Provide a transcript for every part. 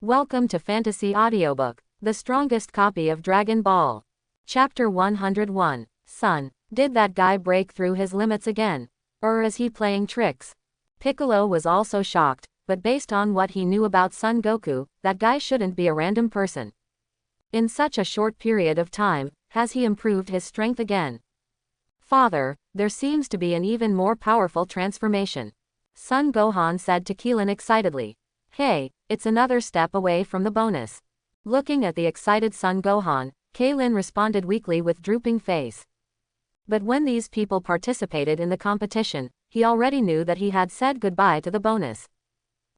Welcome to Fantasy Audiobook, the strongest copy of Dragon Ball. Chapter 101. Son, did that guy break through his limits again? Or is he playing tricks? Piccolo was also shocked, but based on what he knew about Son Goku, that guy shouldn't be a random person. In such a short period of time, has he improved his strength again? Father, there seems to be an even more powerful transformation. Son Gohan said to Keelan excitedly. Hey, it's another step away from the bonus. Looking at the excited Son Gohan, Keelan responded weakly with drooping face. But when these people participated in the competition, he already knew that he had said goodbye to the bonus.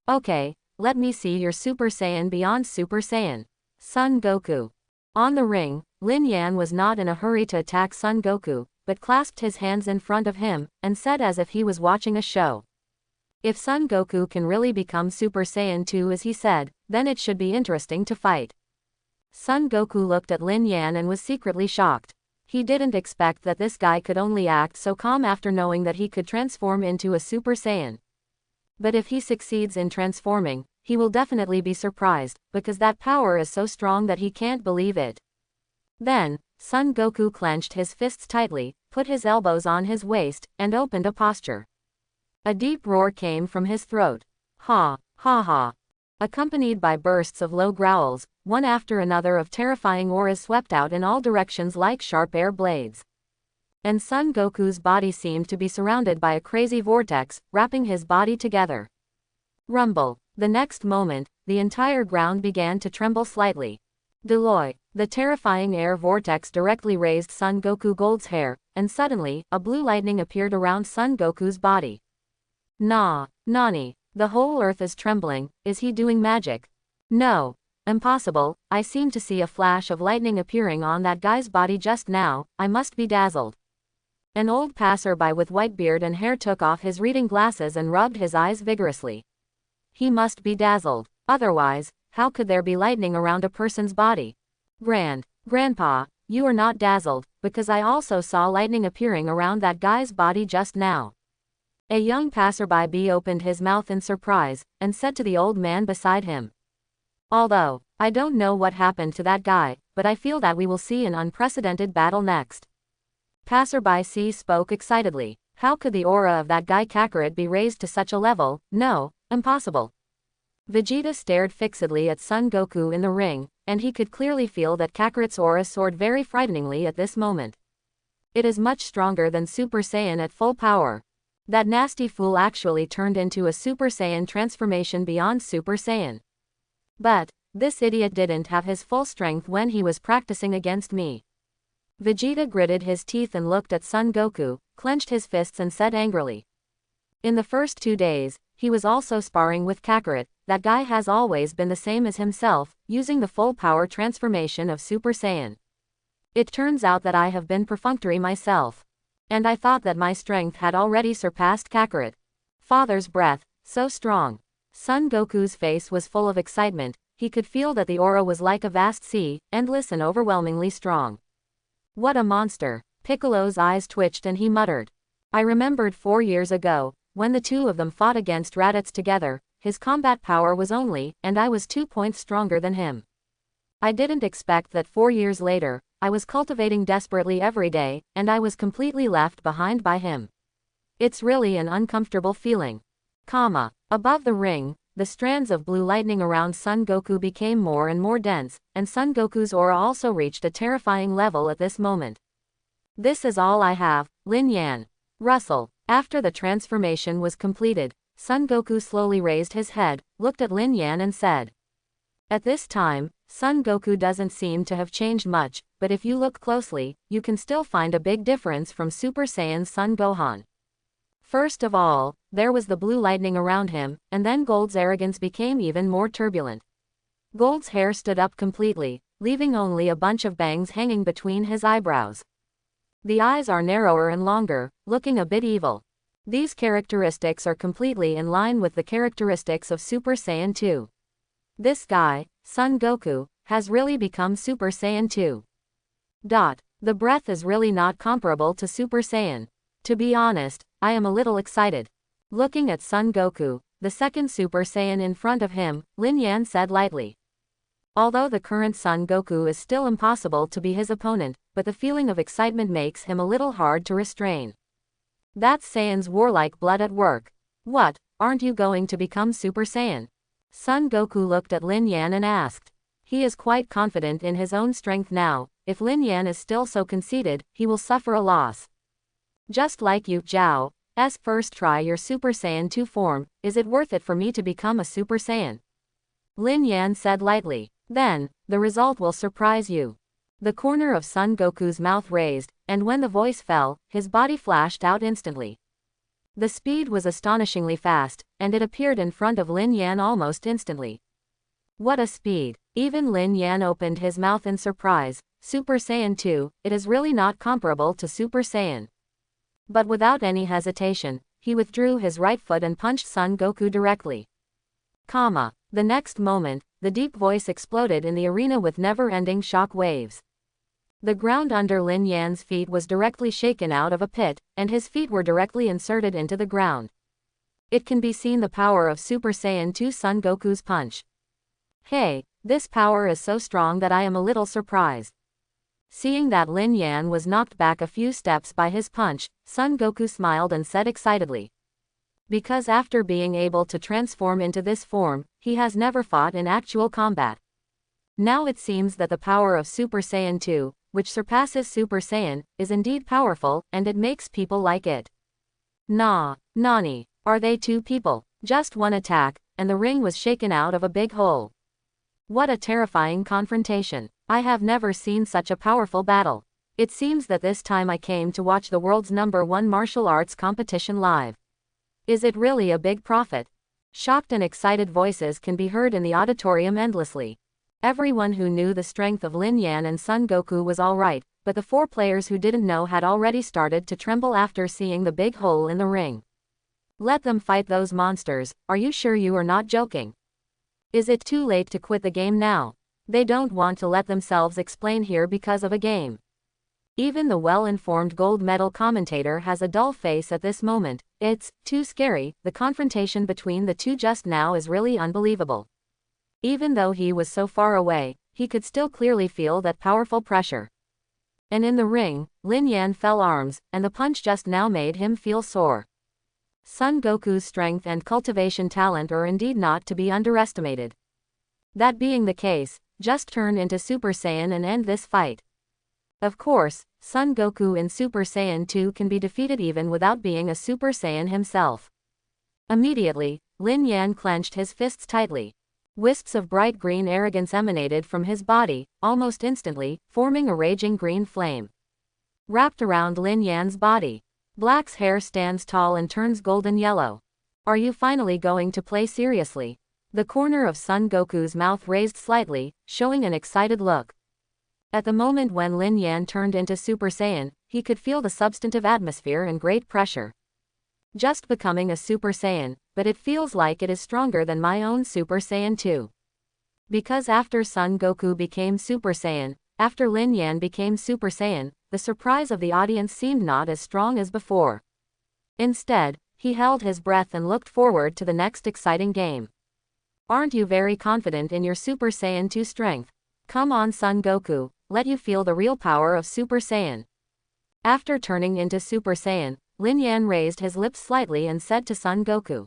Okay, let me see your Super Saiyan beyond Super Saiyan. Son Goku. On the ring, Lin Yan was not in a hurry to attack Son Goku, but clasped his hands in front of him, and said as if he was watching a show. If Son Goku can really become Super Saiyan 2 as he said, then it should be interesting to fight. Son Goku looked at Lin Yan and was secretly shocked. He didn't expect that this guy could only act so calm after knowing that he could transform into a Super Saiyan. But if he succeeds in transforming, he will definitely be surprised, because that power is so strong that he can't believe it. Then, Son Goku clenched his fists tightly, put his elbows on his waist, and opened a posture. A deep roar came from his throat. Ha, ha ha. Accompanied by bursts of low growls, one after another of terrifying auras swept out in all directions like sharp air blades. And Son Goku's body seemed to be surrounded by a crazy vortex, wrapping his body together. Rumble. The next moment, the entire ground began to tremble slightly. Deloy. The terrifying air vortex directly raised Son Goku Gold's hair, and suddenly, a blue lightning appeared around Son Goku's body. Nani, the whole earth is trembling, is he doing magic? No. Impossible, I seem to see a flash of lightning appearing on that guy's body just now, I must be dazzled. An old passerby with white beard and hair took off his reading glasses and rubbed his eyes vigorously. He must be dazzled, otherwise, how could there be lightning around a person's body? Grandpa, you are not dazzled, because I also saw lightning appearing around that guy's body just now. A young passerby opened his mouth in surprise, and said to the old man beside him. Although, I don't know what happened to that guy, but I feel that we will see an unprecedented battle next. Passerby C spoke excitedly. How could the aura of that guy Kakarot be raised to such a level? No, impossible. Vegeta stared fixedly at Son Goku in the ring, and he could clearly feel that Kakarot's aura soared very frighteningly at this moment. It is much stronger than Super Saiyan at full power. That nasty fool actually turned into a Super Saiyan transformation beyond Super Saiyan. But, this idiot didn't have his full strength when he was practicing against me. Vegeta gritted his teeth and looked at Son Goku, clenched his fists and said angrily. In the first 2 days, he was also sparring with Kakarot. That guy has always been the same as himself, using the full power transformation of Super Saiyan. It turns out that I have been perfunctory myself. And I thought that my strength had already surpassed Kakarot. Father's breath, so strong. Son Goku's face was full of excitement. He could feel that the aura was like a vast sea, endless and overwhelmingly strong. What a monster. Piccolo's eyes twitched and he muttered. I remembered 4 years ago, when the two of them fought against Raditz together, his combat power was only, and I was 2 points stronger than him. I didn't expect that 4 years later, I was cultivating desperately every day, and I was completely left behind by him. It's really an uncomfortable feeling. Above the ring, the strands of blue lightning around Son Goku became more and more dense, and Son Goku's aura also reached a terrifying level at this moment. This is all I have, Lin Yan. Russell. After the transformation was completed, Son Goku slowly raised his head, looked at Lin Yan and said. At this time, Son Goku doesn't seem to have changed much, but if you look closely, you can still find a big difference from Super Saiyan Son Gohan. First of all, there was the blue lightning around him, and then Gold's arrogance became even more turbulent. Gold's hair stood up completely, leaving only a bunch of bangs hanging between his eyebrows. The eyes are narrower and longer, looking a bit evil. These characteristics are completely in line with the characteristics of Super Saiyan 2. This guy, Son Goku, has really become Super Saiyan 2. The breath is really not comparable to Super Saiyan. To be honest, I am a little excited. Looking at Son Goku, the second Super Saiyan in front of him, Lin Yan said lightly. Although the current Son Goku is still impossible to be his opponent, but the feeling of excitement makes him a little hard to restrain. That's Saiyan's warlike blood at work. What, aren't you going to become Super Saiyan? Son Goku looked at Lin Yan and asked. He is quite confident in his own strength now. If Lin Yan is still so conceited, he will suffer a loss. Just like you, Zhao. First try your Super Saiyan 2 form. Is it worth it for me to become a Super Saiyan? Lin Yan said lightly. Then, the result will surprise you. The corner of Son Goku's mouth raised, and when the voice fell, his body flashed out instantly. The speed was astonishingly fast, and it appeared in front of Lin Yan almost instantly. What a speed! Even Lin Yan opened his mouth in surprise. Super Saiyan 2, it is really not comparable to Super Saiyan. But without any hesitation, he withdrew his right foot and punched Son Goku directly. The next moment, the deep voice exploded in the arena with never-ending shock waves. The ground under Lin Yan's feet was directly shaken out of a pit, and his feet were directly inserted into the ground. It can be seen the power of Super Saiyan 2 Son Goku's punch. Hey, this power is so strong that I am a little surprised. Seeing that Lin Yan was knocked back a few steps by his punch, Son Goku smiled and said excitedly. Because after being able to transform into this form, he has never fought in actual combat. Now it seems that the power of Super Saiyan 2, which surpasses Super Saiyan, is indeed powerful, and it makes people like it. Nani, are they two people? Just one attack, and the ring was shaken out of a big hole. What a terrifying confrontation. I have never seen such a powerful battle. It seems that this time I came to watch the world's #1 martial arts competition live. Is it really a big profit? Shocked and excited voices can be heard in the auditorium endlessly. Everyone who knew the strength of Lin Yan and Son Goku was alright, but the 4 players who didn't know had already started to tremble after seeing the big hole in the ring. Let them fight those monsters. Are you sure you are not joking? Is it too late to quit the game now? They don't want to let themselves explain here because of a game. Even the well-informed gold medal commentator has a dull face at this moment. It's too scary. The confrontation between the two just now is really unbelievable. Even though he was so far away, he could still clearly feel that powerful pressure. And in the ring, Lin Yan fell arms, and the punch just now made him feel sore. Son Goku's strength and cultivation talent are indeed not to be underestimated. That being the case, just turn into Super Saiyan and end this fight. Of course, Son Goku in Super Saiyan 2 can be defeated even without being a Super Saiyan himself. Immediately, Lin Yan clenched his fists tightly. Wisps of bright green arrogance emanated from his body, almost instantly, forming a raging green flame. Wrapped around Lin Yan's body, Black's hair stands tall and turns golden yellow. Are you finally going to play seriously? The corner of Son Goku's mouth raised slightly, showing an excited look. At the moment when Lin Yan turned into Super Saiyan, he could feel the substantive atmosphere and great pressure. Just becoming a Super Saiyan, but it feels like it is stronger than my own Super Saiyan 2. Because after Son Goku became Super Saiyan, after Lin Yan became Super Saiyan, the surprise of the audience seemed not as strong as before. Instead, he held his breath and looked forward to the next exciting game. Aren't you very confident in your Super Saiyan 2 strength? Come on Son Goku, let you feel the real power of Super Saiyan. After turning into Super Saiyan, Lin Yan raised his lips slightly and said to Son Goku.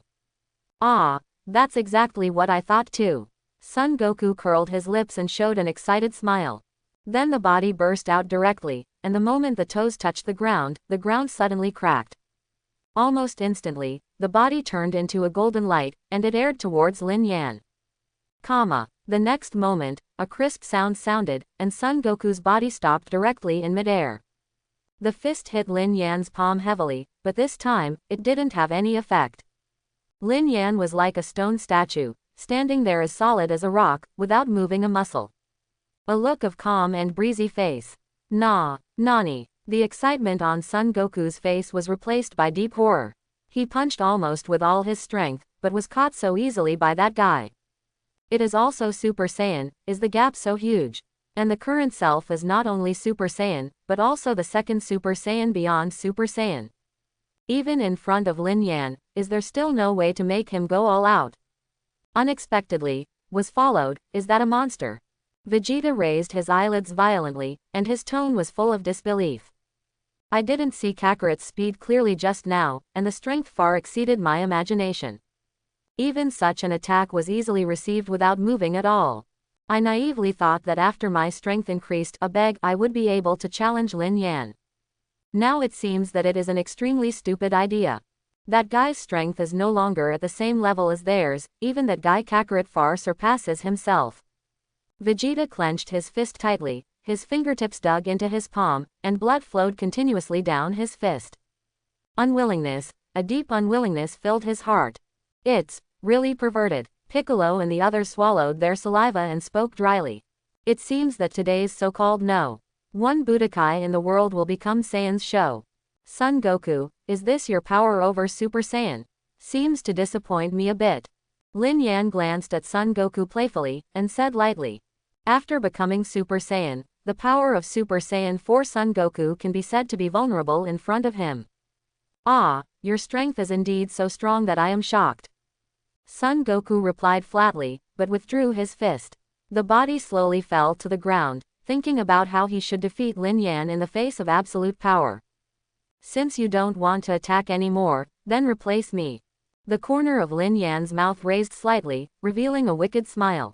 Ah, that's exactly what I thought too. Son Goku curled his lips and showed an excited smile. Then the body burst out directly, and the moment the toes touched the ground suddenly cracked. Almost instantly, the body turned into a golden light, and it aired towards Lin Yan. The next moment, a crisp sound sounded, and Son Goku's body stopped directly in midair. The fist hit Lin Yan's palm heavily, but this time, it didn't have any effect. Lin Yan was like a stone statue, standing there as solid as a rock, without moving a muscle. A look of calm and breezy face. Nani. The excitement on Son Goku's face was replaced by deep horror. He punched almost with all his strength, but was caught so easily by that guy. It is also Super Saiyan, is the gap so huge? And the current self is not only Super Saiyan, but also the second Super Saiyan beyond Super Saiyan. Even in front of Lin Yan, is there still no way to make him go all out? Unexpectedly, was followed, is that a monster? Vegeta raised his eyelids violently, and his tone was full of disbelief. I didn't see Kakarot's speed clearly just now, and the strength far exceeded my imagination. Even such an attack was easily received without moving at all. I naively thought that after my strength increased I would be able to challenge Lin Yan. Now it seems that it is an extremely stupid idea. That guy's strength is no longer at the same level as theirs, even that guy Kakarot far surpasses himself. Vegeta clenched his fist tightly, his fingertips dug into his palm, and blood flowed continuously down his fist. Unwillingness, a deep unwillingness filled his heart. It's really perverted. Piccolo and the others swallowed their saliva and spoke dryly. It seems that today's so-called one Budokai in the world will become Saiyan's show. Son Goku, is this your power over Super Saiyan? Seems to disappoint me a bit. Lin Yan glanced at Son Goku playfully, and said lightly. After becoming Super Saiyan, the power of Super Saiyan 4 Son Goku can be said to be vulnerable in front of him. Ah, your strength is indeed so strong that I am shocked. Son Goku replied flatly, but withdrew his fist. The body slowly fell to the ground, thinking about how he should defeat Lin Yan in the face of absolute power. Since you don't want to attack anymore, then replace me. The corner of Lin Yan's mouth raised slightly, revealing a wicked smile.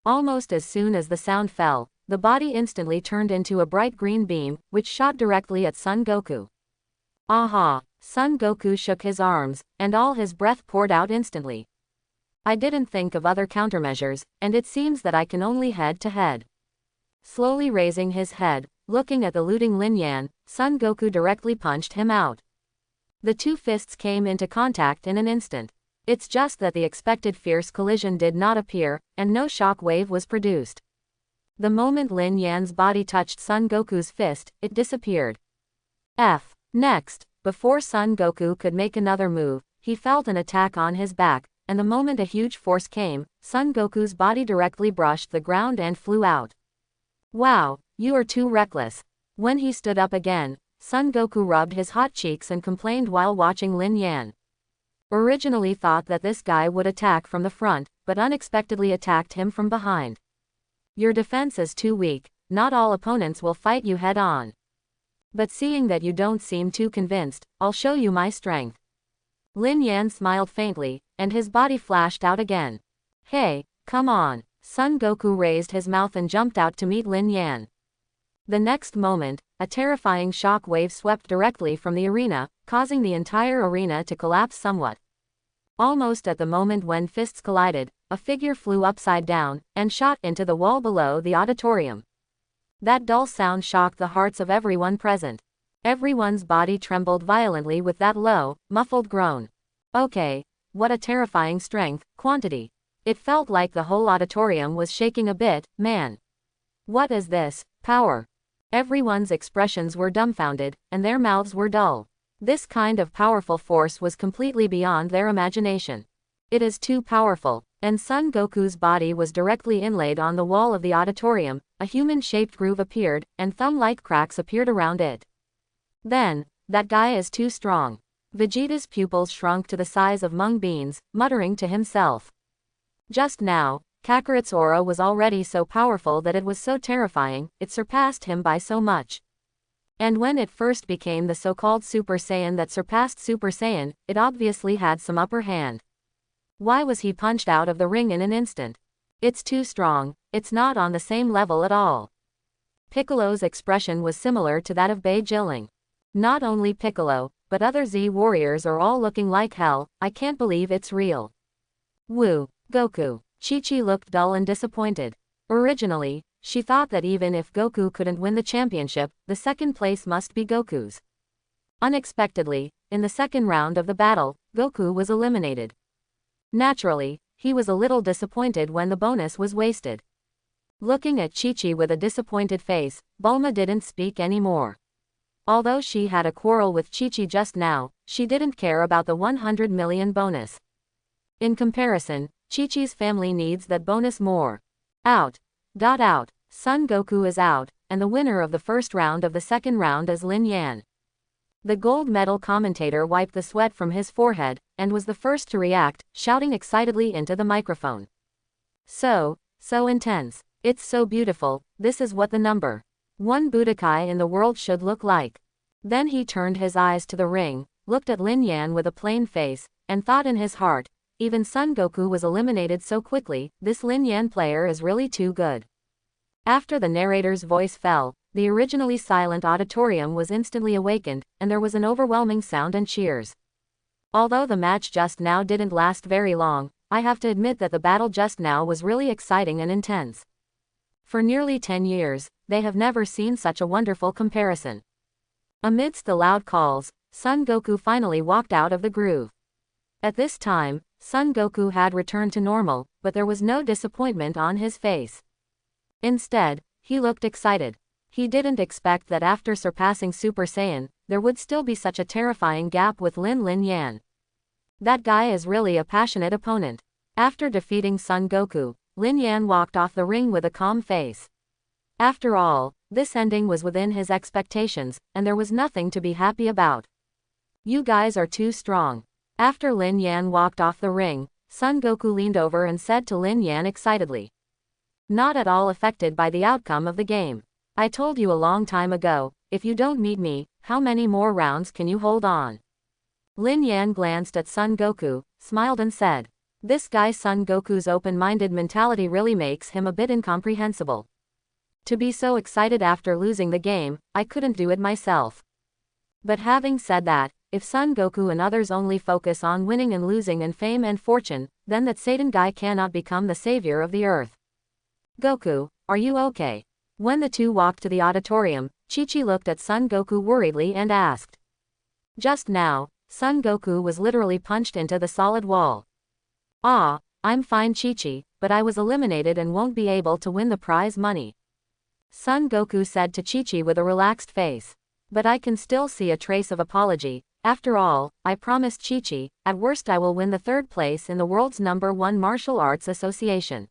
Almost as soon as the sound fell, the body instantly turned into a bright green beam, which shot directly at Son Goku. Aha! Son Goku shook his arms, and all his breath poured out instantly. I didn't think of other countermeasures, and it seems that I can only head to head. Slowly raising his head, looking at the looting Lin Yan, Son Goku directly punched him out. The two fists came into contact in an instant. It's just that the expected fierce collision did not appear, and no shock wave was produced. The moment Lin Yan's body touched Son Goku's fist, it disappeared. Next, before Son Goku could make another move, he felt an attack on his back, and the moment a huge force came, Son Goku's body directly brushed the ground and flew out. Wow, you are too reckless. When he stood up again, Son Goku rubbed his hot cheeks and complained while watching Lin Yan. Originally thought that this guy would attack from the front, but unexpectedly attacked him from behind. Your defense is too weak, not all opponents will fight you head on. But seeing that you don't seem too convinced, I'll show you my strength. Lin Yan smiled faintly, and his body flashed out again. Hey, come on. Son Goku raised his mouth and jumped out to meet Lin Yan. The next moment, a terrifying shock wave swept directly from the arena, causing the entire arena to collapse somewhat. Almost at the moment when fists collided, a figure flew upside down, and shot into the wall below the auditorium. That dull sound shocked the hearts of everyone present. Everyone's body trembled violently with that low, muffled groan. Okay, what a terrifying strength, quantity. It felt like the whole auditorium was shaking a bit, man. What is this, power? Everyone's expressions were dumbfounded, and their mouths were dull. This kind of powerful force was completely beyond their imagination. It is too powerful, and Son Goku's body was directly inlaid on the wall of the auditorium, a human-shaped groove appeared, and thumb-like cracks appeared around it. Then, that guy is too strong. Vegeta's pupils shrunk to the size of mung beans, muttering to himself. Just now, Kakarot's aura was already so powerful that it was so terrifying, it surpassed him by so much. And when it first became the so-called Super Saiyan that surpassed Super Saiyan, it obviously had some upper hand. Why was he punched out of the ring in an instant? It's too strong, it's not on the same level at all. Piccolo's expression was similar to that of Bei Jilling. Not only Piccolo, but other Z warriors are all looking like hell, I can't believe it's real. Woo, Goku. Chi-Chi looked dull and disappointed. Originally, she thought that even if Goku couldn't win the championship, the second place must be Goku's. Unexpectedly, in the second round of the battle, Goku was eliminated. Naturally, he was a little disappointed when the bonus was wasted. Looking at Chi-Chi with a disappointed face, Bulma didn't speak anymore. Although she had a quarrel with Chi-Chi just now, she didn't care about the 100 million bonus. In comparison, Chi-Chi's family needs that bonus more. Out. Son Goku is out, and the winner of the first round of the second round is Lin Yan. The gold medal commentator wiped the sweat from his forehead, and was the first to react, shouting excitedly into the microphone. So intense. It's so beautiful, this is what the number 1 Budokai in the world should look like. Then he turned his eyes to the ring, looked at Lin Yan with a plain face, and thought in his heart, even Son Goku was eliminated so quickly, this Lin Yan player is really too good. After the narrator's voice fell, the originally silent auditorium was instantly awakened, and there was an overwhelming sound and cheers. Although the match just now didn't last very long, I have to admit that the battle just now was really exciting and intense. For nearly 10 years, they have never seen such a wonderful comparison. Amidst the loud calls, Son Goku finally walked out of the groove. At this time, Son Goku had returned to normal, but there was no disappointment on his face. Instead, he looked excited. He didn't expect that after surpassing Super Saiyan, there would still be such a terrifying gap with Lin Yan. That guy is really a passionate opponent. After defeating Son Goku, Lin Yan walked off the ring with a calm face. After all, this ending was within his expectations, and there was nothing to be happy about. You guys are too strong. After Lin Yan walked off the ring, Son Goku leaned over and said to Lin Yan excitedly. Not at all affected by the outcome of the game. I told you a long time ago, if you don't meet me, how many more rounds can you hold on? Lin Yan glanced at Son Goku, smiled and said. This guy Son Goku's open-minded mentality really makes him a bit incomprehensible. To be so excited after losing the game, I couldn't do it myself. But having said that, if Son Goku and others only focus on winning and losing and fame and fortune, then that Satan guy cannot become the savior of the earth. Goku, are you okay? When the two walked to the auditorium, Chi-Chi looked at Son Goku worriedly and asked. Just now, Son Goku was literally punched into the solid wall. Ah, I'm fine Chi-Chi, but I was eliminated and won't be able to win the prize money. Son Goku said to Chi-Chi with a relaxed face. But I can still see a trace of apology. After all, I promised Chi-Chi, at worst I will win the 3rd place in the world's #1 martial arts association.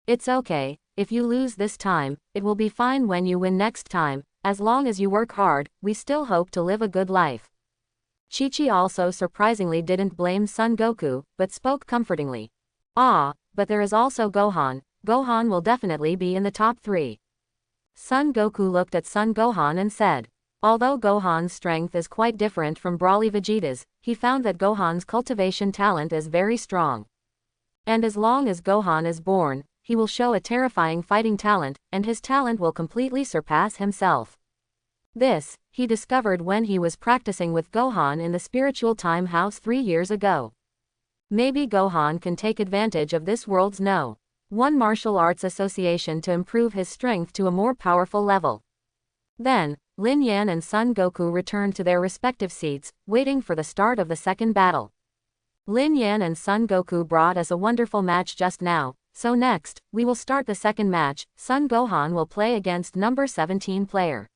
It's okay, if you lose this time, it will be fine when you win next time, as long as you work hard, we still hope to live a good life. Chi-Chi also surprisingly didn't blame Son Goku, but spoke comfortingly. Ah, but there is also Gohan. Gohan will definitely be in the top 3. Son Goku looked at Son Gohan and said. Although Gohan's strength is quite different from Brawly Vegeta's, he found that Gohan's cultivation talent is very strong. And as long as Gohan is born, he will show a terrifying fighting talent, and his talent will completely surpass himself. This, he discovered when he was practicing with Gohan in the Spiritual Time House 3 years ago. Maybe Gohan can take advantage of this world's #1 martial arts association to improve his strength to a more powerful level. Then, Lin Yan and Son Goku returned to their respective seats, waiting for the start of the second battle. Lin Yan and Son Goku brought us a wonderful match just now, so next, we will start the second match. Son Gohan will play against number 17 player.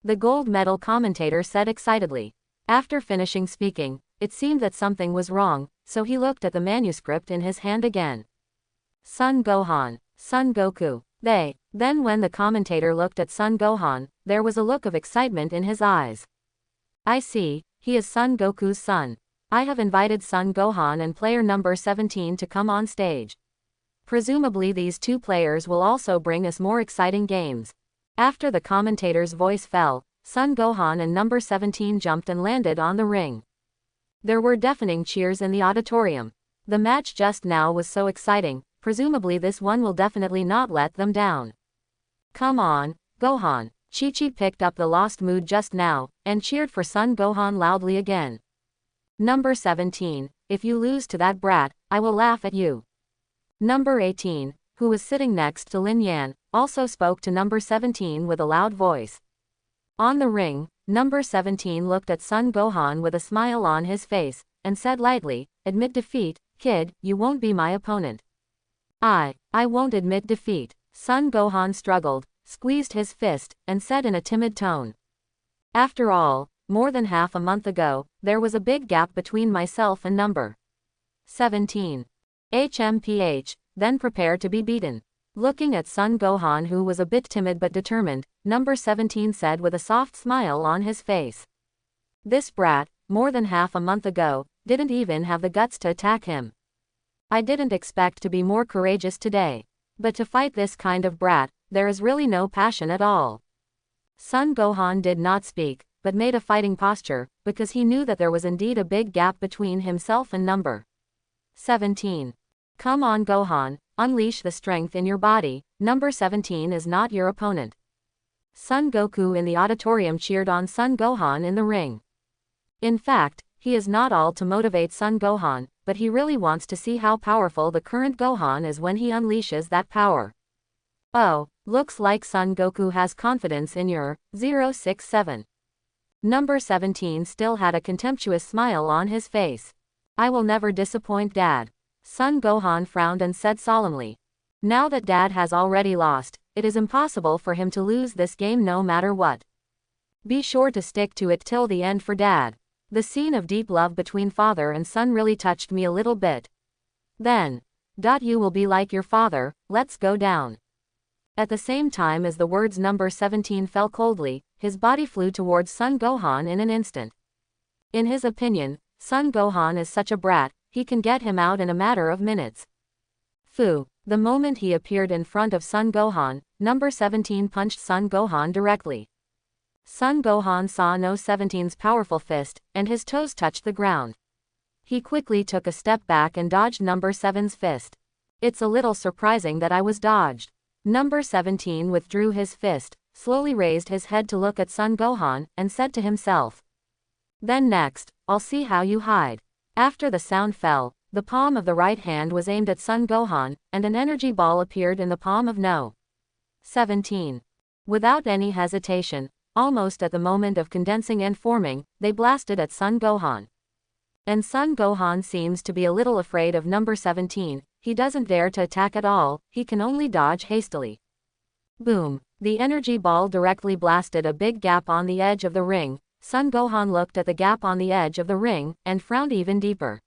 The gold medal commentator said excitedly. After finishing speaking, it seemed that something was wrong, so he looked at the manuscript in his hand again. Son Gohan, Son Goku. Then when the commentator looked at Son Gohan, there was a look of excitement in his eyes. I see, he is Son Goku's son. I have invited Son Gohan and player number 17 to come on stage. Presumably these two players will also bring us more exciting games. After the commentator's voice fell, Son Gohan and number 17 jumped and landed on the ring. There were deafening cheers in the auditorium. The match just now was so exciting, presumably this one will definitely not let them down. Come on, Gohan. Chi-Chi picked up the lost mood just now, and cheered for Son Gohan loudly again. Number 17, if you lose to that brat, I will laugh at you. Number 18, who was sitting next to Lin Yan, also spoke to number 17 with a loud voice. On the ring, number 17 looked at Son Gohan with a smile on his face, and said lightly, admit defeat, kid, you won't be my opponent. I won't admit defeat. Son Gohan struggled, squeezed his fist, and said in a timid tone. After all, more than half a month ago, there was a big gap between myself and number 17. Then prepare to be beaten. Looking at Son Gohan, who was a bit timid but determined, number 17 said with a soft smile on his face. This brat, more than half a month ago, didn't even have the guts to attack him. I didn't expect to be more courageous today. But to fight this kind of brat, there is really no passion at all. Son Gohan did not speak, but made a fighting posture, because he knew that there was indeed a big gap between himself and number 17. Come on Gohan, unleash the strength in your body, number 17 is not your opponent. Son Goku in the auditorium cheered on Son Gohan in the ring. In fact, he is not all to motivate Son Gohan, but he really wants to see how powerful the current Gohan is when he unleashes that power. Oh, looks like Son Goku has confidence in your 067. Number 17 still had a contemptuous smile on his face. I will never disappoint Dad. Son Gohan frowned and said solemnly. Now that Dad has already lost, it is impossible for him to lose this game no matter what. Be sure to stick to it till the end for Dad. The scene of deep love between father and son really touched me a little bit. Then, you will be like your father, let's go down. At the same time as the words number 17 fell coldly, his body flew towards Son Gohan in an instant. In his opinion, Son Gohan is such a brat, he can get him out in a matter of minutes. Fu. The moment he appeared in front of Son Gohan, number 17 punched Son Gohan directly. Son Gohan saw No 17's powerful fist, and his toes touched the ground. He quickly took a step back and dodged number 7's fist. It's a little surprising that I was dodged. Number 17 withdrew his fist, slowly raised his head to look at Son Gohan, and said to himself. Then next, I'll see how you hide. After the sound fell, the palm of the right hand was aimed at Son Gohan, and an energy ball appeared in the palm of No. 17. Without any hesitation, almost at the moment of condensing and forming, they blasted at Son Gohan. And Son Gohan seems to be a little afraid of number 17, he doesn't dare to attack at all, he can only dodge hastily. Boom! The energy ball directly blasted a big gap on the edge of the ring. Son Gohan looked at the gap on the edge of the ring, and frowned even deeper.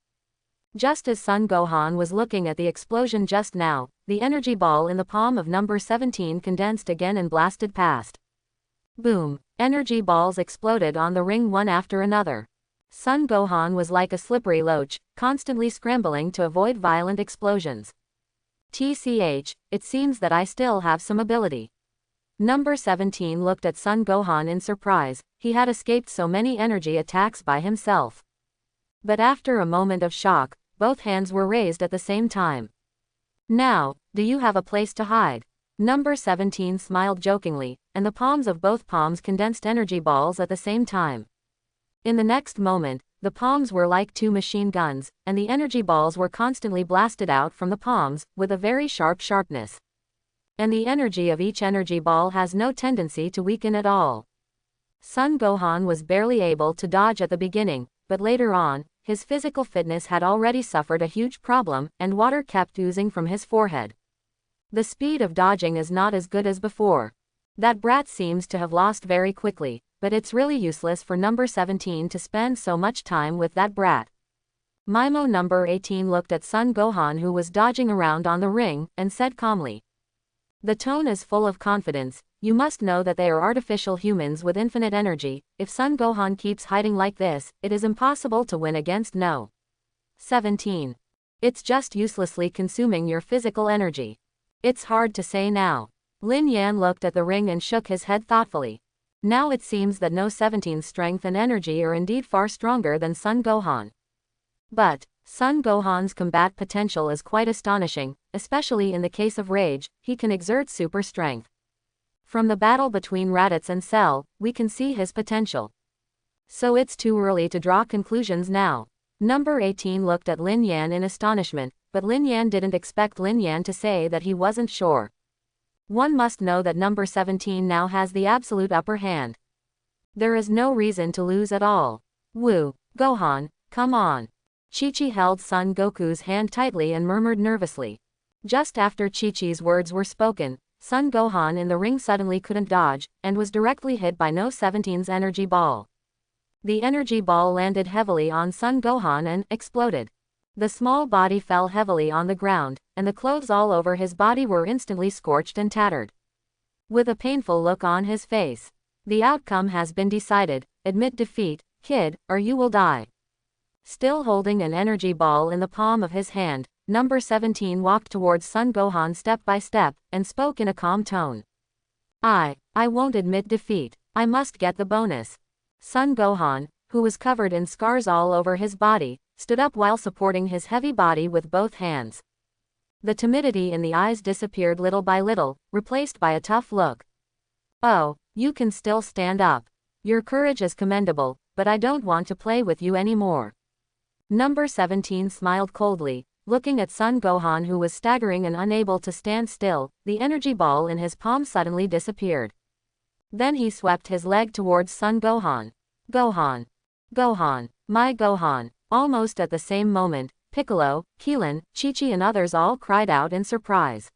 Just as Son Gohan was looking at the explosion just now, the energy ball in the palm of number 17 condensed again and blasted past. Boom! Energy balls exploded on the ring one after another. Son Gohan was like a slippery loach, constantly scrambling to avoid violent explosions. TCH, it seems that I still have some ability. Number 17 looked at Son Gohan in surprise, he had escaped so many energy attacks by himself. But after a moment of shock, both hands were raised at the same time. Now, do you have a place to hide? Number 17 smiled jokingly, and the palms of both palms condensed energy balls at the same time. In the next moment, the palms were like two machine guns, and the energy balls were constantly blasted out from the palms, with a very sharp sharpness. And the energy of each energy ball has no tendency to weaken at all. Son Gohan was barely able to dodge at the beginning, but later on, his physical fitness had already suffered a huge problem, and water kept oozing from his forehead. The speed of dodging is not as good as before. That brat seems to have lost very quickly, but it's really useless for number 17 to spend so much time with that brat. Mimo number 18 looked at Son Gohan who was dodging around on the ring, and said calmly. The tone is full of confidence, you must know that they are artificial humans with infinite energy, if Son Gohan keeps hiding like this, it is impossible to win against No. 17. It's just uselessly consuming your physical energy. It's hard to say now. Lin Yan looked at the ring and shook his head thoughtfully. Now it seems that No 17's strength and energy are indeed far stronger than Son Gohan. But, Son Gohan's combat potential is quite astonishing, especially in the case of rage, he can exert super strength. From the battle between Raditz and Cell, we can see his potential. So it's too early to draw conclusions now. Number 18 looked at Lin Yan in astonishment, but Lin Yan didn't expect Lin Yan to say that he wasn't sure. One must know that number 17 now has the absolute upper hand. There is no reason to lose at all. Woo, Gohan, come on. Chi-Chi held Son Goku's hand tightly and murmured nervously. Just after Chi-Chi's words were spoken, Son Gohan in the ring suddenly couldn't dodge, and was directly hit by No 17's energy ball. The energy ball landed heavily on Son Gohan and exploded. The small body fell heavily on the ground, and the clothes all over his body were instantly scorched and tattered. With a painful look on his face. The outcome has been decided, admit defeat, Kid, or you will die. Still holding an energy ball in the palm of his hand, number 17 walked towards Son Gohan step by step, and spoke in a calm tone. I won't admit defeat. I must get the bonus. Son Gohan, who was covered in scars all over his body, stood up while supporting his heavy body with both hands. The timidity in the eyes disappeared little by little, replaced by a tough look. Oh, you can still stand up. Your courage is commendable, but I don't want to play with you anymore. Number 17 smiled coldly, looking at Son Gohan, who was staggering and unable to stand still. The energy ball in his palm suddenly disappeared. Then he swept his leg towards Son Gohan. Gohan. Gohan. My Gohan. Almost at the same moment, Piccolo, Krillin, Chi-Chi and others all cried out in surprise.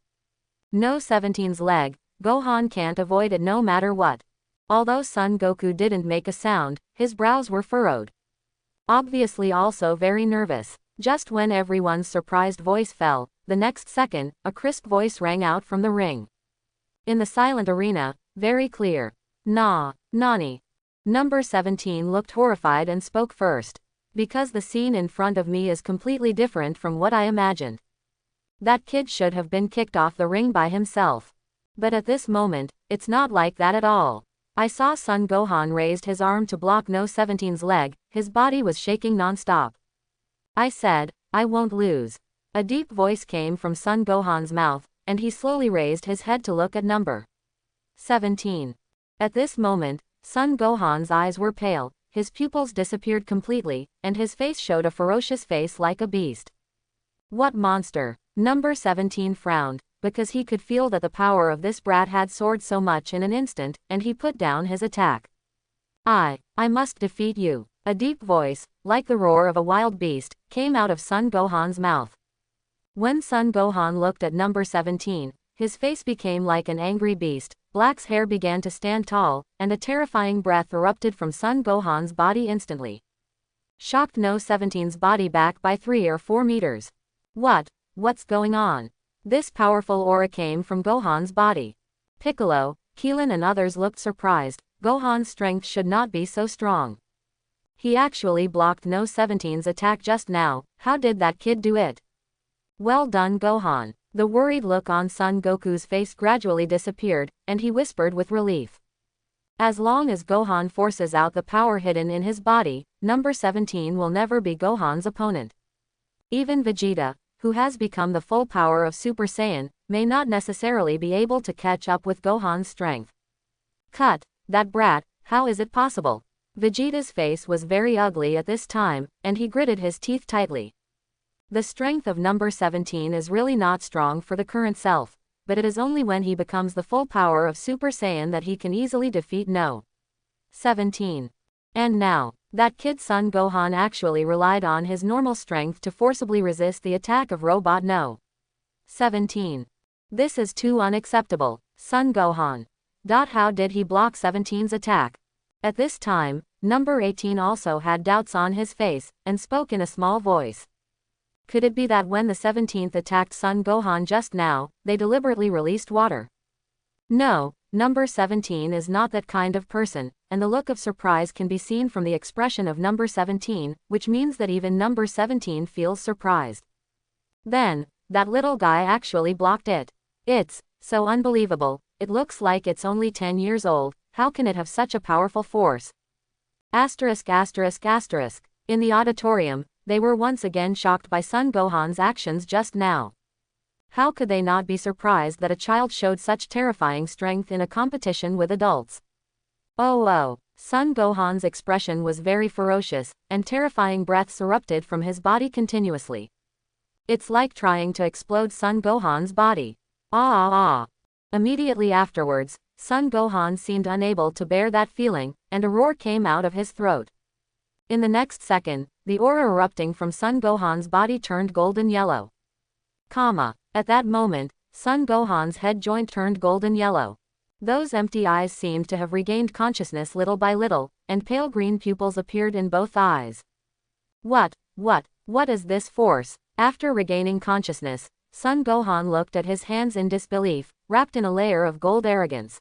No 17's leg, Gohan can't avoid it no matter what. Although Son Goku didn't make a sound, his brows were furrowed. Obviously also very nervous. Just when everyone's surprised voice fell, the next second, a crisp voice rang out from the ring. In the silent arena, very clear. Nani. Number 17 looked horrified and spoke first. Because the scene in front of me is completely different from what I imagined. That kid should have been kicked off the ring by himself. But at this moment, it's not like that at all. I saw Son Gohan raised his arm to block No 17's leg, his body was shaking non-stop. I said, I won't lose. A deep voice came from Son Gohan's mouth, and he slowly raised his head to look at number 17. At this moment, Son Gohan's eyes were pale, his pupils disappeared completely, and his face showed a ferocious face like a beast. What monster? Number 17 frowned, because he could feel that the power of this brat had soared so much in an instant, and he put down his attack. I must defeat you. A deep voice, like the roar of a wild beast, came out of Son Gohan's mouth. When Son Gohan looked at number 17, his face became like an angry beast, Black's hair began to stand tall, and a terrifying breath erupted from Son Gohan's body instantly. Shocked No 17's body back by 3 or 4 meters. What's going on? This powerful aura came from Gohan's body. Piccolo, Krillin and others looked surprised. Gohan's strength should not be so strong. He actually blocked No 17's attack just now. How did that kid do it? Well done, Gohan. The worried look on Son Goku's face gradually disappeared, and he whispered with relief. As long as Gohan forces out the power hidden in his body, number 17 will never be Gohan's opponent. Even Vegeta, who has become the full power of Super Saiyan, may not necessarily be able to catch up with Gohan's strength. Cut, that brat, how is it possible? Vegeta's face was very ugly at this time, and he gritted his teeth tightly. The strength of number 17 is really not strong for the current self, but it is only when he becomes the full power of Super Saiyan that he can easily defeat No. 17. And now, that kid Son Gohan actually relied on his normal strength to forcibly resist the attack of Robot No. 17. This is too unacceptable, Son Gohan. How did he block 17's attack? At this time, number 18 also had doubts on his face, and spoke in a small voice. Could it be that when the 17th attacked Son Gohan just now, they deliberately released water? No, number 17 is not that kind of person, and the look of surprise can be seen from the expression of number 17, which means that even number 17 feels surprised. Then, that little guy actually blocked it. It's so unbelievable, it looks like it's only 10 years old, how can it have such a powerful force? Asterisk. In the auditorium, they were once again shocked by Son Gohan's actions just now. How could they not be surprised that a child showed such terrifying strength in a competition with adults? Oh, Son Gohan's expression was very ferocious, and terrifying breaths erupted from his body continuously. It's like trying to explode Son Gohan's body. Immediately afterwards, Son Gohan seemed unable to bear that feeling, and a roar came out of his throat. In the next second, the aura erupting from Son Gohan's body turned golden yellow. At that moment, Son Gohan's head joint turned golden yellow. Those empty eyes seemed to have regained consciousness little by little, and pale green pupils appeared in both eyes. What is this force? After regaining consciousness, Son Gohan looked at his hands in disbelief, wrapped in a layer of gold arrogance.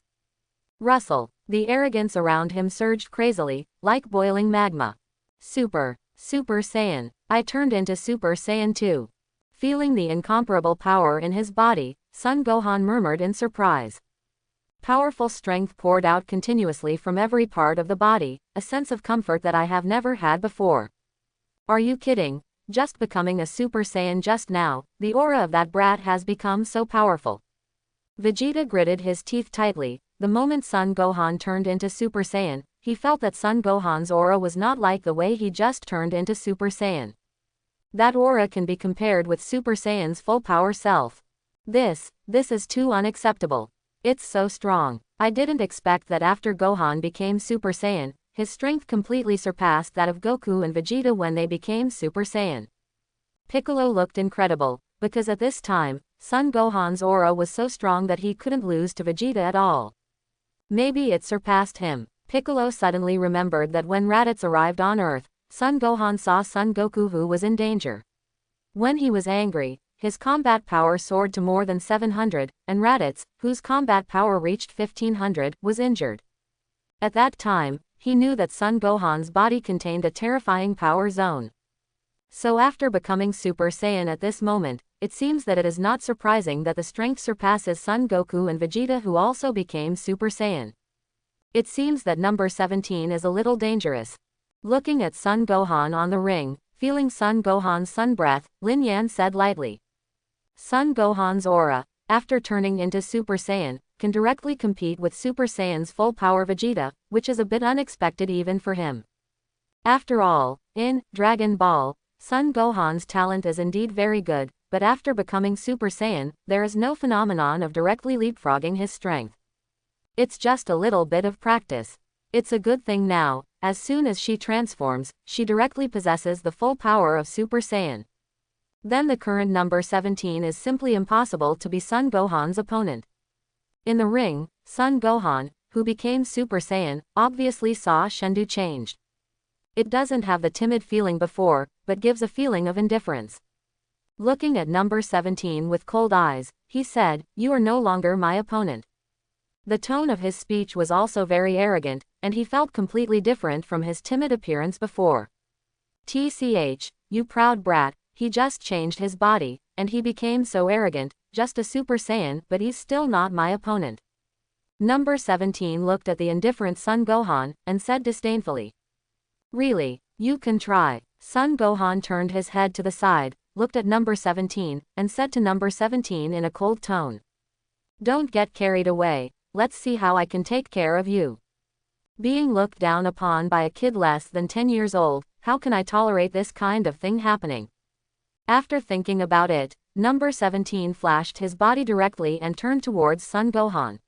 Rustle, The arrogance around him surged crazily, like boiling magma. Super Saiyan. I turned into Super Saiyan 2. Feeling the incomparable power in his body, Son Gohan murmured in surprise. Powerful strength poured out continuously from every part of the body, a sense of comfort that I have never had before. Are you kidding? Just becoming a Super Saiyan just now, the aura of that brat has become so powerful. Vegeta gritted his teeth tightly. The moment Son Gohan turned into Super Saiyan, he felt that Son Gohan's aura was not like the way he just turned into Super Saiyan. That aura can be compared with Super Saiyan's full power self. This is too unacceptable. It's so strong. I didn't expect that after Gohan became Super Saiyan, his strength completely surpassed that of Goku and Vegeta when they became Super Saiyan. Piccolo looked incredible, because at this time, Son Gohan's aura was so strong that he couldn't lose to Vegeta at all. Maybe it surpassed him. Piccolo suddenly remembered that when Raditz arrived on Earth, Son Gohan saw Son Goku who was in danger. When he was angry, his combat power soared to more than 700, and Raditz, whose combat power reached 1500, was injured. At that time, he knew that Son Gohan's body contained a terrifying power zone. So after becoming Super Saiyan at this moment, it seems that it is not surprising that the strength surpasses Son Goku and Vegeta who also became Super Saiyan. It seems that number 17 is a little dangerous. Looking at Son Gohan on the ring, feeling Son Gohan's sun breath, Lin Yan said lightly. Son Gohan's aura, after turning into Super Saiyan, can directly compete with Super Saiyan's full power Vegeta, which is a bit unexpected even for him. After all, in Dragon Ball, Son Gohan's talent is indeed very good, but after becoming Super Saiyan, there is no phenomenon of directly leapfrogging his strength. It's just a little bit of practice. It's a good thing now, as soon as she transforms, she directly possesses the full power of Super Saiyan. Then the current number 17 is simply impossible to be Son Gohan's opponent. In the ring, Son Gohan, who became Super Saiyan, obviously saw Shendu changed. It doesn't have the timid feeling before, but gives a feeling of indifference. Looking at number 17 with cold eyes, he said, "You are no longer my opponent." The tone of his speech was also very arrogant, and he felt completely different from his timid appearance before. "Tch, you proud brat, he just changed his body, and he became so arrogant, just a Super Saiyan, but he's still not my opponent." Number 17 looked at the indifferent Son Gohan, and said disdainfully. "Really, you can try." Son Gohan turned his head to the side, looked at number 17, and said to number 17 in a cold tone. "Don't get carried away, let's see how I can take care of you. Being looked down upon by a kid less than 10 years old, how can I tolerate this kind of thing happening?" After thinking about it, number 17 flashed his body directly and turned towards Son Gohan.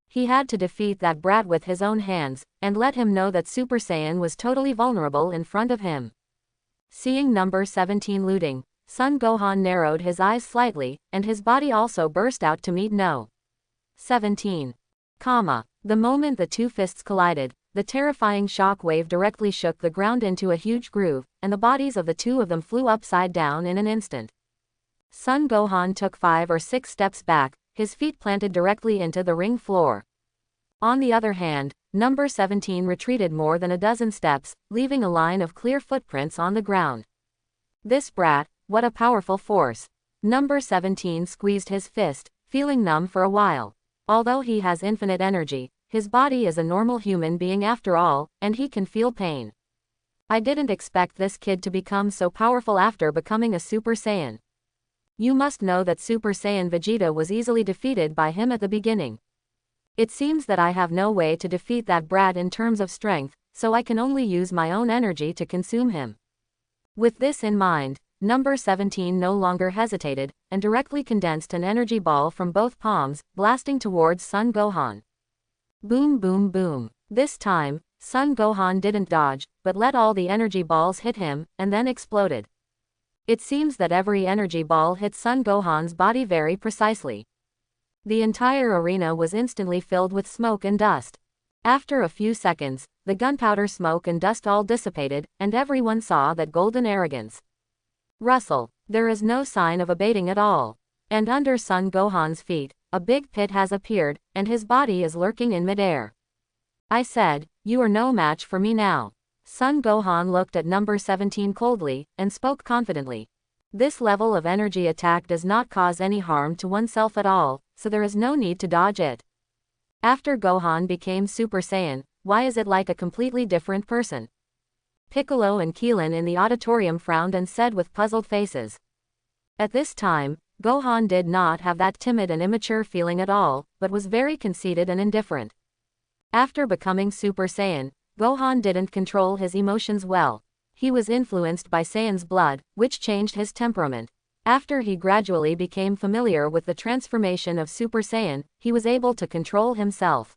He had to defeat that brat with his own hands, and let him know that Super Saiyan was totally vulnerable in front of him. Seeing number 17 looting, Son Gohan narrowed his eyes slightly, and his body also burst out to meet No. 17. The moment the two fists collided, the terrifying shock wave directly shook the ground into a huge groove, and the bodies of the two of them flew upside down in an instant. Son Gohan took 5 or 6 steps back, his feet planted directly into the ring floor. On the other hand, number 17 retreated more than a dozen steps, leaving a line of clear footprints on the ground. This brat, what a powerful force. Number 17 squeezed his fist, feeling numb for a while. Although he has infinite energy, his body is a normal human being after all, and he can feel pain. I didn't expect this kid to become so powerful after becoming a Super Saiyan. You must know that Super Saiyan Vegeta was easily defeated by him at the beginning. It seems that I have no way to defeat that brat in terms of strength, so I can only use my own energy to consume him. With this in mind, number 17 no longer hesitated, and directly condensed an energy ball from both palms, blasting towards Son Gohan. Boom boom boom. This time, Son Gohan didn't dodge, but let all the energy balls hit him, and then exploded. It seems that every energy ball hit Son Gohan's body very precisely. The entire arena was instantly filled with smoke and dust. After a few seconds, the gunpowder smoke and dust all dissipated, and everyone saw that golden arrogance. Rustle. There is no sign of abating at all. And under Son Gohan's feet, a big pit has appeared, and his body is lurking in midair. I said, you are no match for me now. Son Gohan looked at number 17 coldly, and spoke confidently. This level of energy attack does not cause any harm to oneself at all, so there is no need to dodge it. After Gohan became Super Saiyan, why is it like a completely different person? Piccolo and Keelan in the auditorium frowned and said with puzzled faces. At this time, Gohan did not have that timid and immature feeling at all, but was very conceited and indifferent. After becoming Super Saiyan, Gohan didn't control his emotions well. He was influenced by Saiyan's blood, which changed his temperament. After he gradually became familiar with the transformation of Super Saiyan, he was able to control himself.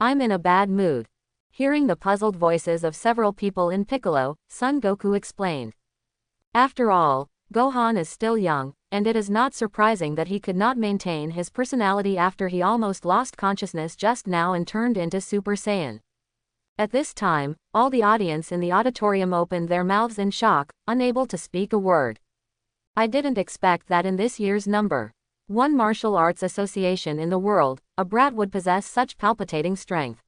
I'm in a bad mood. Hearing the puzzled voices of several people in Piccolo, Son Goku explained. After all, Gohan is still young, and it is not surprising that he could not maintain his personality after he almost lost consciousness just now and turned into Super Saiyan. At this time, all the audience in the auditorium opened their mouths in shock, unable to speak a word. I didn't expect that in this year's number 1 martial arts association in the world, a brat would possess such palpitating strength.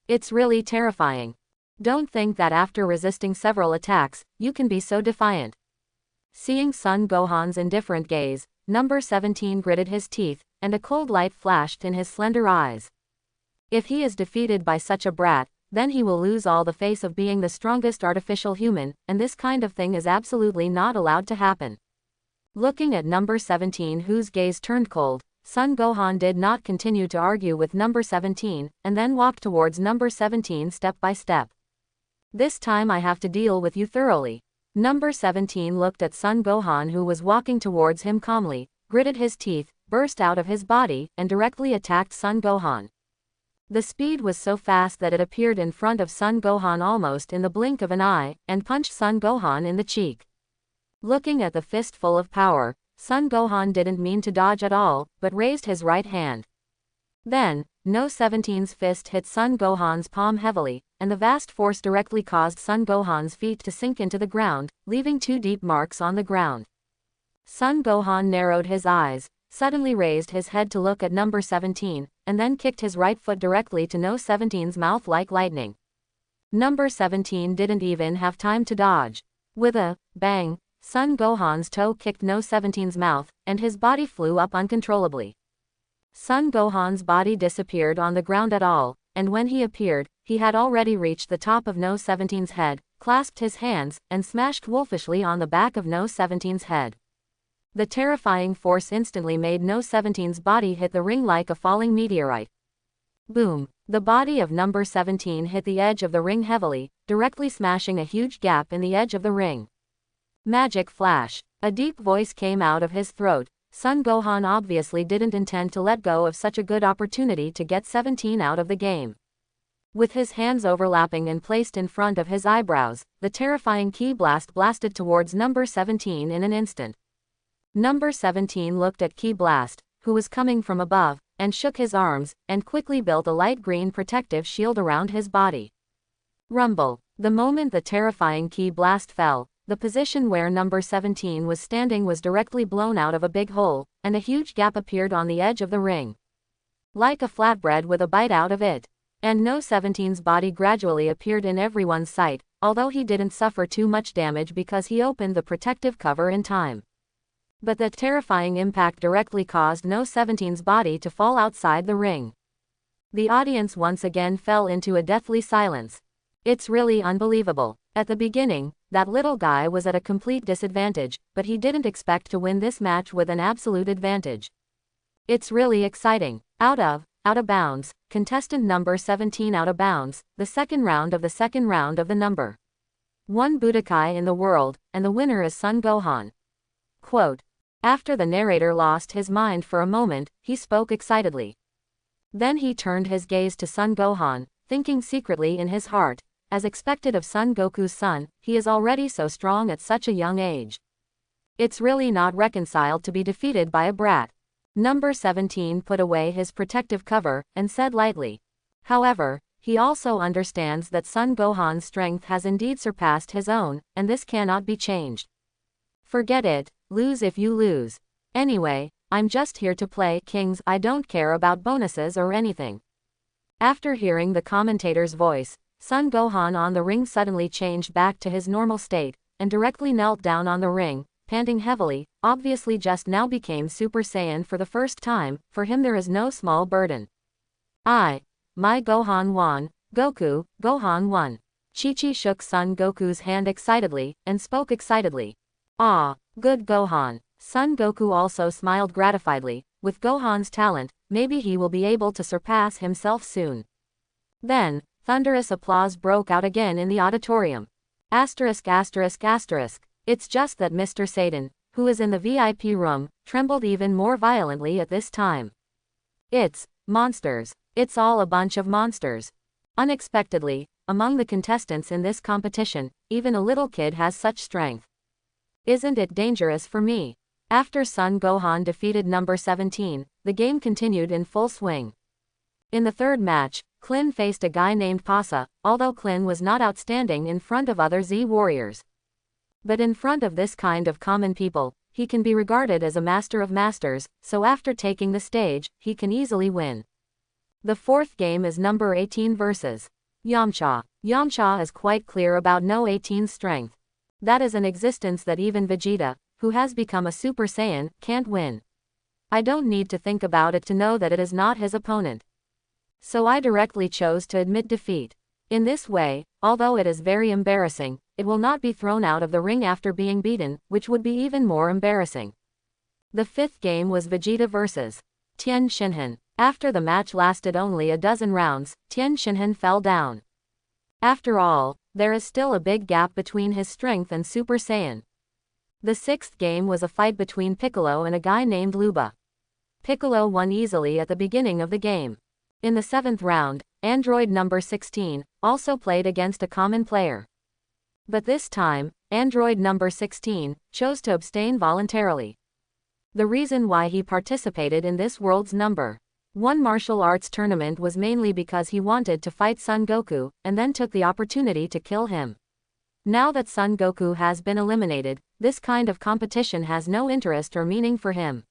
It's really terrifying. Don't think that after resisting several attacks, you can be so defiant. Seeing Son Gohan's indifferent gaze, number 17 gritted his teeth, and a cold light flashed in his slender eyes. If he is defeated by such a brat, then he will lose all the face of being the strongest artificial human, and this kind of thing is absolutely not allowed to happen. Looking at number 17 whose gaze turned cold, Son Gohan did not continue to argue with number 17, and then walked towards number 17 step by step. This time I have to deal with you thoroughly. Number 17 looked at Son Gohan who was walking towards him calmly, gritted his teeth, burst out of his body, and directly attacked Son Gohan. The speed was so fast that it appeared in front of Son Gohan almost in the blink of an eye, and punched Son Gohan in the cheek. Looking at the fistful of power, Son Gohan didn't mean to dodge at all, but raised his right hand. Then, No 17's fist hit Son Gohan's palm heavily, and the vast force directly caused Son Gohan's feet to sink into the ground, leaving 2 deep marks on the ground. Son Gohan narrowed his eyes, suddenly raised his head to look at number 17, and then kicked his right foot directly to No 17's mouth like lightning. Number 17 didn't even have time to dodge. With a bang, Son Gohan's toe kicked No 17's mouth, and his body flew up uncontrollably. Son Gohan's body disappeared on the ground at all, and when he appeared, he had already reached the top of No 17's head, clasped his hands, and smashed wolfishly on the back of No 17's head. The terrifying force instantly made No 17's body hit the ring like a falling meteorite. Boom! The body of number 17 hit the edge of the ring heavily, directly smashing a huge gap in the edge of the ring. Magic flash! A deep voice came out of his throat. Son Gohan obviously didn't intend to let go of such a good opportunity to get 17 out of the game. With his hands overlapping and placed in front of his eyebrows, the terrifying ki blast blasted towards number 17 in an instant. Number 17 looked at Ki Blast, who was coming from above, and shook his arms, and quickly built a light green protective shield around his body. Rumble! The moment the terrifying Ki Blast fell, the position where number 17 was standing was directly blown out of a big hole, and a huge gap appeared on the edge of the ring. Like a flatbread with a bite out of it. And No 17's body gradually appeared in everyone's sight, although he didn't suffer too much damage because he opened the protective cover in time. But the terrifying impact directly caused No 17's body to fall outside the ring. The audience once again fell into a deathly silence. It's really unbelievable. At the beginning, that little guy was at a complete disadvantage, but he didn't expect to win this match with an absolute advantage. It's really exciting. Out of bounds, contestant number 17 out of bounds, the second round of the number 1 Budokai in the world, and the winner is Son Gohan. Quote. After the narrator lost his mind for a moment, he spoke excitedly. Then he turned his gaze to Son Gohan, thinking secretly in his heart, as expected of Son Goku's son, he is already so strong at such a young age. It's really not reconciled to be defeated by a brat. Number 17 put away his protective cover, and said lightly. However, he also understands that Son Gohan's strength has indeed surpassed his own, and this cannot be changed. Forget it, lose if you lose. Anyway, I'm just here to play, kings, I don't care about bonuses or anything. After hearing the commentator's voice, Son Gohan on the ring suddenly changed back to his normal state, and directly knelt down on the ring, panting heavily, obviously just now became Super Saiyan for the first time. For him there is no small burden. My Gohan won, Goku, Gohan won. Chi-Chi shook Son Goku's hand excitedly, and spoke excitedly. Ah, good Gohan. Son Goku also smiled gratifiedly. With Gohan's talent, maybe he will be able to surpass himself soon. Then, thunderous applause broke out again in the auditorium. Asterisk asterisk asterisk. It's just that Mr. Satan, who is in the VIP room, trembled even more violently at this time. It's monsters. It's all a bunch of monsters. Unexpectedly, among the contestants in this competition, even a little kid has such strength. Isn't it dangerous for me? After Son Gohan defeated number 17, the game continued in full swing. In the third match, Klin faced a guy named Pasa, although Klin was not outstanding in front of other Z warriors. But in front of this kind of common people, he can be regarded as a master of masters, so after taking the stage, he can easily win. The fourth game is number 18 versus Yamcha. Yamcha is quite clear about no 18 strength. That is an existence that even Vegeta, who has become a Super Saiyan, can't win. I don't need to think about it to know that it is not his opponent. So I directly chose to admit defeat. In this way, although it is very embarrassing, it will not be thrown out of the ring after being beaten, which would be even more embarrassing. The fifth game was Vegeta vs. Tien Shinhan. After the match lasted only a dozen rounds, Tien Shinhan fell down. After all, there is still a big gap between his strength and Super Saiyan. The sixth game was a fight between Piccolo and a guy named Luba. Piccolo won easily at the beginning of the game. In the seventh round, android number 16 also played against a common player. But this time, android number 16 chose to abstain voluntarily. The reason why he participated in this world's number 1 martial arts tournament was mainly because he wanted to fight Son Goku, and then took the opportunity to kill him. Now that Son Goku has been eliminated, this kind of competition has no interest or meaning for him.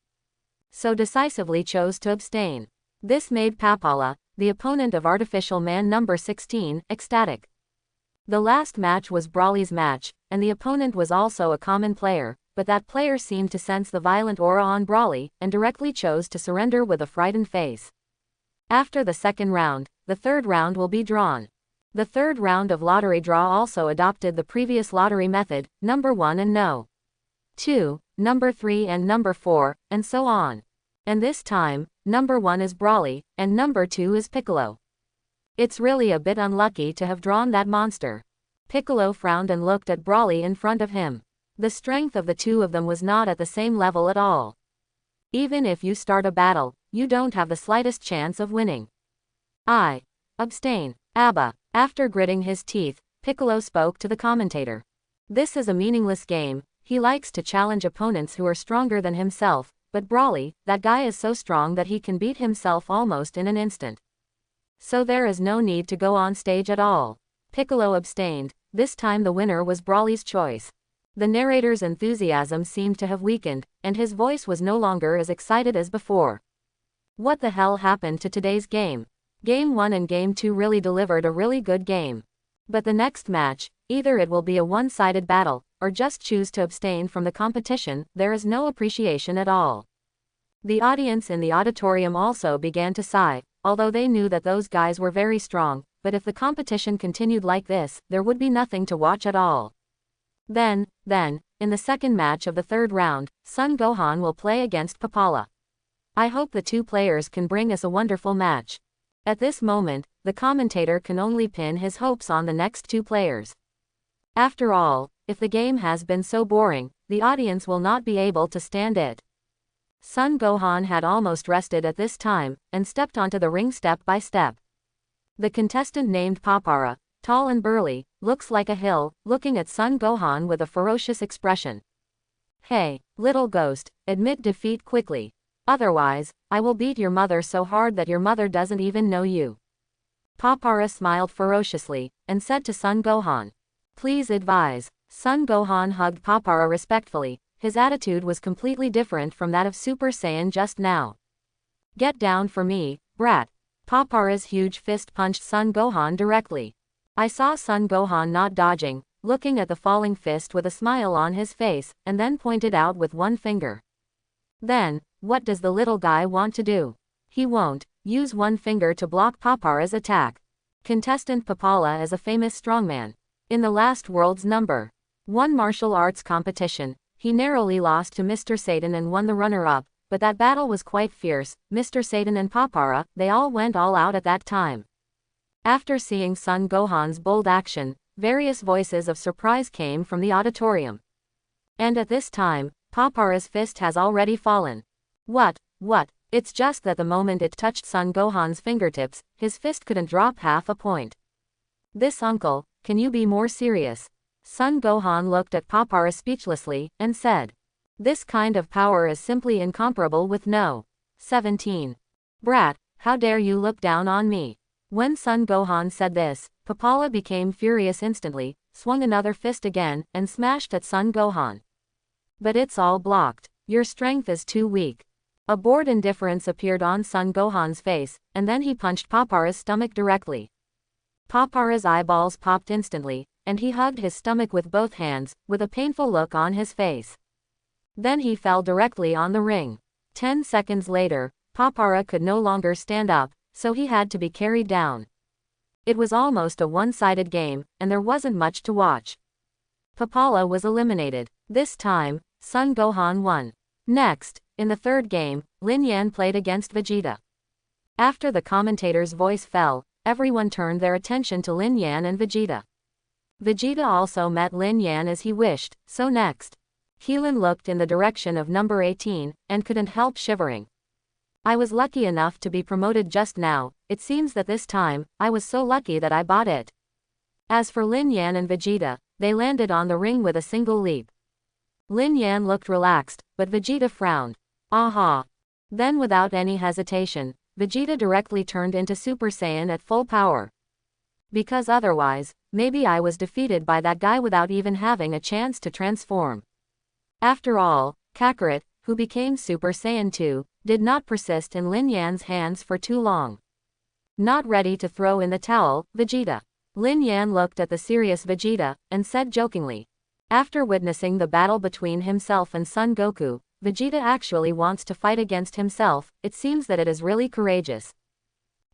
So decisively chose to abstain. This made Papala, the opponent of Artificial Man number 16, ecstatic. The last match was Broly's match, and the opponent was also a common player, but that player seemed to sense the violent aura on Broly, and directly chose to surrender with a frightened face. After the second round, the third round will be drawn. The third round of lottery draw also adopted the previous lottery method, number 1 and no. 2, number 3 and number 4, and so on. And this time, number 1 is Broly, and number 2 is Piccolo. It's really a bit unlucky to have drawn that monster. Piccolo frowned and looked at Broly in front of him. The strength of the two of them was not at the same level at all. Even if you start a battle, you don't have the slightest chance of winning. I abstain. Abba. After gritting his teeth, Piccolo spoke to the commentator. This is a meaningless game. He likes to challenge opponents who are stronger than himself, but Broly, that guy is so strong that he can beat himself almost in an instant. So there is no need to go on stage at all. Piccolo abstained. This time the winner was Broly's choice. The narrator's enthusiasm seemed to have weakened, and his voice was no longer as excited as before. What the hell happened to today's game? Game 1 and Game 2 really delivered a really good game. But the next match, either it will be a one-sided battle, or just choose to abstain from the competition. There is no appreciation at all. The audience in the auditorium also began to sigh, although they knew that those guys were very strong, but if the competition continued like this, there would be nothing to watch at all. Then, in the second match of the third round, Son Gohan will play against Papala. I hope the two players can bring us a wonderful match. At this moment, the commentator can only pin his hopes on the next two players. After all, if the game has been so boring, the audience will not be able to stand it. Son Gohan had almost rested at this time, and stepped onto the ring step by step. The contestant named Papara, tall and burly, looks like a hill, looking at Son Gohan with a ferocious expression. Hey, little ghost, admit defeat quickly. Otherwise, I will beat your mother so hard that your mother doesn't even know you. Papara smiled ferociously, and said to Son Gohan. Please advise. Son Gohan hugged Papara respectfully. His attitude was completely different from that of Super Saiyan just now. Get down for me, brat. Papara's huge fist punched Son Gohan directly. I saw Son Gohan not dodging, looking at the falling fist with a smile on his face, and then pointed out with one finger. Then, what does the little guy want to do? He won't use one finger to block Papara's attack. Contestant Papala is a famous strongman. In the last world's number 1 martial arts competition, he narrowly lost to Mr. Satan and won the runner-up, but that battle was quite fierce. Mr. Satan and Papara, they all went all out at that time. After seeing Son Gohan's bold action, various voices of surprise came from the auditorium. And at this time, Papara's fist has already fallen. What? It's just that the moment it touched Son Gohan's fingertips, his fist couldn't drop half a point. This uncle, can you be more serious? Son Gohan looked at Papara speechlessly, and said. This kind of power is simply incomparable with no. 17. Brat, how dare you look down on me? When Son Gohan said this, Papala became furious instantly, swung another fist again, and smashed at Son Gohan. But it's all blocked. Your strength is too weak. A bored indifference appeared on Son Gohan's face, and then he punched Papara's stomach directly. Papara's eyeballs popped instantly, and he hugged his stomach with both hands, with a painful look on his face. Then he fell directly on the ring. 10 seconds later, Papara could no longer stand up, so he had to be carried down. It was almost a one-sided game, and there wasn't much to watch. Papala was eliminated. This time, Son Gohan won. Next, in the third game, Lin Yan played against Vegeta. After the commentator's voice fell, everyone turned their attention to Lin Yan and Vegeta. Vegeta also met Lin Yan as he wished, so next. Keelan looked in the direction of number 18, and couldn't help shivering. I was lucky enough to be promoted just now. It seems that this time, I was so lucky that I bought it. As for Lin Yan and Vegeta, they landed on the ring with a single leap. Lin Yan looked relaxed, but Vegeta frowned. Aha! Then without any hesitation, Vegeta directly turned into Super Saiyan at full power. Because otherwise, maybe I was defeated by that guy without even having a chance to transform. After all, Kakarot, who became Super Saiyan 2, did not persist in Lin Yan's hands for too long. Not ready to throw in the towel, Vegeta. Lin Yan looked at the serious Vegeta, and said jokingly. After witnessing the battle between himself and Son Goku, Vegeta actually wants to fight against himself. It seems that it is really courageous.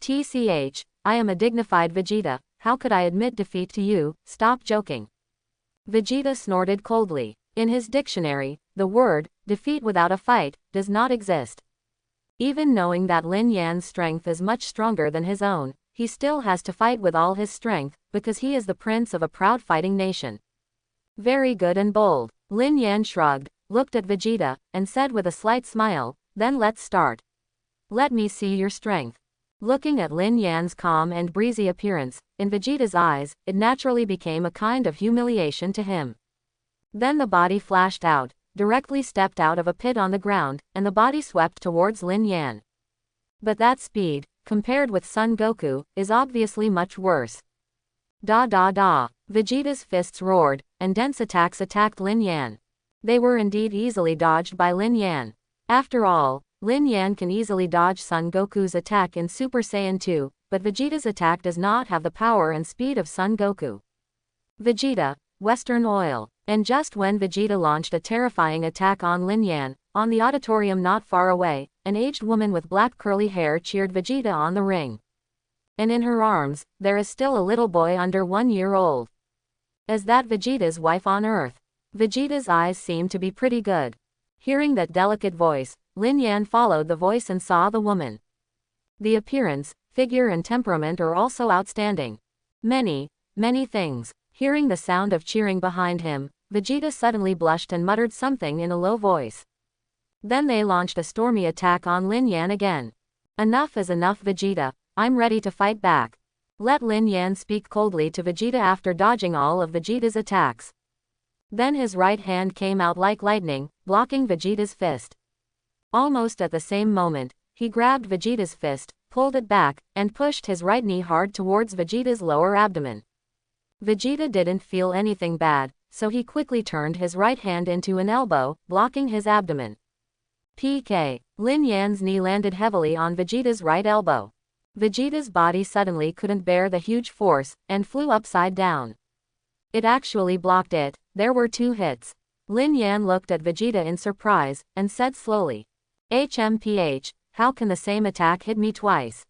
TCH, I am a dignified Vegeta, how could I admit defeat to you? Stop joking. Vegeta snorted coldly. In his dictionary, the word, defeat without a fight, does not exist. Even knowing that Lin Yan's strength is much stronger than his own, he still has to fight with all his strength, because he is the prince of a proud fighting nation. Very good and bold. Lin Yan shrugged, looked at Vegeta, and said with a slight smile, then let's start. Let me see your strength. Looking at Lin Yan's calm and breezy appearance, in Vegeta's eyes, it naturally became a kind of humiliation to him. Then the body flashed out, directly stepped out of a pit on the ground, and the body swept towards Lin Yan. But that speed, compared with Son Goku, is obviously much worse. Da da da. Vegeta's fists roared, and dense attacks attacked Lin Yan. They were indeed easily dodged by Lin Yan. After all, Lin Yan can easily dodge Son Goku's attack in Super Saiyan 2, but Vegeta's attack does not have the power and speed of Son Goku. Vegeta, Western Oil. And just when Vegeta launched a terrifying attack on Lin Yan, on the auditorium not far away, an aged woman with black curly hair cheered Vegeta on the ring. And in her arms, there is still a little boy under 1 year old. Is that Vegeta's wife on Earth? Vegeta's eyes seemed to be pretty good. Hearing that delicate voice, Lin Yan followed the voice and saw the woman. The appearance, figure and temperament are also outstanding. Many things. Hearing the sound of cheering behind him, Vegeta suddenly blushed and muttered something in a low voice. Then they launched a stormy attack on Lin Yan again. Enough is enough, Vegeta, I'm ready to fight back. Let Lin Yan speak coldly to Vegeta after dodging all of Vegeta's attacks. Then his right hand came out like lightning, blocking Vegeta's fist. Almost at the same moment, he grabbed Vegeta's fist, pulled it back, and pushed his right knee hard towards Vegeta's lower abdomen. Vegeta didn't feel anything bad, so he quickly turned his right hand into an elbow, blocking his abdomen. PK. Lin Yan's knee landed heavily on Vegeta's right elbow. Vegeta's body suddenly couldn't bear the huge force, and flew upside down. It actually blocked it. There were 2 hits. Lin Yan looked at Vegeta in surprise, and said slowly, HMPH, how can the same attack hit me twice?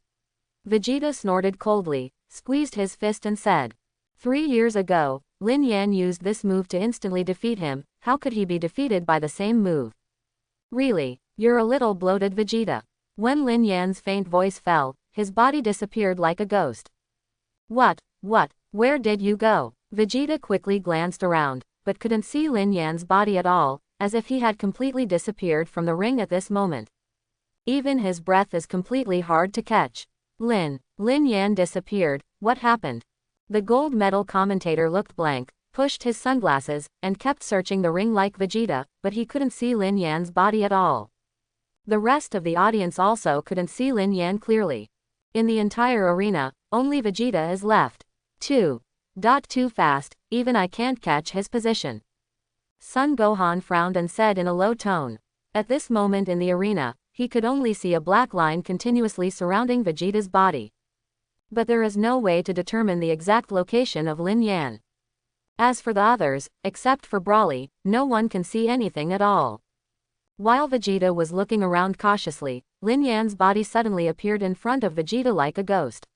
Vegeta snorted coldly, squeezed his fist and said, 3 years ago, Lin Yan used this move to instantly defeat him, how could he be defeated by the same move? Really, you're a little bloated, Vegeta. When Lin Yan's faint voice fell, his body disappeared like a ghost. What, where did you go? Vegeta quickly glanced around, but couldn't see Lin Yan's body at all, as if he had completely disappeared from the ring at this moment. Even his breath is completely hard to catch. Lin Yan disappeared, what happened? The gold medal commentator looked blank, pushed his sunglasses, and kept searching the ring like Vegeta, but he couldn't see Lin Yan's body at all. The rest of the audience also couldn't see Lin Yan clearly. In the entire arena, only Vegeta is left. Too fast, even I can't catch his position. Son Gohan frowned and said in a low tone. At this moment in the arena, he could only see a black line continuously surrounding Vegeta's body. But there is no way to determine the exact location of Lin Yan. As for the others, except for Broly, no one can see anything at all. While Vegeta was looking around cautiously, Lin Yan's body suddenly appeared in front of Vegeta like a ghost.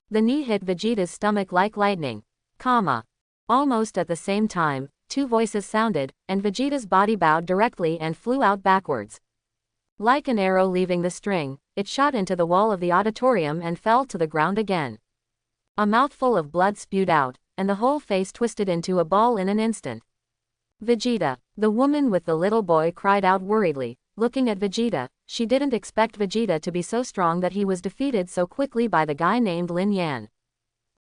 The knee hit Vegeta's stomach like lightning. Almost at the same time, 2 voices sounded, and Vegeta's body bowed directly and flew out backwards. Like an arrow leaving the string, it shot into the wall of the auditorium and fell to the ground again. A mouthful of blood spewed out, and the whole face twisted into a ball in an instant. Vegeta, the woman with the little boy cried out worriedly, looking at Vegeta. She didn't expect Vegeta to be so strong that he was defeated so quickly by the guy named Lin Yan.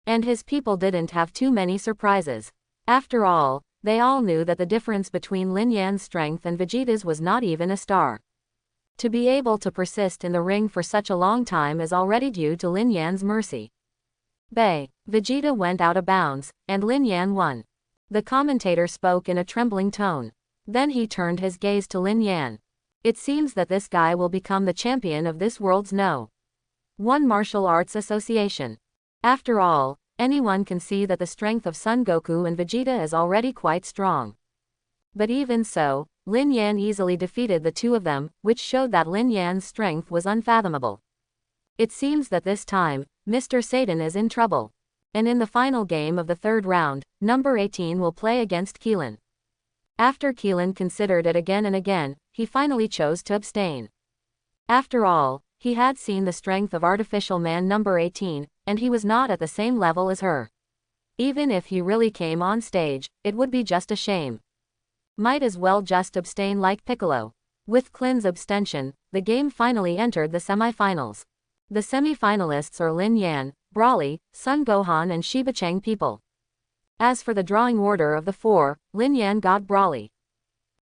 And his people didn't have too many surprises. After all, they all knew that the difference between Lin Yan's strength and Vegeta's was not even a star. To be able to persist in the ring for such a long time is already due to Lin Yan's mercy. Vegeta went out of bounds, and Lin Yan won. The commentator spoke in a trembling tone. Then he turned his gaze to Lin Yan. It seems that this guy will become the champion of this world's No.1 Martial Arts Association. After all, anyone can see that the strength of Son Goku and Vegeta is already quite strong. But even so, Lin Yan easily defeated the 2 of them, which showed that Lin Yan's strength was unfathomable. It seems that this time, Mr. Satan is in trouble. And in the final game of the 3rd round, number 18 will play against Keelan. After Keelan considered it again and again, he finally chose to abstain. After all, he had seen the strength of artificial man number 18, and he was not at the same level as her. Even if he really came on stage, it would be just a shame. Might as well just abstain like Piccolo. With Klin's abstention, the game finally entered the semi-finals. The semi-finalists are Lin Yan, Broly, Son Gohan and Shiba Chang people. As for the drawing order of the 4, Lin Yan got Broly.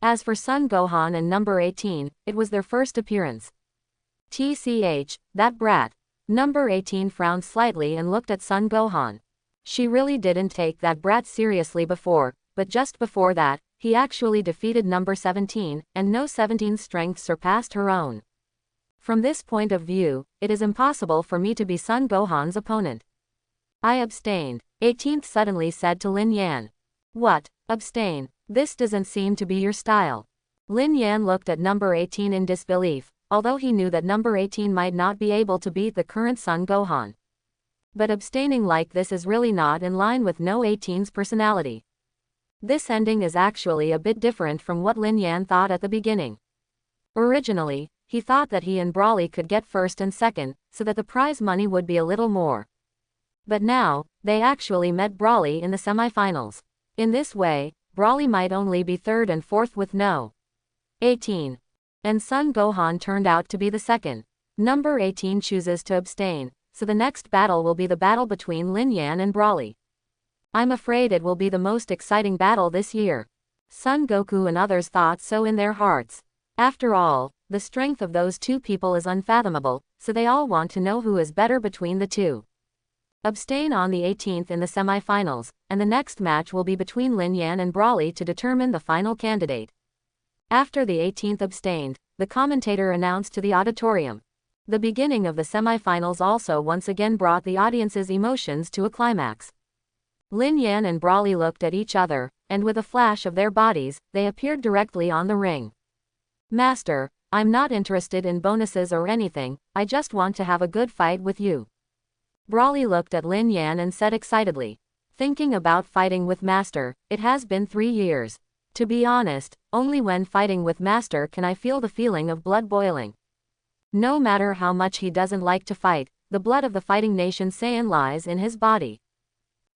As for Son Gohan and number 18, it was their first appearance. TCH, that brat. Number 18 frowned slightly and looked at Son Gohan. She really didn't take that brat seriously before, but just before that, he actually defeated number 17, and no 17's strength surpassed her own. From this point of view, it is impossible for me to be Son Gohan's opponent. I abstained, 18th suddenly said to Lin Yan. What, abstain? This doesn't seem to be your style. Lin Yan looked at number 18 in disbelief, although he knew that number 18 might not be able to beat the current Son Gohan. But abstaining like this is really not in line with no 18's personality. This ending is actually a bit different from what Lin Yan thought at the beginning. Originally, he thought that he and Broly could get 1st and 2nd, so that the prize money would be a little more. But now, they actually met Broly in the semi-finals. In this way, Broly might only be 3rd and 4th with no 18. And Son Gohan turned out to be the 2nd. Number 18 chooses to abstain, so the next battle will be the battle between Lin Yan and Broly. I'm afraid it will be the most exciting battle this year. Son Goku and others thought so in their hearts. After all, the strength of those 2 people is unfathomable, so they all want to know who is better between the 2. Abstain on the 18th in the semi-finals, and the next match will be between Lin Yan and Broly to determine the final candidate. After the 18th abstained, the commentator announced to the auditorium. The beginning of the semifinals also once again brought the audience's emotions to a climax. Lin Yan and Brawley looked at each other, and with a flash of their bodies, they appeared directly on the ring. "Master, I'm not interested in bonuses or anything, I just want to have a good fight with you." Brawley looked at Lin Yan and said excitedly. "Thinking about fighting with Master, it has been 3 years. To be honest, only when fighting with Master can I feel the feeling of blood boiling. No matter how much he doesn't like to fight, the blood of the fighting nation Saiyan lies in his body.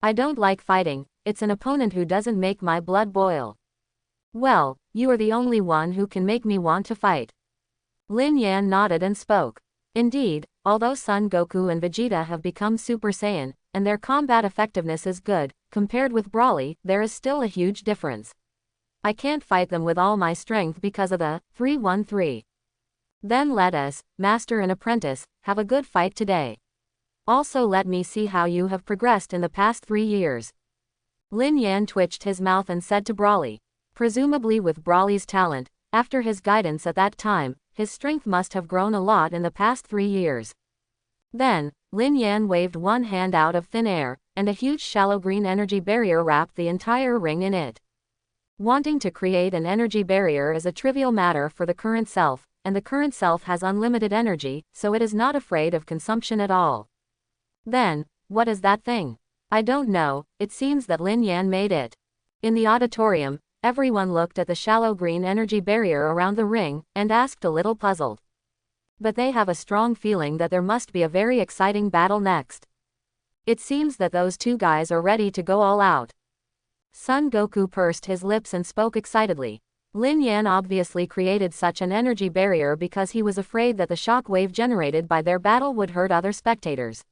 I don't like fighting, it's an opponent who doesn't make my blood boil." "Well, you are the only one who can make me want to fight." Lin Yan nodded and spoke. Indeed, although Son Goku and Vegeta have become Super Saiyan, and their combat effectiveness is good, compared with Brawley, there is still a huge difference. I can't fight them with all my strength because of the 3-1-3. Then let us, Master and Apprentice, have a good fight today. Also let me see how you have progressed in the past 3 years. Lin Yan twitched his mouth and said to Brawley. Presumably with Brawley's talent, after his guidance at that time, his strength must have grown a lot in the past 3 years. Then, Lin Yan waved one hand out of thin air, and a huge shallow green energy barrier wrapped the entire ring in it. Wanting to create an energy barrier is a trivial matter for the current self, and the current self has unlimited energy, so it is not afraid of consumption at all. Then, what is that thing? I don't know, it seems that Lin Yan made it. In the auditorium, everyone looked at the shallow green energy barrier around the ring, and asked a little puzzled. But they have a strong feeling that there must be a very exciting battle next. It seems that those two guys are ready to go all out. Son Goku pursed his lips and spoke excitedly. Lin Yan obviously created such an energy barrier because he was afraid that the shock wave generated by their battle would hurt other spectators.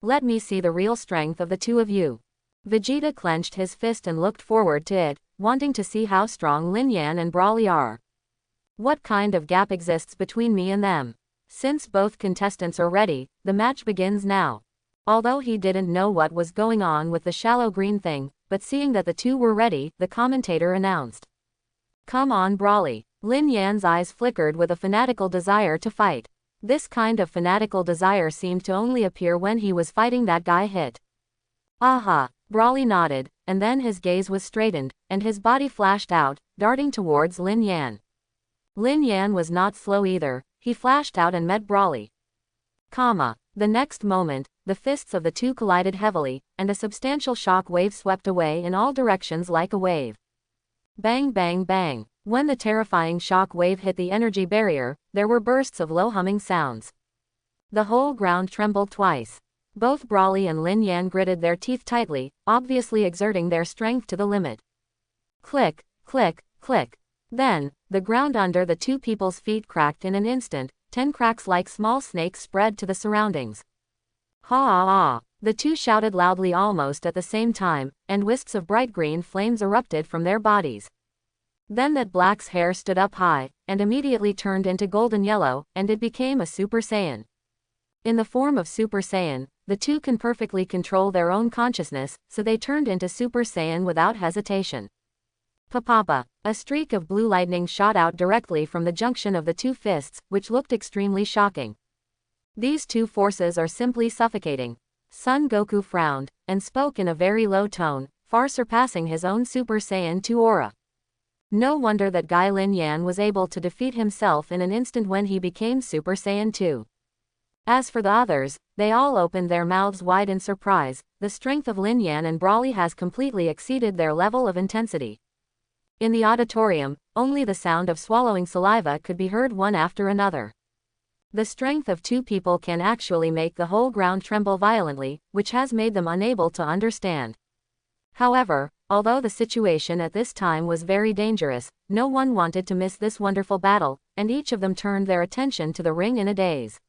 Let me see the real strength of the two of you. Vegeta clenched his fist and looked forward to it, wanting to see how strong Lin Yan and Brawley are. What kind of gap exists between me and them? Since both contestants are ready, the match begins now. Although he didn't know what was going on with the shallow green thing, but seeing that the two were ready, the commentator announced. Come on Brawley. Lin Yan's eyes flickered with a fanatical desire to fight. This kind of fanatical desire seemed to only appear when he was fighting that guy Hit. Aha! Brawley nodded, and then his gaze was straightened, and his body flashed out, darting towards Lin Yan. Lin Yan was not slow either, he flashed out and met Brawley. The next moment, the fists of the two collided heavily, and a substantial shock wave swept away in all directions like a wave. Bang bang bang. When the terrifying shock wave hit the energy barrier, there were bursts of low humming sounds. The whole ground trembled twice. Both Brawley and Lin Yan gritted their teeth tightly, obviously exerting their strength to the limit. Click, click, click. Then, the ground under the two people's feet cracked in an instant, 10 cracks like small snakes spread to the surroundings. Ha! The two shouted loudly almost at the same time, and wisps of bright green flames erupted from their bodies. Then that Black's hair stood up high, and immediately turned into golden yellow, and it became a Super Saiyan. In the form of Super Saiyan, the two can perfectly control their own consciousness, so they turned into Super Saiyan without hesitation. Papa! A streak of blue lightning shot out directly from the junction of the two fists, which looked extremely shocking. These two forces are simply suffocating. Son Goku frowned, and spoke in a very low tone, far surpassing his own Super Saiyan 2 aura. No wonder that Guy Lin Yan was able to defeat himself in an instant when he became Super Saiyan 2. As for the others, they all opened their mouths wide in surprise. The strength of Lin Yan and Brawley has completely exceeded their level of intensity. In the auditorium, only the sound of swallowing saliva could be heard one after another. The strength of two people can actually make the whole ground tremble violently, which has made them unable to understand. However, although the situation at this time was very dangerous, no one wanted to miss this wonderful battle, and each of them turned their attention to the ring in a daze.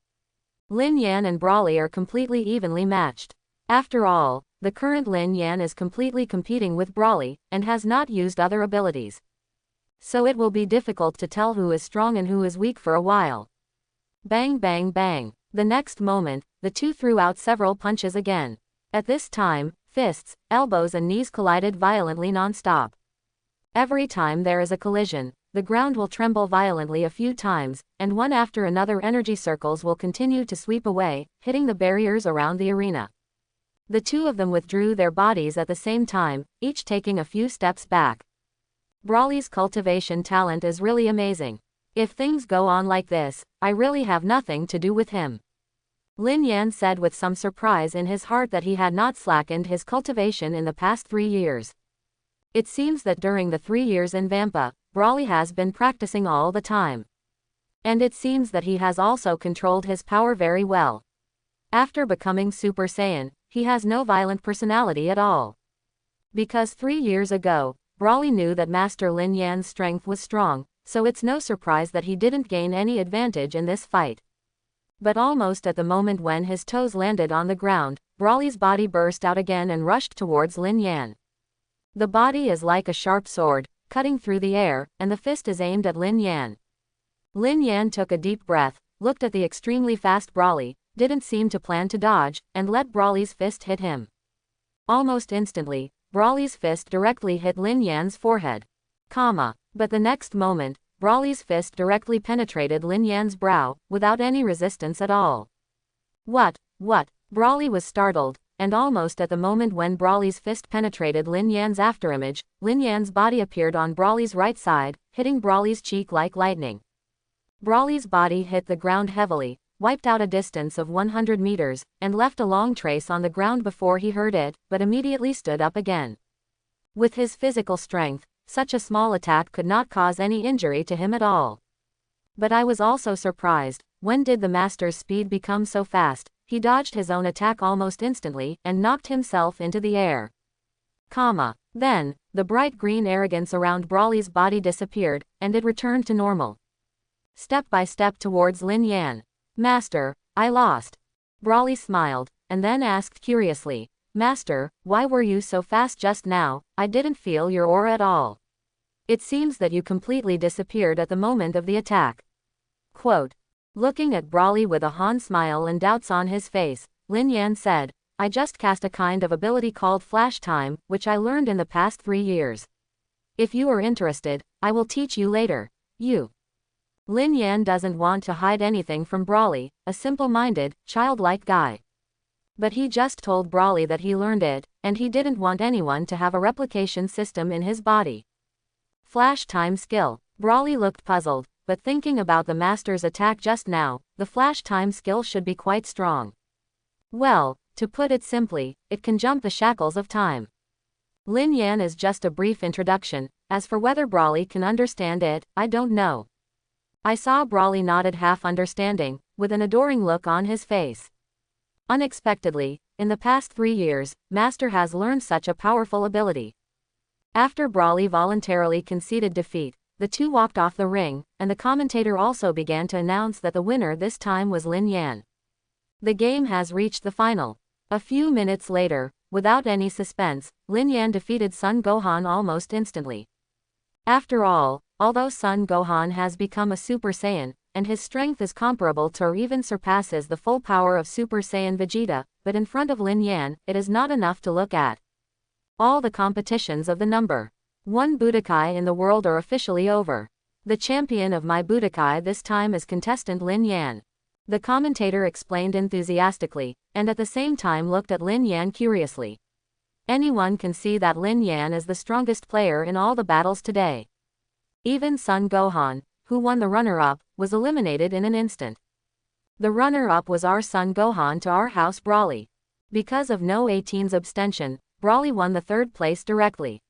Lin Yan and Brawley are completely evenly matched. After all, the current Lin Yan is completely competing with Brawley, and has not used other abilities. So it will be difficult to tell who is strong and who is weak for a while. Bang bang bang. The next moment, the two threw out several punches again. At this time, fists, elbows and knees collided violently non-stop. Every time there is a collision, the ground will tremble violently a few times, and one after another energy circles will continue to sweep away, hitting the barriers around the arena. The two of them withdrew their bodies at the same time, each taking a few steps back. Brawly's cultivation talent is really amazing. If things go on like this, I really have nothing to do with him. Lin Yan said with some surprise in his heart that he had not slackened his cultivation in the past 3 years. It seems that during the 3 years in Vampa, Brawly has been practicing all the time. And it seems that he has also controlled his power very well. After becoming Super Saiyan, he has no violent personality at all. Because 3 years ago, Brawly knew that Master Lin Yan's strength was strong, so it's no surprise that he didn't gain any advantage in this fight. But almost at the moment when his toes landed on the ground, Brawly's body burst out again and rushed towards Lin Yan. The body is like a sharp sword, cutting through the air, and the fist is aimed at Lin Yan. Lin Yan took a deep breath, looked at the extremely fast Brawly, didn't seem to plan to dodge, and let Brawly's fist hit him. Almost instantly, Brawly's fist directly hit Lin Yan's forehead. But the next moment, Brawly's fist directly penetrated Lin Yan's brow, without any resistance at all. What? Brawly was startled, and almost at the moment when Brawly's fist penetrated Lin Yan's afterimage, Lin Yan's body appeared on Brawly's right side, hitting Brawly's cheek like lightning. Brawly's body hit the ground heavily, wiped out a distance of 100 meters, and left a long trace on the ground before he heard it, but immediately stood up again. With his physical strength, such a small attack could not cause any injury to him at all. But I was also surprised, when did the master's speed become so fast? He dodged his own attack almost instantly, and knocked himself into the air. Then, the bright green arrogance around Brawly's body disappeared, and it returned to normal. Step by step towards Lin Yan. Master, I lost. Brawly smiled, and then asked curiously, Master, why were you so fast just now? I didn't feel your aura at all. It seems that you completely disappeared at the moment of the attack. Quote. Looking at Brawly with a Han smile and doubts on his face, Lin Yan said, I just cast a kind of ability called Flash Time, which I learned in the past 3 years. If you are interested, I will teach you later. Lin Yan doesn't want to hide anything from Brawly, a simple-minded, childlike guy. But he just told Brawly that he learned it, and he didn't want anyone to have a replication system in his body. Flash Time skill. Brawly looked puzzled, but thinking about the master's attack just now, the Flash Time skill should be quite strong. Well, to put it simply, it can jump the shackles of time. Lin Yan is just a brief introduction, as for whether Brawly can understand it, I don't know. I saw Brawly nodded half understanding, with an adoring look on his face. Unexpectedly, in the past 3 years, Master has learned such a powerful ability. After Brawly voluntarily conceded defeat, the two walked off the ring, and the commentator also began to announce that the winner this time was Lin Yan. The game has reached the final. A few minutes later, without any suspense, Lin Yan defeated Son Gohan almost instantly. After all, although Son Gohan has become a Super Saiyan, and his strength is comparable to or even surpasses the full power of Super Saiyan Vegeta, but in front of Lin Yan, it is not enough to look at. All the competitions of the number 1 Budokai in the world are officially over. The champion of my Budokai this time is contestant Lin Yan. The commentator explained enthusiastically, and at the same time looked at Lin Yan curiously. Anyone can see that Lin Yan is the strongest player in all the battles today. Even Son Gohan, who won the runner-up, was eliminated in an instant. The runner-up was our Son Gohan to our house Brawly. Because of no 18's abstention, Brawly won the 3rd place directly.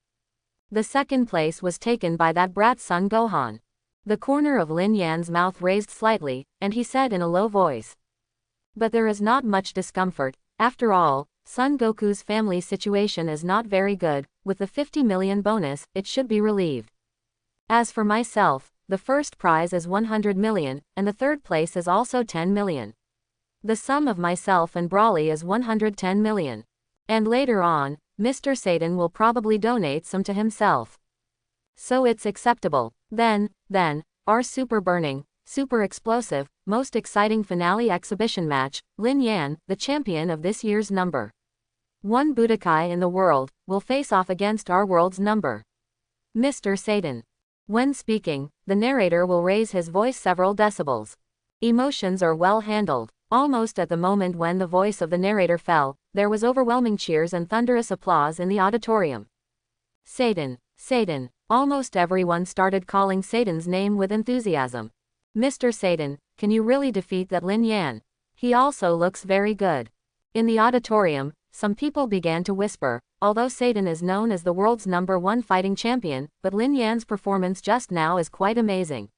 The 2nd place was taken by that brat Son Gohan. The corner of Lin Yan's mouth raised slightly, and he said in a low voice. But there is not much discomfort, after all, Son Goku's family situation is not very good, with the 50 million bonus, it should be relieved. As for myself, the first prize is 100 million, and the 3rd place is also 10 million. The sum of myself and Brawly is 110 million. And later on, Mr. Satan will probably donate some to himself. So it's acceptable. Then, our super burning, super explosive, most exciting finale exhibition match, Lin Yan, the champion of this year's number 1 Budokai in the world, will face off against our world's number Mr. Satan When speaking, the narrator will raise his voice several decibels. Emotions are well handled. Almost at the moment when the voice of the narrator fell, there was overwhelming cheers and thunderous applause in the auditorium. Satan, Satan. Almost everyone started calling Satan's name with enthusiasm. Mr. Satan, can you really defeat that Lin Yan? He also looks very good. In the auditorium, some people began to whisper, although Satan is known as the world's #1 fighting champion, but Lin Yan's performance just now is quite amazing.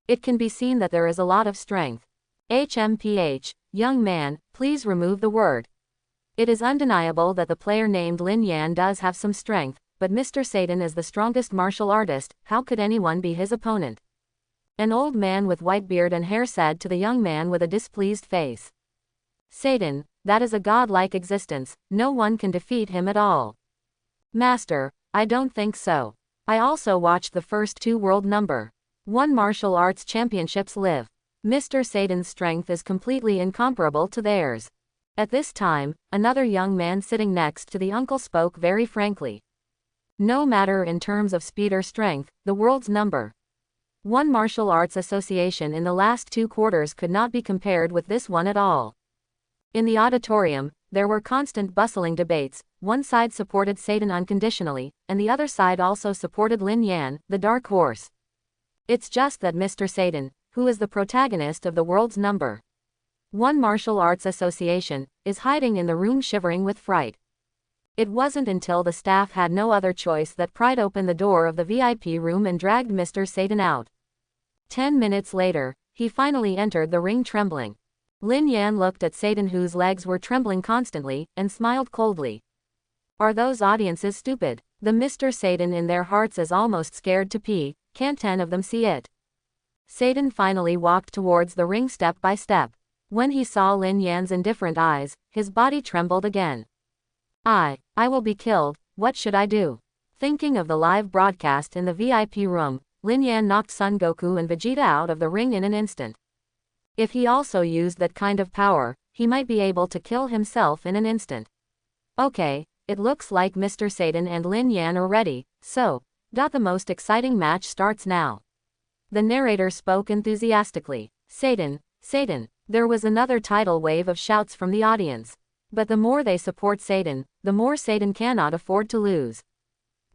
It can be seen that there is a lot of strength. HMPH, young man, please remove the word. It is undeniable that the player named Lin Yan does have some strength, but Mr. Satan is the strongest martial artist, how could anyone be his opponent? An old man with white beard and hair said to the young man with a displeased face. Satan, that is a godlike existence, no one can defeat him at all. Master, I don't think so. I also watched the first 2 world #1 martial arts championships live. Mr. Satan's strength is completely incomparable to theirs. At this time, another young man sitting next to the uncle spoke very frankly. No matter in terms of speed or strength, the world's #1 martial arts association in the last 2 quarters could not be compared with this one at all. In the auditorium, there were constant bustling debates. One side supported Satan unconditionally, and the other side also supported Lin Yan, the dark horse. It's just that Mr. Satan, who is the protagonist of the world's #1 martial arts association, is hiding in the room shivering with fright. It wasn't until the staff had no other choice that pried open the door of the VIP room and dragged Mr. Satan out. 10 minutes later, he finally entered the ring trembling. Lin Yan looked at Satan, whose legs were trembling constantly, and smiled coldly. Are those audiences stupid? The Mr. Satan in their hearts is almost scared to pee, can't 10 of them see it? Satan finally walked towards the ring step by step. When he saw Lin Yan's indifferent eyes, his body trembled again. I will be killed, what should I do? Thinking of the live broadcast in the VIP room, Lin Yan knocked Son Goku and Vegeta out of the ring in an instant. If he also used that kind of power, he might be able to kill himself in an instant. Okay, it looks like Mr. Satan and Lin Yan are ready, so, the most exciting match starts now. The narrator spoke enthusiastically. Satan, Satan. There was another tidal wave of shouts from the audience. But the more they support Satan, the more Satan cannot afford to lose.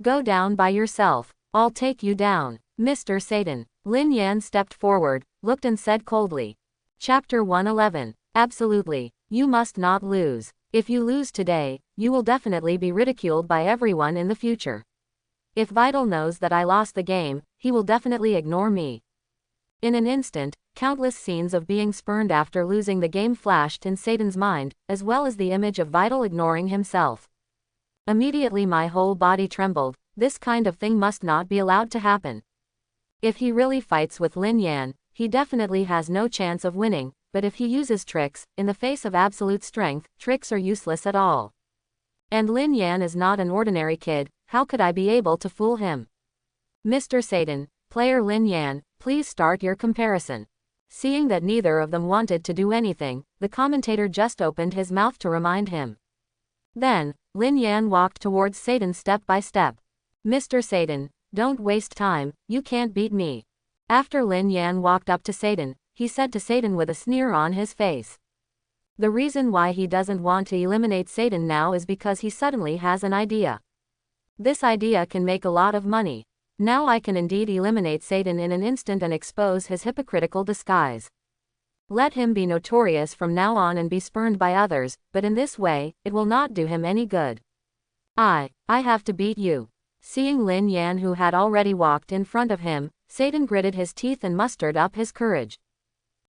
Go down by yourself, I'll take you down, Mr. Satan. Lin Yan stepped forward, looked and said coldly. Chapter 111. Absolutely, you must not lose. If you lose today, you will definitely be ridiculed by everyone in the future. If Vital knows that I lost the game, he will definitely ignore me. In an instant, countless scenes of being spurned after losing the game flashed in Satan's mind, as well as the image of Vital ignoring himself. Immediately my whole body trembled. This kind of thing must not be allowed to happen. If he really fights with Lin Yan, he definitely has no chance of winning, but if he uses tricks, in the face of absolute strength, tricks are useless at all. And Lin Yan is not an ordinary kid, how could I be able to fool him? Mr. Satan, player Lin Yan, please start your comparison. Seeing that neither of them wanted to do anything, the commentator just opened his mouth to remind him. Then, Lin Yan walked towards Satan step by step. Mr. Satan, don't waste time, you can't beat me. After Lin Yan walked up to Satan, he said to Satan with a sneer on his face. The reason why he doesn't want to eliminate Satan now is because he suddenly has an idea. This idea can make a lot of money. Now I can indeed eliminate Satan in an instant and expose his hypocritical disguise. Let him be notorious from now on and be spurned by others, but in this way, it will not do him any good. I have to beat you. Seeing Lin Yan, who had already walked in front of him, Satan gritted his teeth and mustered up his courage.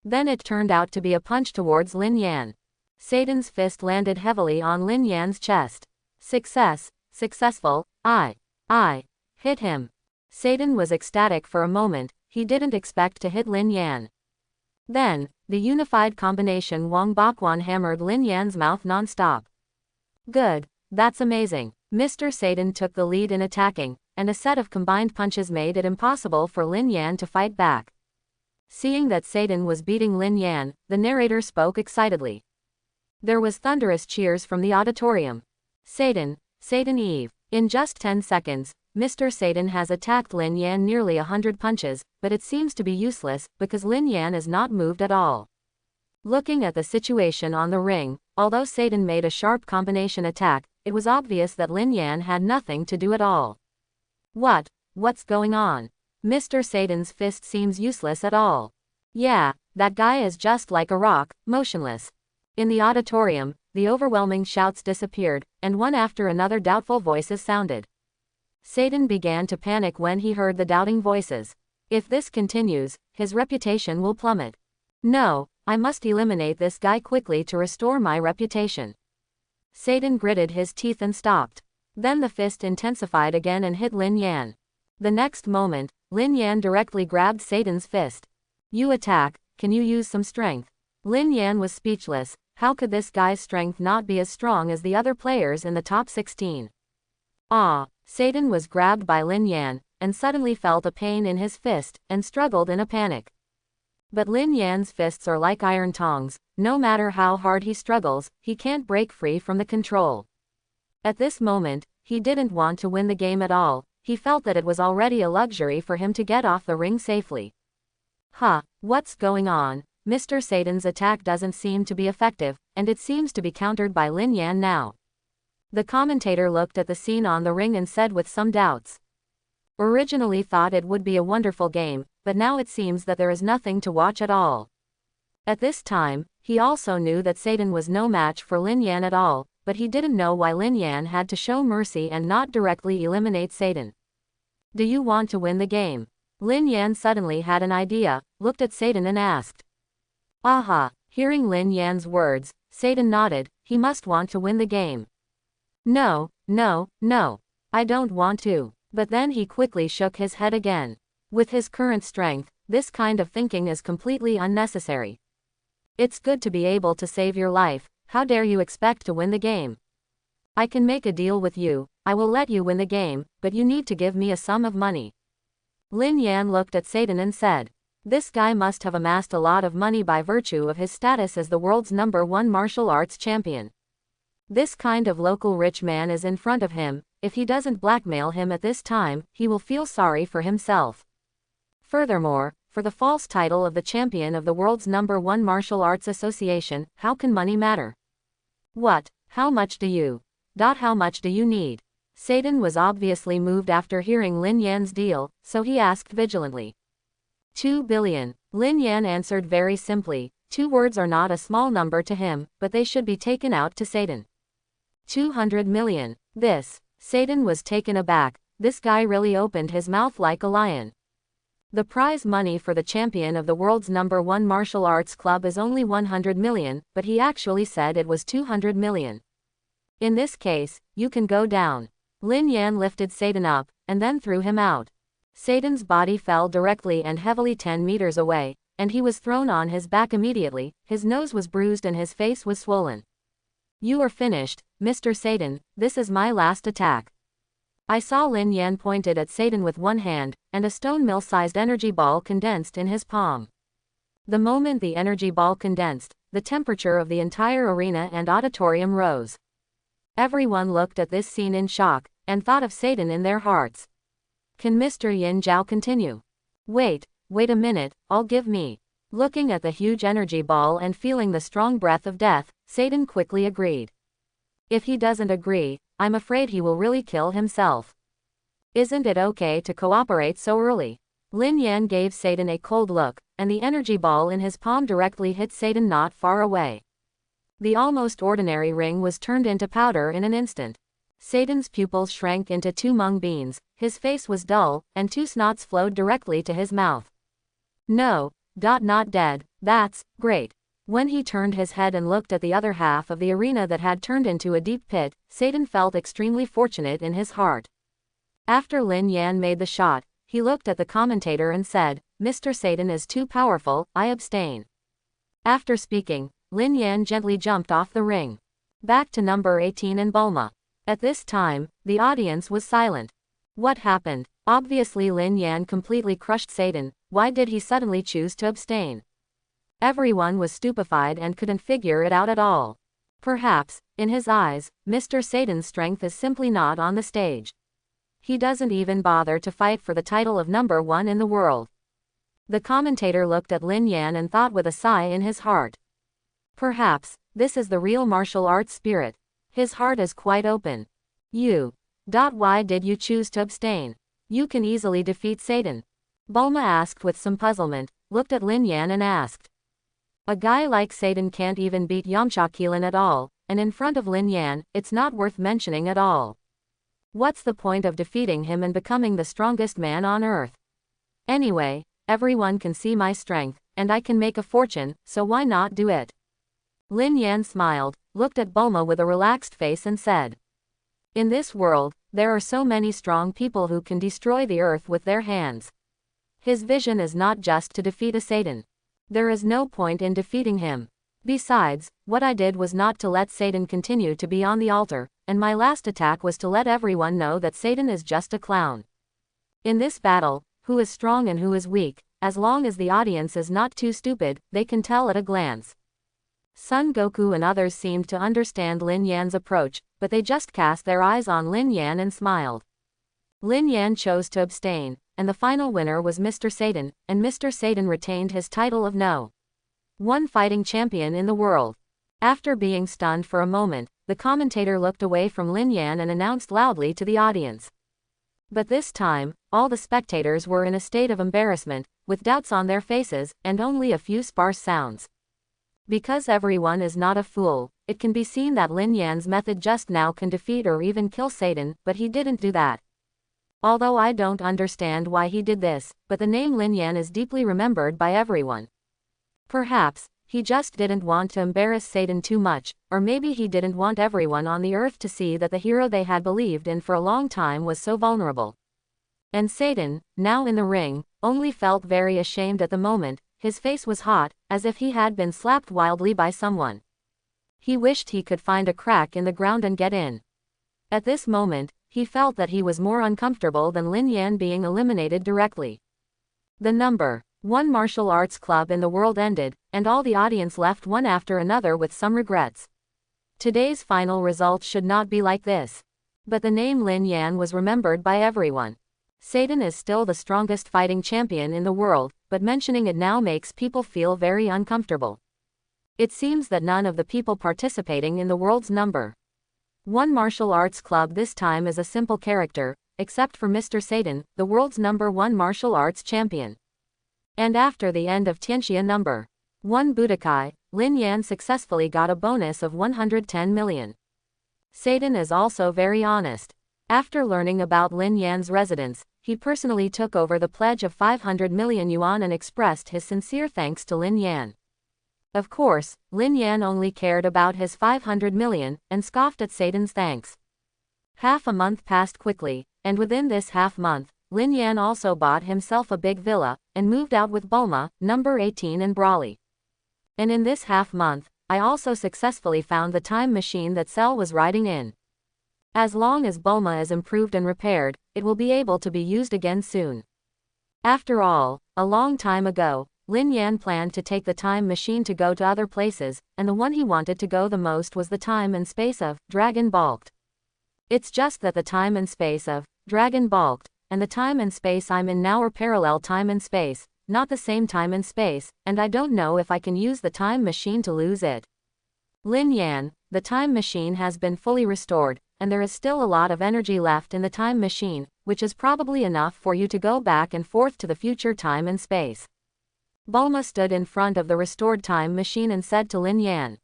Then it turned out to be a punch towards Lin Yan. Satan's fist landed heavily on Lin Yan's chest. Successful, I hit him. Satan was ecstatic for a moment, he didn't expect to hit Lin Yan. Then, the unified combination Wang Bakwan hammered Lin Yan's mouth non-stop. Good, that's amazing. Mr. Satan took the lead in attacking, and a set of combined punches made it impossible for Lin Yan to fight back. Seeing that Satan was beating Lin Yan, the narrator spoke excitedly. There was thunderous cheers from the auditorium. Satan Eve. In just 10 seconds, Mr. Satan has attacked Lin Yan nearly 100 punches, but it seems to be useless, because Lin Yan is not moved at all. Looking at the situation on the ring, although Satan made a sharp combination attack, it was obvious that Lin Yan had nothing to do at all. What's going on? Mr. Satan's fist seems useless at all. Yeah, that guy is just like a rock, motionless. In the auditorium, the overwhelming shouts disappeared, and one after another doubtful voices sounded. Satan began to panic when he heard the doubting voices. If this continues, his reputation will plummet. No, I must eliminate this guy quickly to restore my reputation. Satan gritted his teeth and stopped. Then the fist intensified again and hit Lin Yan. The next moment, Lin Yan directly grabbed Satan's fist. You attack, can you use some strength? Lin Yan was speechless. How could this guy's strength not be as strong as the other players in the top 16? Satan was grabbed by Lin Yan, and suddenly felt a pain in his fist, and struggled in a panic. But Lin Yan's fists are like iron tongs. No matter how hard he struggles, he can't break free from the control. At this moment, he didn't want to win the game at all. He felt that it was already a luxury for him to get off the ring safely. What's going on? Mr. Satan's attack doesn't seem to be effective, and it seems to be countered by Lin Yan now. The commentator looked at the scene on the ring and said with some doubts. Originally thought it would be a wonderful game, but now it seems that there is nothing to watch at all. At this time, he also knew that Satan was no match for Lin Yan at all, but he didn't know why Lin Yan had to show mercy and not directly eliminate Satan. Do you want to win the game? Lin Yan suddenly had an idea, looked at Satan and asked. Hearing Lin Yan's words, Satan nodded. He must want to win the game. No, I don't want to. But then he quickly shook his head again. With his current strength, this kind of thinking is completely unnecessary. It's good to be able to save your life. How dare you expect to win the game? I can make a deal with you. I will let you win the game, but you need to give me a sum of money. Lin Yan looked at Satan and said, this guy must have amassed a lot of money by virtue of his status as the world's #1 martial arts champion. This kind of local rich man is in front of him. If he doesn't blackmail him at this time, he will feel sorry for himself. Furthermore, for the false title of the champion of the world's #1 martial arts association, how can money matter? How much do you need? Satan was obviously moved after hearing Lin Yan's deal, so he asked vigilantly. 2 billion. Lin Yan answered very simply. 2 words are not a small number to him, but they should be taken out to Satan. 200 million. Satan was taken aback. This guy really opened his mouth like a lion. The prize money for the champion of the world's #1 martial arts club is only 100 million, but he actually said it was 200 million. In this case, you can go down. Lin Yan lifted Satan up, and then threw him out. Satan's body fell directly and heavily 10 meters away, and he was thrown on his back immediately. His nose was bruised and his face was swollen. You are finished, Mr. Satan. This is my last attack. I saw Lin Yan pointed at Satan with one hand, and a stone mill-sized energy ball condensed in his palm. The moment the energy ball condensed, the temperature of the entire arena and auditorium rose. Everyone looked at this scene in shock, and thought of Satan in their hearts. Can Mr. Yin Zhao continue? Wait a minute, all give me. Looking at the huge energy ball and feeling the strong breath of death, Satan quickly agreed. If he doesn't agree, I'm afraid he will really kill himself. Isn't it okay to cooperate so early? Lin Yan gave Satan a cold look, and the energy ball in his palm directly hit Satan not far away. The almost ordinary ring was turned into powder in an instant. Satan's pupils shrank into 2 mung beans, his face was dull, and 2 snots flowed directly to his mouth. No, not dead, that's great. When he turned his head and looked at the other half of the arena that had turned into a deep pit, Satan felt extremely fortunate in his heart. After Lin Yan made the shot, he looked at the commentator and said, Mr. Satan is too powerful, I abstain. After speaking, Lin Yan gently jumped off the ring. Back to number 18 in Bulma. At this time, the audience was silent. What happened? Obviously Lin Yan completely crushed Satan. Why did he suddenly choose to abstain? Everyone was stupefied and couldn't figure it out at all. Perhaps, in his eyes, Mr. Satan's strength is simply not on the stage. He doesn't even bother to fight for the title of number 1 in the world. The commentator looked at Lin Yan and thought with a sigh in his heart. Perhaps, this is the real martial arts spirit. His heart is quite open. Why did you choose to abstain? You can easily defeat Satan. Bulma asked with some puzzlement, looked at Lin Yan and asked. A guy like Satan can't even beat Yamcha Keelan at all, and in front of Lin Yan, it's not worth mentioning at all. What's the point of defeating him and becoming the strongest man on earth? Anyway, everyone can see my strength, and I can make a fortune, so why not do it? Lin Yan smiled, looked at Bulma with a relaxed face and said. In this world, there are so many strong people who can destroy the earth with their hands. His vision is not just to defeat a Satan. There is no point in defeating him. Besides, what I did was not to let Satan continue to be on the altar, and my last attack was to let everyone know that Satan is just a clown. In this battle, who is strong and who is weak, as long as the audience is not too stupid, they can tell at a glance. Son Goku and others seemed to understand Lin Yan's approach, but they just cast their eyes on Lin Yan and smiled. Lin Yan chose to abstain, and the final winner was Mr. Satan, and Mr. Satan retained his title of No. 1 fighting champion in the world. After being stunned for a moment, the commentator looked away from Lin Yan and announced loudly to the audience. But this time, all the spectators were in a state of embarrassment, with doubts on their faces, and only a few sparse sounds. Because everyone is not a fool, it can be seen that Lin Yan's method just now can defeat or even kill Satan, but he didn't do that. Although I don't understand why he did this, but the name Lin Yan is deeply remembered by everyone. Perhaps, he just didn't want to embarrass Satan too much, or maybe he didn't want everyone on the earth to see that the hero they had believed in for a long time was so vulnerable. And Satan, now in the ring, only felt very ashamed at the moment. His face was hot, as if he had been slapped wildly by someone. He wished he could find a crack in the ground and get in. At this moment, he felt that he was more uncomfortable than Lin Yan being eliminated directly. The number 1 martial arts club in the world ended, and all the audience left one after another with some regrets. Today's final results should not be like this. But the name Lin Yan was remembered by everyone. Satan is still the strongest fighting champion in the world, but mentioning it now makes people feel very uncomfortable. It seems that none of the people participating in the world's number 1 martial arts club this time is a simple character, except for Mr. Satan, the world's number 1 martial arts champion. And after the end of Tianxia number 1 Budokai, Lin Yan successfully got a bonus of 110 million. Satan is also very honest. After learning about Lin Yan's residence, he personally took over the pledge of 500 million yuan and expressed his sincere thanks to Lin Yan. Of course, Lin Yan only cared about his 500 million, and scoffed at Satan's thanks. Half a month passed quickly, and within this half month, Lin Yan also bought himself a big villa, and moved out with Bulma, number 18 and Brawly. And in this half month, I also successfully found the time machine that Cell was riding in. As long as Bulma is improved and repaired, it will be able to be used again soon. After all, a long time ago, Lin Yan planned to take the time machine to go to other places, and the one he wanted to go the most was the time and space of Dragon Balked. It's just that the time and space of Dragon Balked, and the time and space I'm in now are parallel time and space, not the same time and space, and I don't know if I can use the time machine to lose it. Lin Yan, the time machine has been fully restored, and there is still a lot of energy left in the time machine, which is probably enough for you to go back and forth to the future time and space. Bulma stood in front of the restored time machine and said to Lin Yan.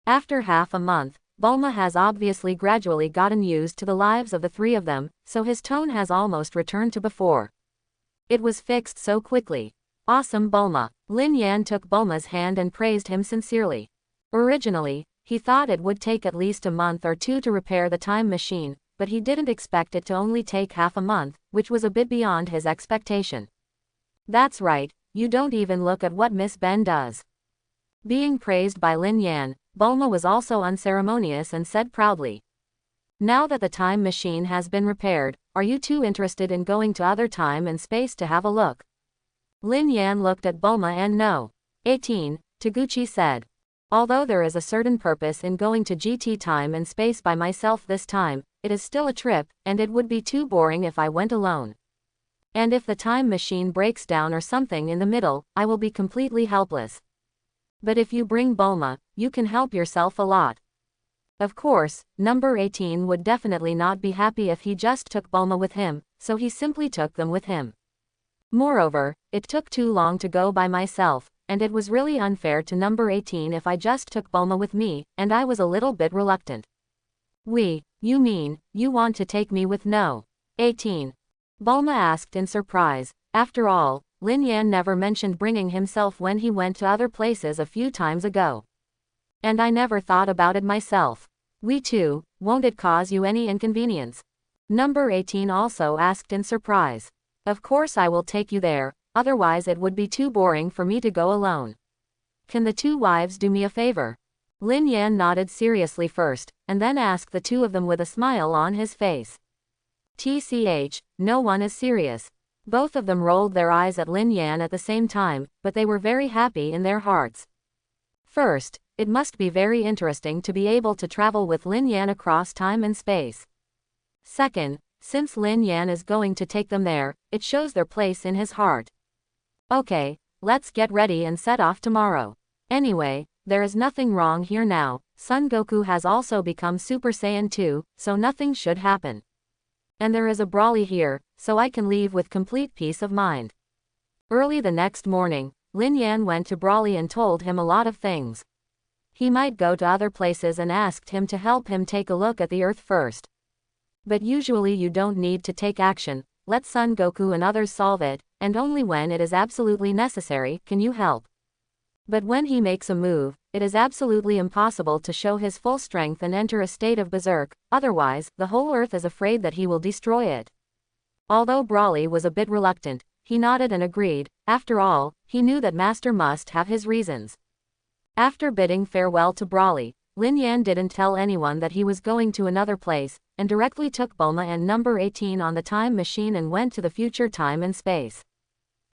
After half a month, Bulma has obviously gradually gotten used to the lives of the three of them, so his tone has almost returned to before. It was fixed so quickly. Awesome Bulma. Lin Yan took Bulma's hand and praised him sincerely. Originally, he thought it would take at least a month or two to repair the time machine, but he didn't expect it to only take half a month, which was a bit beyond his expectation. That's right, you don't even look at what Miss Ben does. Being praised by Lin Yan, Bulma was also unceremonious and said proudly. Now that the time machine has been repaired, are you two interested in going to other time and space to have a look? Lin Yan looked at Bulma and No. 18, Taguchi said. Although there is a certain purpose in going to GT time and space by myself this time, it is still a trip, and it would be too boring if I went alone. And if the time machine breaks down or something in the middle, I will be completely helpless. But if you bring Bulma, you can help yourself a lot. Of course, number 18 would definitely not be happy if he just took Bulma with him, so he simply took them with him. Moreover, it took too long to go by myself, and it was really unfair to number 18 if I just took Bulma with me, and I was a little bit reluctant. You mean, you want to take me with no? 18. Bulma asked in surprise. After all, Lin Yan never mentioned bringing himself when he went to other places a few times ago. And I never thought about it myself. We too, won't it cause you any inconvenience? Number 18 also asked in surprise. Of course I will take you there, otherwise it would be too boring for me to go alone. Can the two wives do me a favor? Lin Yan nodded seriously first, and then asked the two of them with a smile on his face. TCH, no one is serious. Both of them rolled their eyes at Lin Yan at the same time, but they were very happy in their hearts. First, it must be very interesting to be able to travel with Lin Yan across time and space. Second, since Lin Yan is going to take them there, it shows their place in his heart. Okay, let's get ready and set off tomorrow. Anyway, there is nothing wrong here now. Son Goku has also become Super Saiyan 2, so nothing should happen. And there is a Broly here, so I can leave with complete peace of mind. Early the next morning, Lin Yan went to Broly and told him a lot of things. He might go to other places and asked him to help him take a look at the Earth first. But usually you don't need to take action, let Son Goku and others solve it, and only when it is absolutely necessary can you help. But when he makes a move, it is absolutely impossible to show his full strength and enter a state of berserk, otherwise, the whole Earth is afraid that he will destroy it. Although Broly was a bit reluctant, he nodded and agreed. After all, he knew that Master must have his reasons. After bidding farewell to Broly, Lin Yan didn't tell anyone that he was going to another place, and directly took Bulma and number 18 on the time machine and went to the future time and space.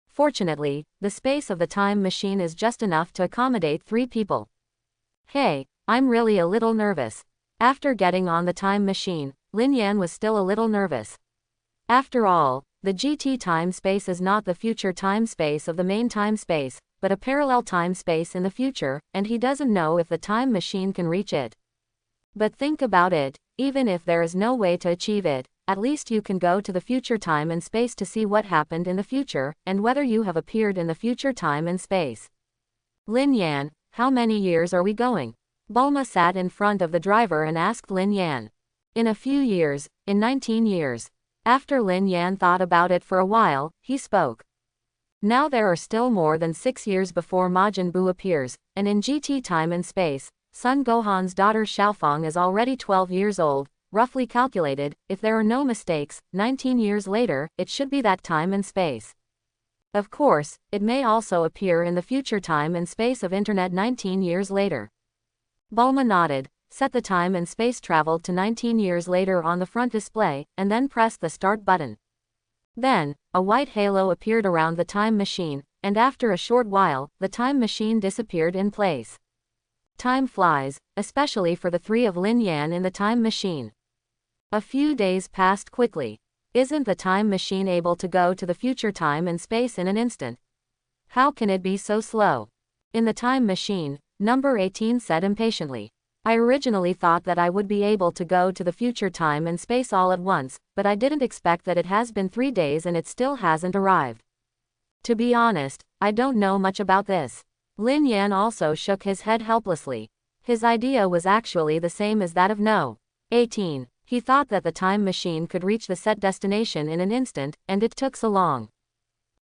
Fortunately, the space of the time machine is just enough to accommodate 3 people. Hey, I'm really a little nervous. After getting on the time machine, Lin Yan was still a little nervous. After all, the GT time-space is not the future time-space of the main time-space, but a parallel time-space in the future, and he doesn't know if the time machine can reach it. But think about it, even if there is no way to achieve it, at least you can go to the future time and space to see what happened in the future, and whether you have appeared in the future time and space. Lin Yan, how many years are we going? Bulma sat in front of the driver and asked Lin Yan. In a few years, in 19 years. After Lin Yan thought about it for a while, he spoke. Now there are still more than 6 years before Majin Buu appears, and in GT time and space, Son Gohan's daughter Xiaofang is already 12 years old, roughly calculated, if there are no mistakes, 19 years later, it should be that time and space. Of course, it may also appear in the future time and space of Internet 19 years later. Bulma nodded, set the time and space travel to 19 years later on the front display, and then pressed the start button. Then, a white halo appeared around the time machine, and after a short while, the time machine disappeared in place. Time flies, especially for the 3 of Lin Yan in the time machine. A few days passed quickly. Isn't the time machine able to go to the future time and space in an instant? How can it be so slow? In the time machine, number 18 said impatiently. I originally thought that I would be able to go to the future time and space all at once, but I didn't expect that it has been 3 days and it still hasn't arrived. To be honest, I don't know much about this. Lin Yan also shook his head helplessly. His idea was actually the same as that of No. 18. He thought that the time machine could reach the set destination in an instant, and it took so long.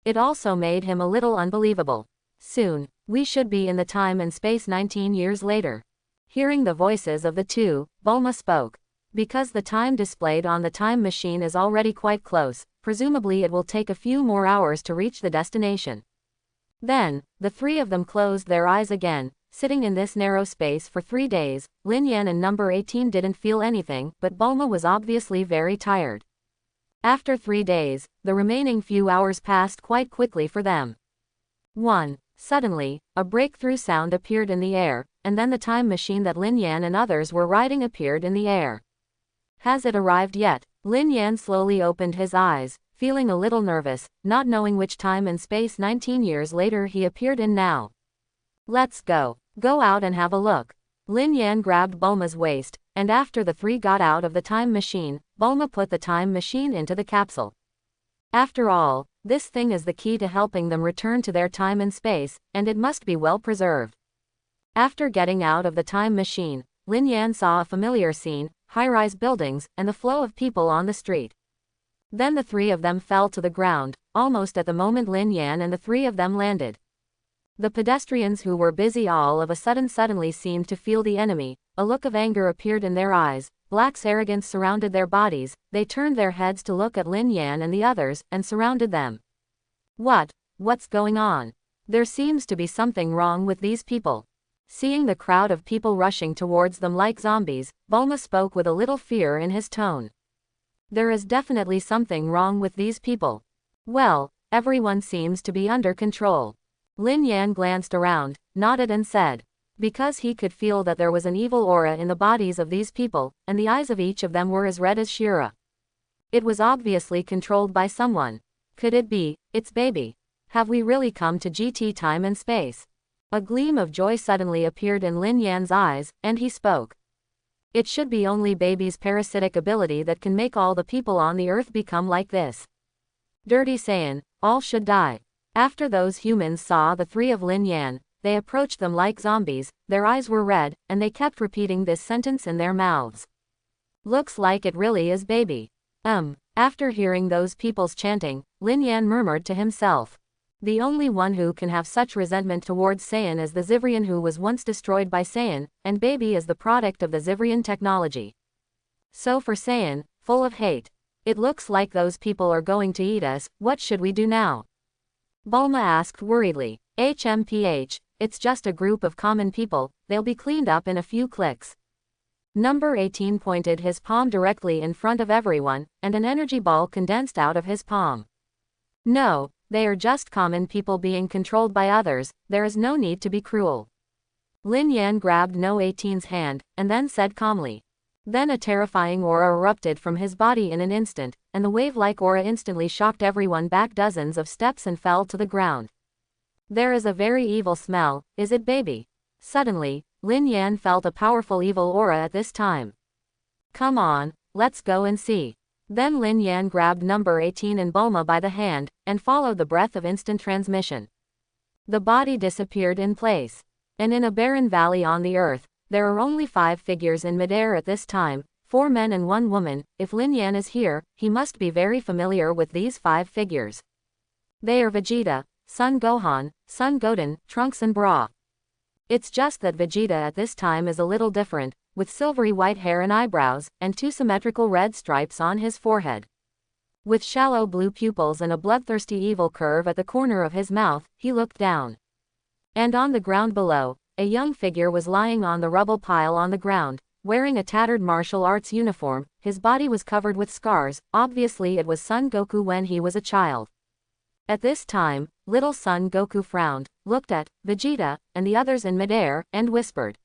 It also made him a little unbelievable. Soon, we should be in the time and space 19 years later. Hearing the voices of the two, Bulma spoke. Because the time displayed on the time machine is already quite close, presumably it will take a few more hours to reach the destination. Then, the 3 of them closed their eyes again. Sitting in this narrow space for 3 days, Lin Yan and number 18 didn't feel anything, but Bulma was obviously very tired. After 3 days, the remaining few hours passed quite quickly for them. 1. Suddenly, a breakthrough sound appeared in the air, and then the time machine that Lin Yan and others were riding appeared in the air. Has it arrived yet? Lin Yan slowly opened his eyes, feeling a little nervous, not knowing which time and space 19 years later he appeared in now. Let's go. Go out and have a look. Lin Yan grabbed Bulma's waist, and after the three got out of the time machine, Bulma put the time machine into the capsule. After all, this thing is the key to helping them return to their time and space, and it must be well preserved. After getting out of the time machine, Lin Yan saw a familiar scene, high-rise buildings, and the flow of people on the street. Then the three of them fell to the ground, almost at the moment Lin Yan and the three of them landed. The pedestrians who were busy all of a sudden suddenly seemed to feel the enemy, a look of anger appeared in their eyes, black arrogance surrounded their bodies, they turned their heads to look at Lin Yan and the others, and surrounded them. What's going on? There seems to be something wrong with these people. Seeing the crowd of people rushing towards them like zombies, Bulma spoke with a little fear in his tone. There is definitely something wrong with these people. Well, everyone seems to be under control. Lin Yan glanced around, nodded and said, because he could feel that there was an evil aura in the bodies of these people, and the eyes of each of them were as red as Shira. It was obviously controlled by someone. Could it be, it's Baby? Have we really come to GT time and space? A gleam of joy suddenly appeared in Lin Yan's eyes, and he spoke. It should be only Baby's parasitic ability that can make all the people on the earth become like this. Dirty Saiyan, all should die. After those humans saw the three of Lin Yan, they approached them like zombies, their eyes were red, and they kept repeating this sentence in their mouths. Looks like it really is Baby. After hearing those people's chanting, Lin Yan murmured to himself. The only one who can have such resentment towards Saiyan is the Zivrian who was once destroyed by Saiyan, and Baby is the product of the Zivrian technology. So for Saiyan, full of hate. It looks like those people are going to eat us, what should we do now? Bulma asked worriedly. HMPH, it's just a group of common people, they'll be cleaned up in a few clicks. Number 18 pointed his palm directly in front of everyone, and an energy ball condensed out of his palm. No, they are just common people being controlled by others, there is no need to be cruel. Lin Yan grabbed No 18's hand, and then said calmly. Then a terrifying aura erupted from his body in an instant, and the wave-like aura instantly shocked everyone back dozens of steps and fell to the ground. There is a very evil smell, is it Baby? Suddenly, Lin Yan felt a powerful evil aura at this time. Come on, let's go and see. Then Lin Yan grabbed number 18 and Bulma by the hand, and followed the breath of instant transmission. The body disappeared in place. And in a barren valley on the earth, there are only 5 figures in midair at this time, 4 men and 1 woman. If Lin Yan is here, he must be very familiar with these 5 figures. They are Vegeta, Son Gohan, Son Goten, Trunks and Bra. It's just that Vegeta at this time is a little different, with silvery white hair and eyebrows, and 2 symmetrical red stripes on his forehead. With shallow blue pupils and a bloodthirsty evil curve at the corner of his mouth, he looked down. And on the ground below, a young figure was lying on the rubble pile on the ground, wearing a tattered martial arts uniform. His body was covered with scars, obviously it was Son Goku when he was a child. At this time, little Son Goku frowned, looked at Vegeta and the others in midair, and whispered.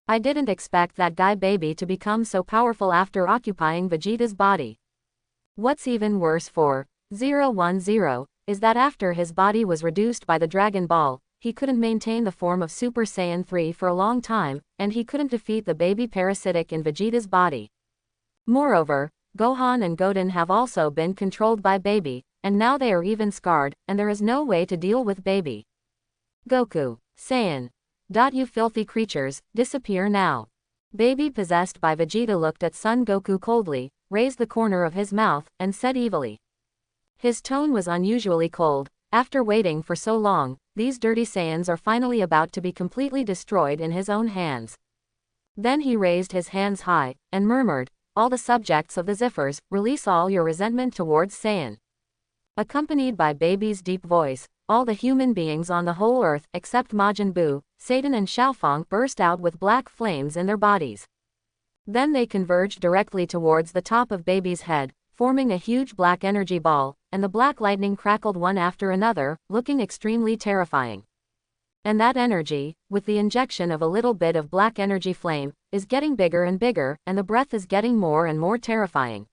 I didn't expect that guy Baby to become so powerful after occupying Vegeta's body. What's even worse for 010 is that after his body was reduced by the Dragon Ball, he couldn't maintain the form of Super Saiyan 3 for a long time, and he couldn't defeat the baby parasitic in Vegeta's body. Moreover, Gohan and Goten have also been controlled by Baby, and now they are even scarred, and there is no way to deal with Baby. Goku, Saiyan. You filthy creatures, disappear now. Baby possessed by Vegeta looked at Son Goku coldly, raised the corner of his mouth, and said evilly. His tone was unusually cold. After waiting for so long, these dirty Saiyans are finally about to be completely destroyed in his own hands. Then he raised his hands high, and murmured, all the subjects of the Zephyrs, release all your resentment towards Saiyan. Accompanied by Baby's deep voice, all the human beings on the whole earth, except Majin Buu, Satan and Xiaofang burst out with black flames in their bodies. Then they converged directly towards the top of Baby's head, forming a huge black energy ball, and the black lightning crackled one after another, looking extremely terrifying. And that energy, with the injection of a little bit of black energy flame, is getting bigger and bigger, and the breath is getting more and more terrifying.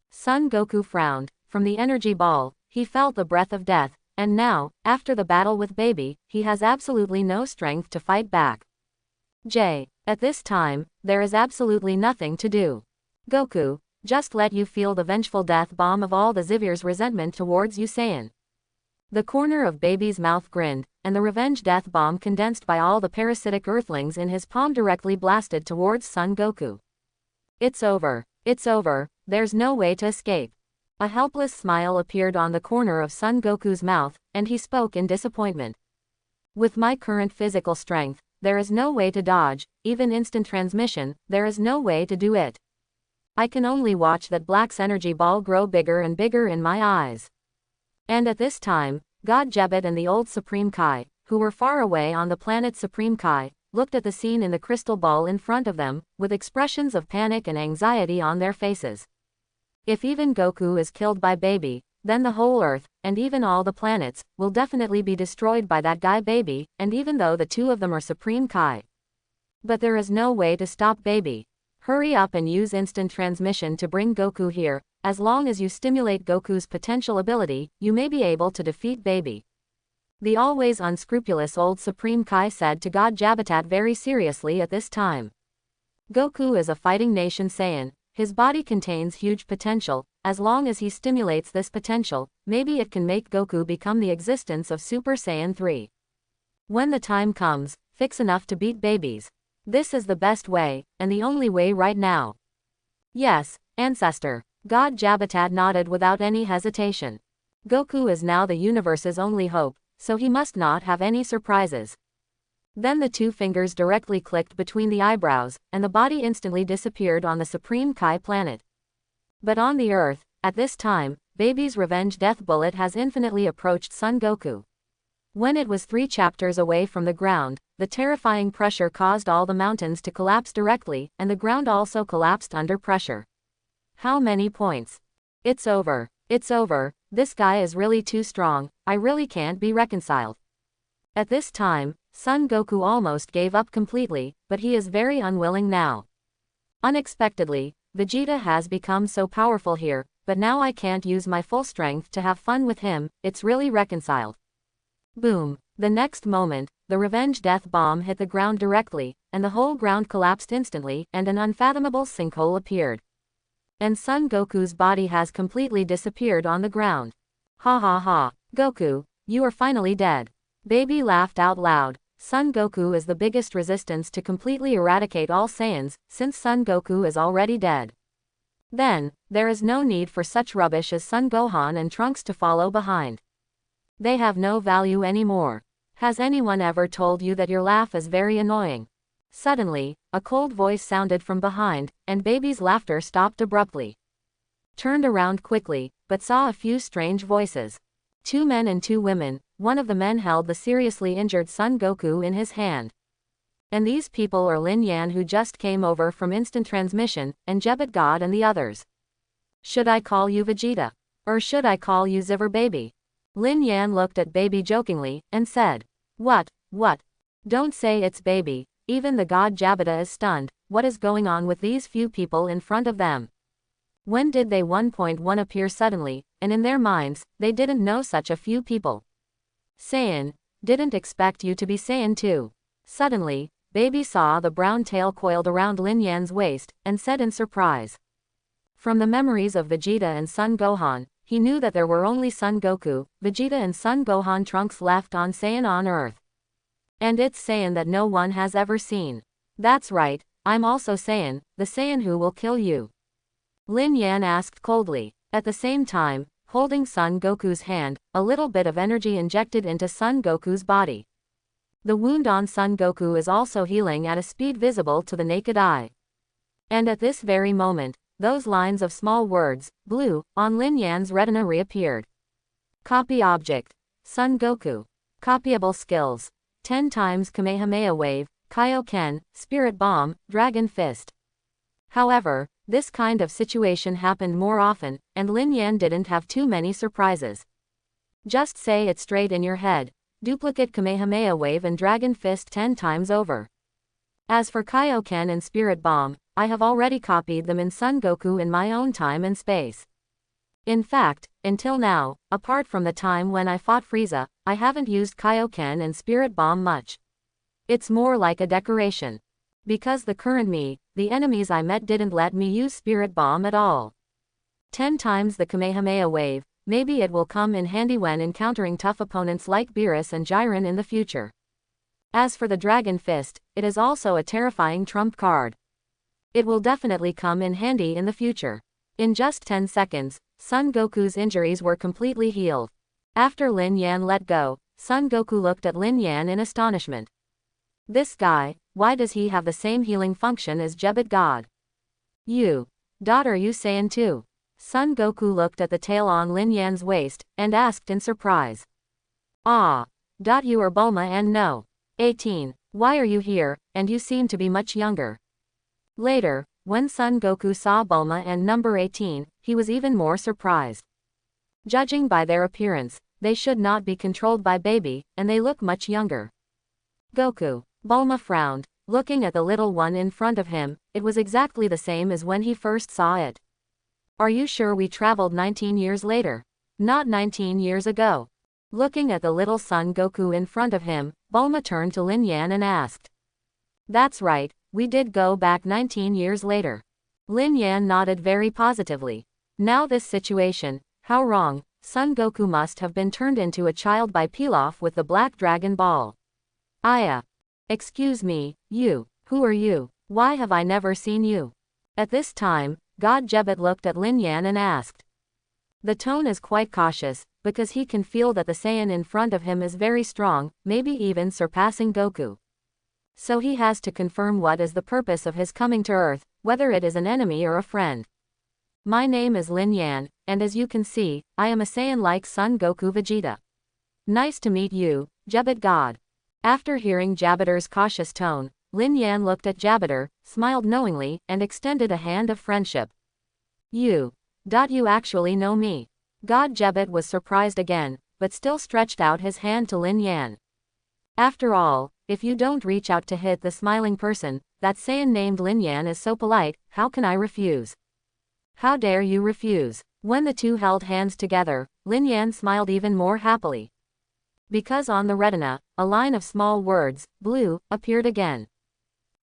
Son Goku frowned. From the energy ball, he felt the breath of death, and now, after the battle with Baby, he has absolutely no strength to fight back. At this time, there is absolutely nothing to do. Goku, just let you feel the vengeful death bomb of all the Xavier's resentment towards you Saiyan. The corner of Baby's mouth grinned, and the revenge death bomb condensed by all the parasitic earthlings in his palm directly blasted towards Son Goku. It's over. It's over, there's no way to escape. A helpless smile appeared on the corner of Son Goku's mouth, and he spoke in disappointment. With my current physical strength, there is no way to dodge, even instant transmission, there is no way to do it. I can only watch that Black's energy ball grow bigger and bigger in my eyes. And at this time, God Jebet and the old Supreme Kai, who were far away on the planet Supreme Kai, looked at the scene in the crystal ball in front of them, with expressions of panic and anxiety on their faces. If even Goku is killed by Baby, then the whole Earth, and even all the planets, will definitely be destroyed by that guy Baby, and even though the two of them are Supreme Kai. But there is no way to stop Baby. Hurry up and use instant transmission to bring Goku here. As long as you stimulate Goku's potential ability, you may be able to defeat Baby. The always unscrupulous old Supreme Kai said to God Jabatat very seriously at this time. Goku is a fighting nation Saiyan. His body contains huge potential. As long as he stimulates this potential, maybe it can make Goku become the existence of Super Saiyan 3. When the time comes, fix enough to beat babies. This is the best way, and the only way right now. Yes, Ancestor. God Jabatat nodded without any hesitation. Goku is now the universe's only hope, so he must not have any surprises. Then the two fingers directly clicked between the eyebrows, and the body instantly disappeared on the Supreme Kai planet. But on the Earth, at this time, Baby's revenge death bullet has infinitely approached Son Goku. When it was 3 chapters away from the ground, the terrifying pressure caused all the mountains to collapse directly, and the ground also collapsed under pressure. How many points? It's over. It's over. This guy is really too strong. I really can't be reconciled. At this time, Son Goku almost gave up completely, but he is very unwilling now. Unexpectedly, Vegeta has become so powerful here, but now I can't use my full strength to have fun with him. It's really reconciled. Boom. The next moment, the revenge death bomb hit the ground directly, and the whole ground collapsed instantly, and an unfathomable sinkhole appeared. And Son Goku's body has completely disappeared on the ground. Ha ha ha. Goku, you are finally dead. Baby laughed out loud. Son Goku is the biggest resistance to completely eradicate all Saiyans, since Son Goku is already dead. Then, there is no need for such rubbish as Son Gohan and Trunks to follow behind. They have no value anymore. Has anyone ever told you that your laugh is very annoying? Suddenly, a cold voice sounded from behind, and Baby's laughter stopped abruptly. Turned around quickly, but saw a few strange voices. 2 men and 2 women. One of the men held the seriously injured Son Goku in his hand. And these people are Lin Yan, who just came over from instant transmission, and Jebet God and the others. Should I call you Vegeta? Or should I call you Ziver Baby? Lin Yan looked at Baby jokingly, and said. What? Don't say it's Baby. Even the God Jabata is stunned. What is going on with these few people in front of them? When did they 1.1 appear suddenly, and in their minds, they didn't know such a few people. Saiyan, didn't expect you to be Saiyan too. Suddenly, Baby saw the brown tail coiled around Lin Yan's waist, and said in surprise. From the memories of Vegeta and Son Gohan, he knew that there were only Son Goku, Vegeta and Son Gohan Trunks left on Saiyan on Earth. And it's Saiyan that no one has ever seen. That's right, I'm also Saiyan, the Saiyan who will kill you. Lin Yan asked coldly. At the same time, holding Son Goku's hand, a little bit of energy injected into Son Goku's body. The wound on Son Goku is also healing at a speed visible to the naked eye. And at this very moment, those lines of small words, blue, on Lin Yan's retina reappeared. Copy object. Son Goku. Copyable skills. 10 times Kamehameha Wave, Kaioken, Spirit Bomb, Dragon Fist. However, this kind of situation happened more often, and Lin Yan didn't have too many surprises. Just say it straight in your head. duplicate Kamehameha Wave and Dragon Fist 10 times over. As for Kaioken and Spirit Bomb, I have already copied them in Son Goku in my own time and space. In fact, until now, apart from the time when I fought Frieza, I haven't used Kaioken and Spirit Bomb much. It's more like a decoration. Because the current me, the enemies I met didn't let me use Spirit Bomb at all. 10 times the Kamehameha Wave, maybe it will come in handy when encountering tough opponents like Beerus and Jiren in the future. As for the Dragon Fist, it is also a terrifying trump card. It will definitely come in handy in the future. In just 10 seconds, Son Goku's injuries were completely healed. After Lin Yan let go, Son Goku looked at Lin Yan in astonishment. This guy, why does he have the same healing function as Jebat God? Are you Saiyan too? Son Goku looked at the tail on Lin Yan's waist, and asked in surprise. You are Bulma and no. 18. Why are you here, and you seem to be much younger? Later, when Son Goku saw Bulma and number 18, he was even more surprised. Judging by their appearance, they should not be controlled by baby, and they look much younger. Goku. Bulma frowned, looking at the little one in front of him. It was exactly the same as when he first saw it. Are you sure we traveled 19 years later? Not 19 years ago. Looking at the little Son Goku in front of him, Bulma turned to Lin Yan and asked. That's right, we did go back 19 years later. Lin Yan nodded very positively. Now this situation, how wrong, Son Goku must have been turned into a child by Pilaf with the Black Dragon Ball. Excuse me, who are you? Why have I never seen you? At this time, God Jebat looked at Lin Yan and asked. The tone is quite cautious, because he can feel that the Saiyan in front of him is very strong, maybe even surpassing Goku. So he has to confirm what is the purpose of his coming to Earth, whether it is an enemy or a friend. My name is Lin Yan, and as you can see, I am a Saiyan like Son Goku Vegeta. Nice to meet you, Jebat God. After hearing Jabater's cautious tone, Lin Yan looked at Jabater, smiled knowingly, and extended a hand of friendship. You actually know me? God Jebat was surprised again, but still stretched out his hand to Lin Yan. After all, if you don't reach out to hit the smiling person, that Saiyan named Lin Yan is so polite, how can I refuse? How dare you refuse? When the two held hands together, Lin Yan smiled even more happily. Because on the retina, a line of small words, blue, appeared again.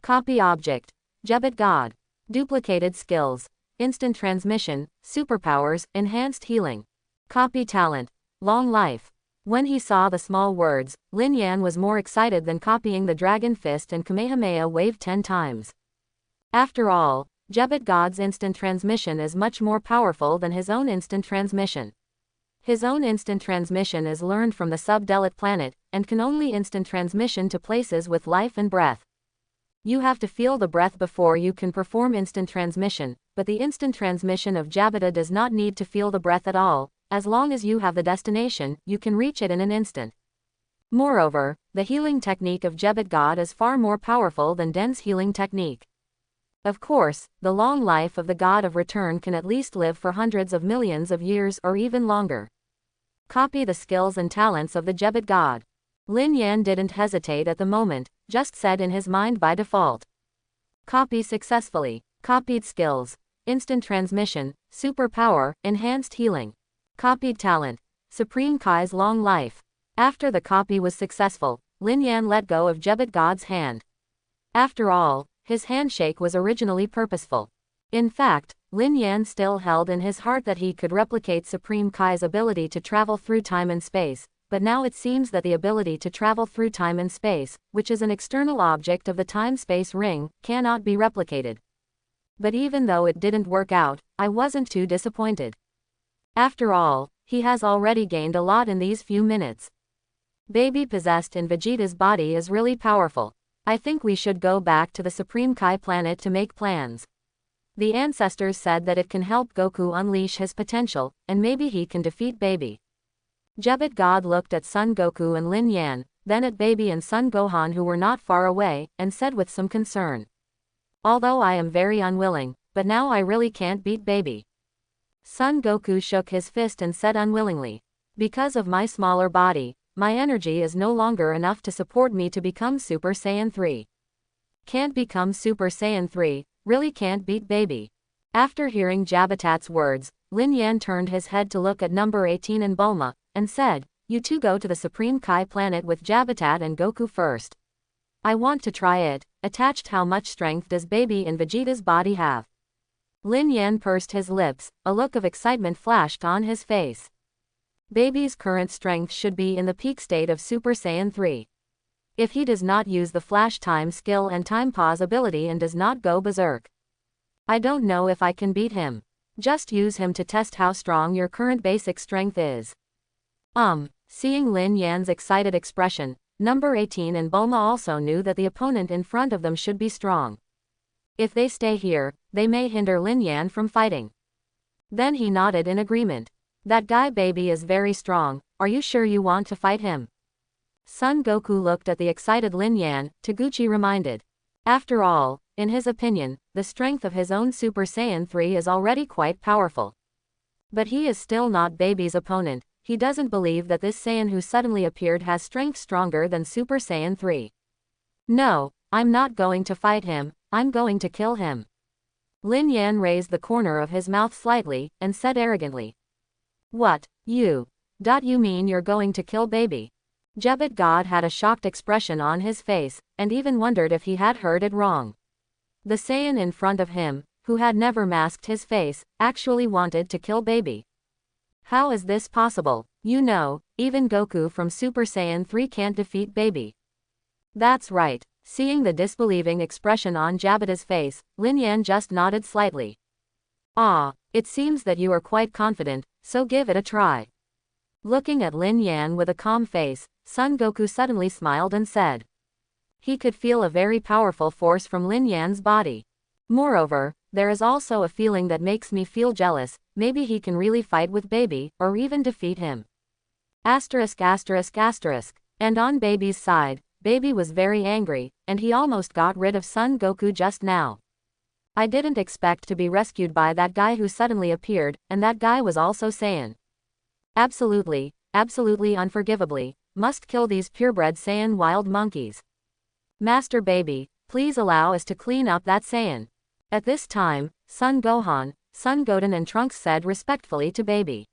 Copy object. Jebat God. Duplicated skills. Instant transmission, superpowers, enhanced healing. Copy talent. Long life. When he saw the small words, Lin Yan was more excited than copying the Dragon Fist and Kamehameha Wave 10 times. After all, Jebat God's instant transmission is much more powerful than his own instant transmission. His own instant transmission is learned from the sub-Delit planet, and can only instant transmission to places with life and breath. You have to feel the breath before you can perform instant transmission, but the instant transmission of Jabata does not need to feel the breath at all. As long as you have the destination, you can reach it in an instant. Moreover, the healing technique of Jebat God is far more powerful than Den's healing technique. Of course, the long life of the God of Return can at least live for hundreds of millions of years or even longer. Copy the skills and talents of the Jebat God. Lin Yan didn't hesitate at the moment, just said in his mind by default. Copy successfully. Copied skills. Instant transmission, superpower, enhanced healing. Copied talent. Supreme Kai's long life. After the copy was successful, Lin Yan let go of Jebat God's hand. After all, his handshake was originally purposeful. In fact, Lin Yan still held in his heart that he could replicate Supreme Kai's ability to travel through time and space, but now it seems that the ability to travel through time and space, which is an external object of the time-space ring, cannot be replicated. But even though it didn't work out, I wasn't too disappointed. After all, he has already gained a lot in these few minutes. Baby possessed in Vegeta's body is really powerful. I think we should go back to the Supreme Kai planet to make plans. The ancestors said that it can help Goku unleash his potential, and maybe he can defeat Baby. Jebat God looked at Son Goku and Lin Yan, then at Baby and Son Gohan who were not far away, and said with some concern. Although I am very unwilling, but now I really can't beat Baby. Son Goku shook his fist and said unwillingly. Because of my smaller body, my energy is no longer enough to support me to become Super Saiyan 3. Can't become Super Saiyan 3, really can't beat baby. After hearing Jabatat's words, Lin Yan turned his head to look at number 18 and Bulma, and said, "You two go to the Supreme Kai planet with Jabatat and Goku first. I want to try it." Attached, how much strength does baby in Vegeta's body have? Lin Yan pursed his lips, a look of excitement flashed on his face. Baby's current strength should be in the peak state of Super Saiyan 3. If he does not use the flash time skill and time pause ability and does not go berserk, I don't know if I can beat him. Just use him to test how strong your current basic strength is. Seeing Lin Yan's excited expression, number 18 and Bulma also knew that the opponent in front of them should be strong. If they stay here, they may hinder Lin Yan from fighting. Then he nodded in agreement. That guy baby is very strong, are you sure you want to fight him? Son Goku looked at the excited Lin Yan, Taguchi reminded. After all, in his opinion, the strength of his own Super Saiyan 3 is already quite powerful. But he is still not baby's opponent. He doesn't believe that this Saiyan who suddenly appeared has strength stronger than Super Saiyan 3. No, I'm not going to fight him, I'm going to kill him. Lin Yan raised the corner of his mouth slightly, and said arrogantly. What, you mean you're going to kill baby? Jebat God had a shocked expression on his face, and even wondered if he had heard it wrong. The Saiyan in front of him, who had never masked his face, actually wanted to kill baby. How is this possible? You know, even Goku from Super Saiyan 3 can't defeat baby. That's right. Seeing the disbelieving expression on Jabata's face, Lin Yan just nodded slightly. Ah, it seems that you are quite confident, so give it a try. Looking at Lin Yan with a calm face, Son Goku suddenly smiled and said. He could feel a very powerful force from Lin Yan's body. Moreover, there is also a feeling that makes me feel jealous, maybe he can really fight with baby, or even defeat him. Asterisk asterisk asterisk. And on baby's side, baby was very angry, and he almost got rid of Son Goku just now. I didn't expect to be rescued by that guy who suddenly appeared, and that guy was also Saiyan. Absolutely, absolutely unforgivably, must kill these purebred Saiyan wild monkeys. Master baby, please allow us to clean up that Saiyan. At this time, Son Gohan, Son Goten and Trunks said respectfully to baby.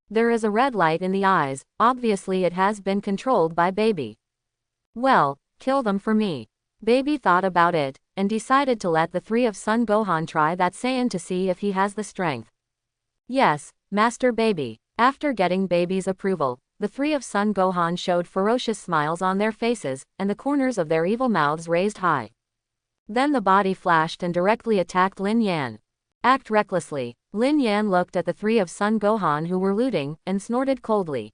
There is a red light in the eyes, obviously it has been controlled by baby. Well, kill them for me. Baby thought about it, and decided to let the three of Son Gohan try that Saiyan to see if he has the strength. Yes, Master baby. After getting baby's approval, the three of Son Gohan showed ferocious smiles on their faces, and the corners of their evil mouths raised high. Then the body flashed and directly attacked Lin Yan. Act recklessly. Lin Yan looked at the three of Son Gohan who were looting, and snorted coldly.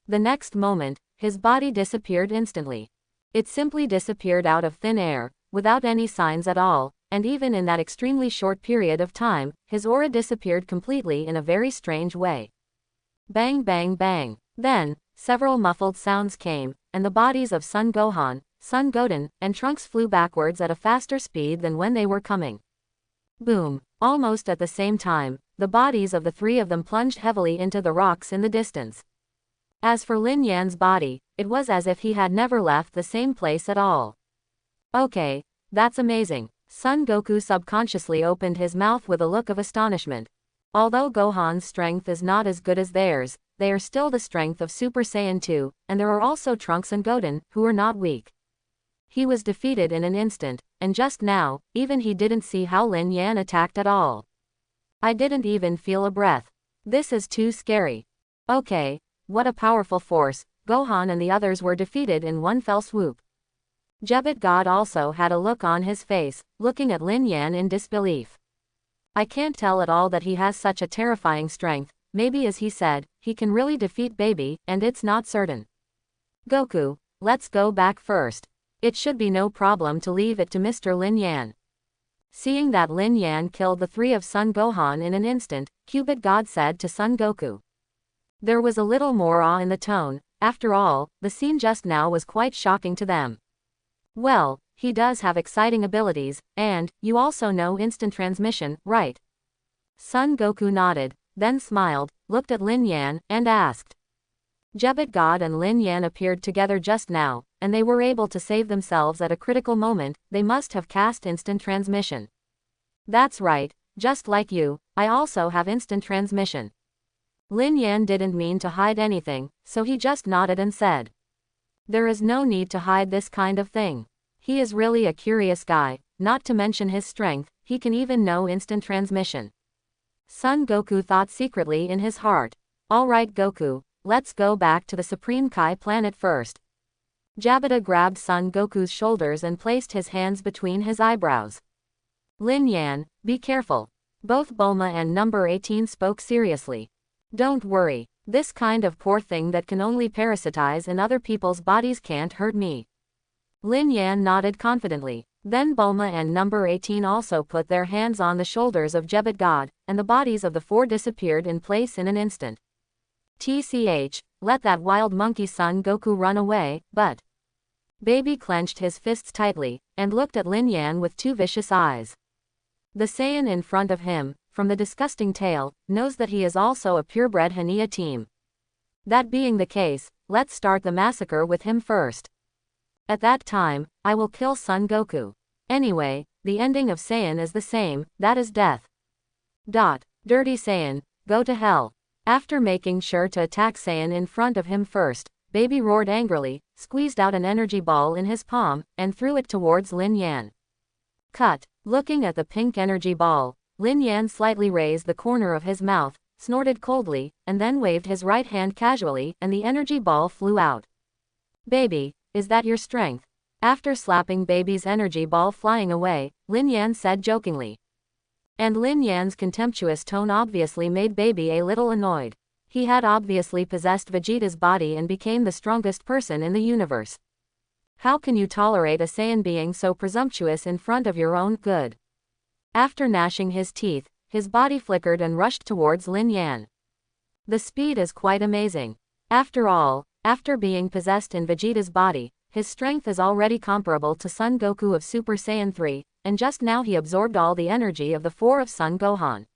The next moment, his body disappeared instantly. It simply disappeared out of thin air, without any signs at all, and even in that extremely short period of time, his aura disappeared completely in a very strange way. Bang bang bang. Then, several muffled sounds came, and the bodies of Son Gohan, Son Goten, and Trunks flew backwards at a faster speed than when they were coming. Boom. Almost at the same time, the bodies of the three of them plunged heavily into the rocks in the distance. As for Lin Yan's body, it was as if he had never left the same place at all. Okay, that's amazing. Son Goku subconsciously opened his mouth with a look of astonishment. Although Gohan's strength is not as good as theirs, they are still the strength of Super Saiyan 2, and there are also Trunks and Goten, who are not weak. He was defeated in an instant, and just now, even he didn't see how Lin Yan attacked at all. I didn't even feel a breath. This is too scary. Okay, what a powerful force. Gohan and the others were defeated in one fell swoop. Jebat God also had a look on his face, looking at Lin Yan in disbelief. I can't tell at all that he has such a terrifying strength, maybe as he said, he can really defeat baby, and it's not certain. Goku, let's go back first. It should be no problem to leave it to Mr. Lin Yan. Seeing that Lin Yan killed the three of Son Gohan in an instant, Cupid God said to Son Goku. There was a little more awe in the tone. After all, the scene just now was quite shocking to them. Well, he does have exciting abilities, and, you also know instant transmission, right? Son Goku nodded, then smiled, looked at Lin Yan, and asked. Jebet God and Lin Yan appeared together just now, and they were able to save themselves at a critical moment. They must have cast instant transmission. That's right, just like you, I also have instant transmission. Lin Yan didn't mean to hide anything, so he just nodded and said, there is no need to hide this kind of thing. He is really a curious guy, not to mention his strength, he can even know instant transmission. Son Goku thought secretly in his heart. Alright Goku, let's go back to the Supreme Kai planet first. Jabata grabbed Son Goku's shoulders and placed his hands between his eyebrows. Lin Yan, be careful. Both Bulma and number 18 spoke seriously. Don't worry, this kind of poor thing that can only parasitize in other people's bodies can't hurt me. Lin Yan nodded confidently. Then Bulma and number 18 also put their hands on the shoulders of Jebet God, and the bodies of the four disappeared in place in an instant. TCH, let that wild monkey Son Goku run away, but... Baby clenched his fists tightly, and looked at Lin Yan with two vicious eyes. The Saiyan in front of him, from the disgusting tail, knows that he is also a purebred Hania team. That being the case, let's start the massacre with him first. At that time, I will kill Son Goku. Anyway, the ending of Saiyan is the same, that is death. Dirty Saiyan, go to hell. After making sure to attack Saiyan in front of him first, Baby roared angrily, squeezed out an energy ball in his palm, and threw it towards Lin Yan. Cut. Looking at the pink energy ball, Lin Yan slightly raised the corner of his mouth, snorted coldly, and then waved his right hand casually, and the energy ball flew out. Baby, is that your strength? After slapping Baby's energy ball flying away, Lin Yan said jokingly. And Lin Yan's contemptuous tone obviously made Baby a little annoyed. He had obviously possessed Vegeta's body and became the strongest person in the universe. How can you tolerate a Saiyan being so presumptuous in front of your own good? After gnashing his teeth, his body flickered and rushed towards Lin Yan. The speed is quite amazing. After all, after being possessed in Vegeta's body, his strength is already comparable to Son Goku of Super Saiyan 3, and just now he absorbed all the energy of the four of Son Gohan.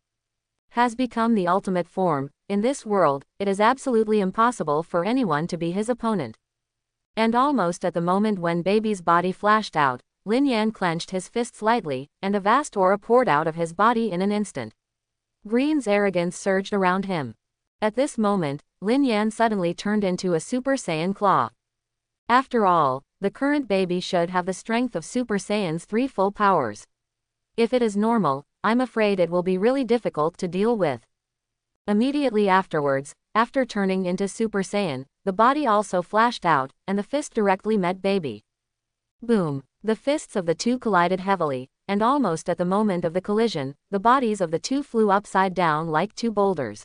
Has become the ultimate form. In this world, it is absolutely impossible for anyone to be his opponent. And almost at the moment when Baby's body flashed out, Lin Yan clenched his fists lightly, and a vast aura poured out of his body in an instant. Green's arrogance surged around him. At this moment, Lin Yan suddenly turned into a Super Saiyan claw. After all, the current Baby should have the strength of Super Saiyan's 3 full powers. If it is normal, I'm afraid it will be really difficult to deal with. Immediately afterwards, after turning into Super Saiyan, the body also flashed out, and the fist directly met Baby. Boom! The fists of the two collided heavily, and almost at the moment of the collision, the bodies of the two flew upside down like two boulders.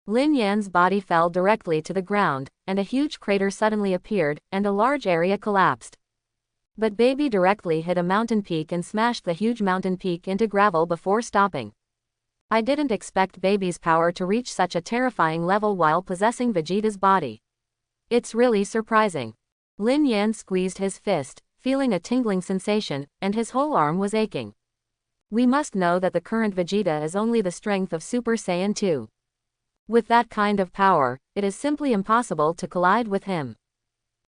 Lin Yan's body fell directly to the ground, and a huge crater suddenly appeared, and a large area collapsed. But Baby directly hit a mountain peak and smashed the huge mountain peak into gravel before stopping. I didn't expect Baby's power to reach such a terrifying level while possessing Vegeta's body. It's really surprising. Lin Yan squeezed his fist, feeling a tingling sensation, and his whole arm was aching. We must know that the current Vegeta is only the strength of Super Saiyan 2. With that kind of power, it is simply impossible to collide with him.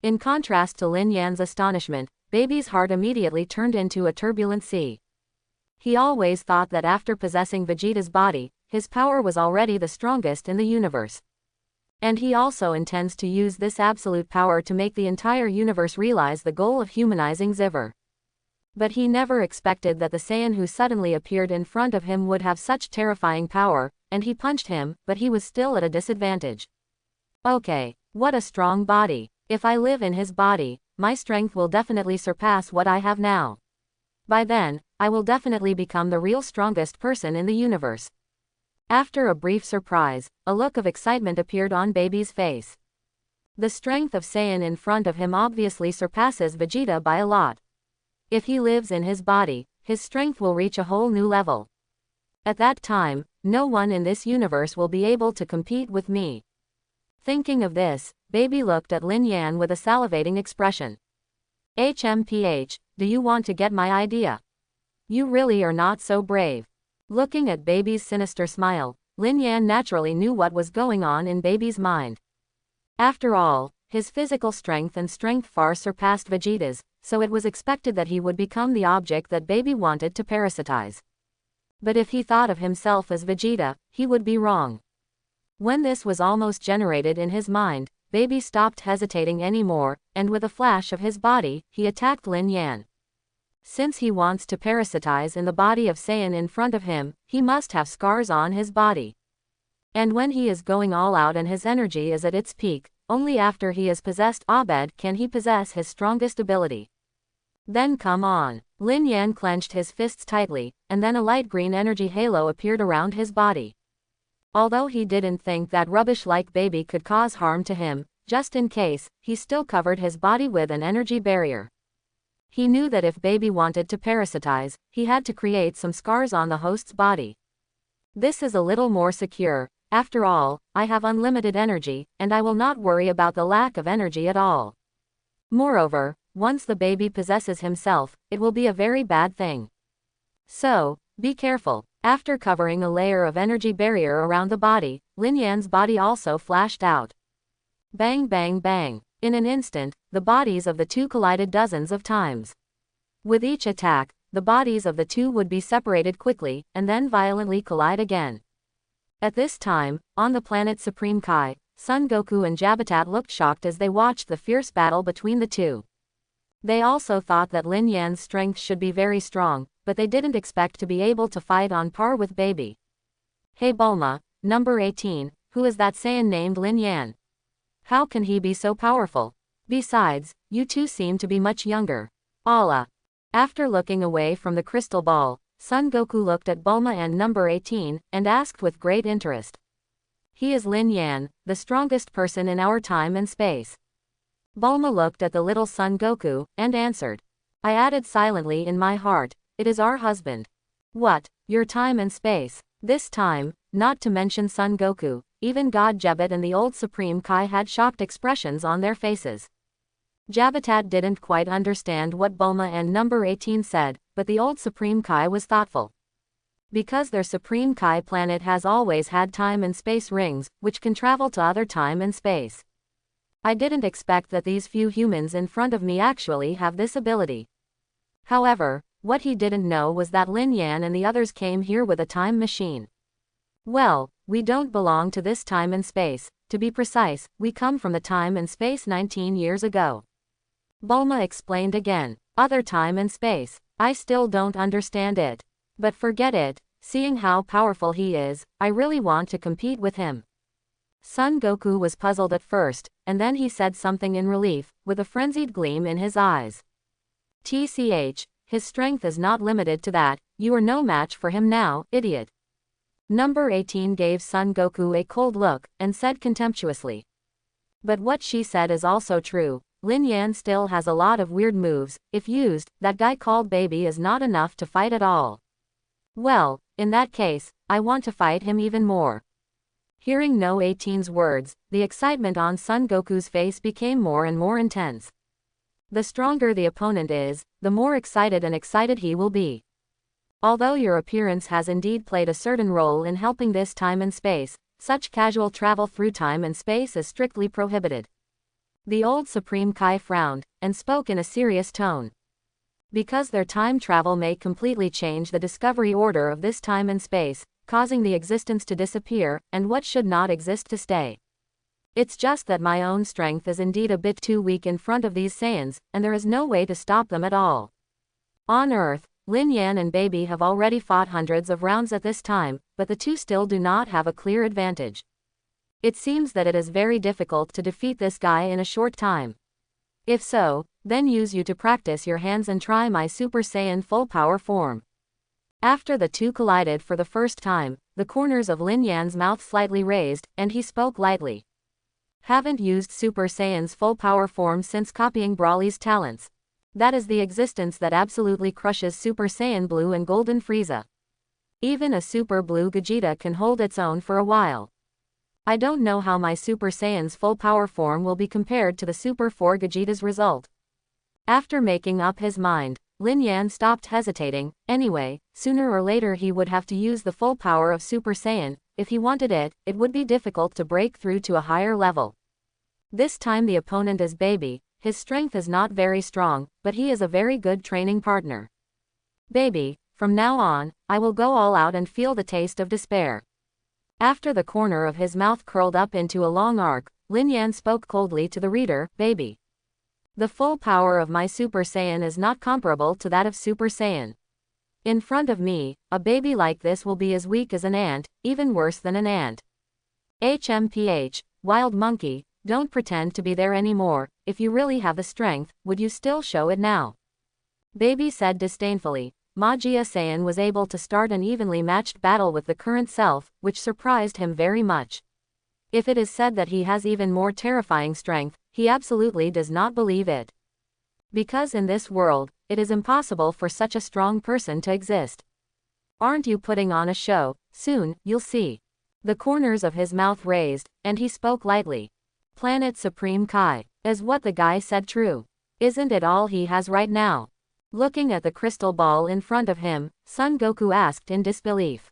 In contrast to Lin Yan's astonishment, Baby's heart immediately turned into a turbulent sea. He always thought that after possessing Vegeta's body, his power was already the strongest in the universe. And he also intends to use this absolute power to make the entire universe realize the goal of humanizing Xiver. But he never expected that the Saiyan who suddenly appeared in front of him would have such terrifying power, and he punched him, but he was still at a disadvantage. Okay, what a strong body. If I live in his body, my strength will definitely surpass what I have now. By then, I will definitely become the real strongest person in the universe. After a brief surprise, a look of excitement appeared on Baby's face. The strength of Saiyan in front of him obviously surpasses Vegeta by a lot. If he lives in his body, his strength will reach a whole new level. At that time, no one in this universe will be able to compete with me. Thinking of this, Baby looked at Lin Yan with a salivating expression. HMPH, do you want to get my idea? You really are not so brave. Looking at Baby's sinister smile, Lin Yan naturally knew what was going on in Baby's mind. After all, his physical strength and strength far surpassed Vegeta's, so it was expected that he would become the object that Baby wanted to parasitize. But if he thought of himself as Vegeta, he would be wrong. When this was almost generated in his mind, Baby stopped hesitating anymore, and with a flash of his body, he attacked Lin Yan. Since he wants to parasitize in the body of Saiyan in front of him, he must have scars on his body. And when he is going all out and his energy is at its peak, only after he has possessed Abed can he possess his strongest ability. Then come on. Lin Yan clenched his fists tightly, and then a light green energy halo appeared around his body. Although he didn't think that rubbish-like Baby could cause harm to him, just in case, he still covered his body with an energy barrier. He knew that if Baby wanted to parasitize, he had to create some scars on the host's body. This is a little more secure. After all, I have unlimited energy, and I will not worry about the lack of energy at all. Moreover, once the Baby possesses himself, it will be a very bad thing. So, be careful. After covering a layer of energy barrier around the body, Lin Yan's body also flashed out. Bang bang bang. In an instant, the bodies of the two collided dozens of times. With each attack, the bodies of the two would be separated quickly, and then violently collide again. At this time, on the planet Supreme Kai, Son Goku and Jabatat looked shocked as they watched the fierce battle between the two. They also thought that Lin Yan's strength should be very strong, but they didn't expect to be able to fight on par with Baby. Hey Bulma, number 18, who is that Saiyan named Lin Yan? How can he be so powerful? Besides, you two seem to be much younger. Allah. After looking away from the crystal ball, Son Goku looked at Bulma and number 18, and asked with great interest. He is Lin Yan, the strongest person in our time and space. Bulma looked at the little Son Goku, and answered. I added silently in my heart, it is our husband. What, your time and space? This time, not to mention Son Goku, even God Jabat and the old Supreme Kai had shocked expressions on their faces. Jabatat didn't quite understand what Bulma and number 18 said, but the old Supreme Kai was thoughtful. Because their Supreme Kai planet has always had time and space rings, which can travel to other time and space. I didn't expect that these few humans in front of me actually have this ability. However, what he didn't know was that Lin Yan and the others came here with a time machine. Well, we don't belong to this time and space. To be precise, we come from the time and space 19 years ago. Bulma explained again. Other time and space. I still don't understand it. But forget it, seeing how powerful he is, I really want to compete with him. Son Goku was puzzled at first, and then he said something in relief, with a frenzied gleam in his eyes. TCH, his strength is not limited to that, you are no match for him now, idiot. Number 18 gave Son Goku a cold look, and said contemptuously. But what she said is also true, Lin Yan still has a lot of weird moves, if used, that guy called Baby is not enough to fight at all. Well, in that case, I want to fight him even more. Hearing No 18's words, the excitement on Son Goku's face became more and more intense. The stronger the opponent is, the more excited he will be. Although your appearance has indeed played a certain role in helping this time and space, such casual travel through time and space is strictly prohibited. The old Supreme Kai frowned, and spoke in a serious tone. Because their time travel may completely change the discovery order of this time and space, causing the existence to disappear, and what should not exist to stay. It's just that my own strength is indeed a bit too weak in front of these Saiyans, and there is no way to stop them at all. On Earth, Lin Yan and Baby have already fought hundreds of rounds at this time, but the two still do not have a clear advantage. It seems that it is very difficult to defeat this guy in a short time. If so, then use you to practice your hands and try my Super Saiyan full power form. After the two collided for the first time, the corners of Lin Yan's mouth slightly raised, and he spoke lightly. Haven't used Super Saiyan's full power form since copying Broly's talents. That is the existence that absolutely crushes Super Saiyan Blue and Golden Frieza. Even a Super Blue Gogeta can hold its own for a while. I don't know how my Super Saiyan's full power form will be compared to the Super 4 Gogeta's result. After making up his mind, Lin Yan stopped hesitating. Anyway, sooner or later he would have to use the full power of Super Saiyan. If he wanted it, it would be difficult to break through to a higher level. This time the opponent is Baby. His strength is not very strong, but he is a very good training partner. Baby, from now on, I will go all out and feel the taste of despair. After the corner of his mouth curled up into a long arc, Lin Yan spoke coldly to the reader, Baby. The full power of my Super Saiyan is not comparable to that of Super Saiyan. In front of me, a baby like this will be as weak as an ant, even worse than an ant. HMPH, wild monkey, don't pretend to be there anymore. If you really have the strength, would you still show it now? Baby said disdainfully. Magia Saiyan was able to start an evenly matched battle with the current self, which surprised him very much. If it is said that he has even more terrifying strength, he absolutely does not believe it. Because in this world, it is impossible for such a strong person to exist. Aren't you putting on a show? Soon, you'll see. The corners of his mouth raised, and he spoke lightly. Planet Supreme Kai. Is what the guy said true? Isn't it all he has right now? Looking at the crystal ball in front of him, Son Goku asked in disbelief.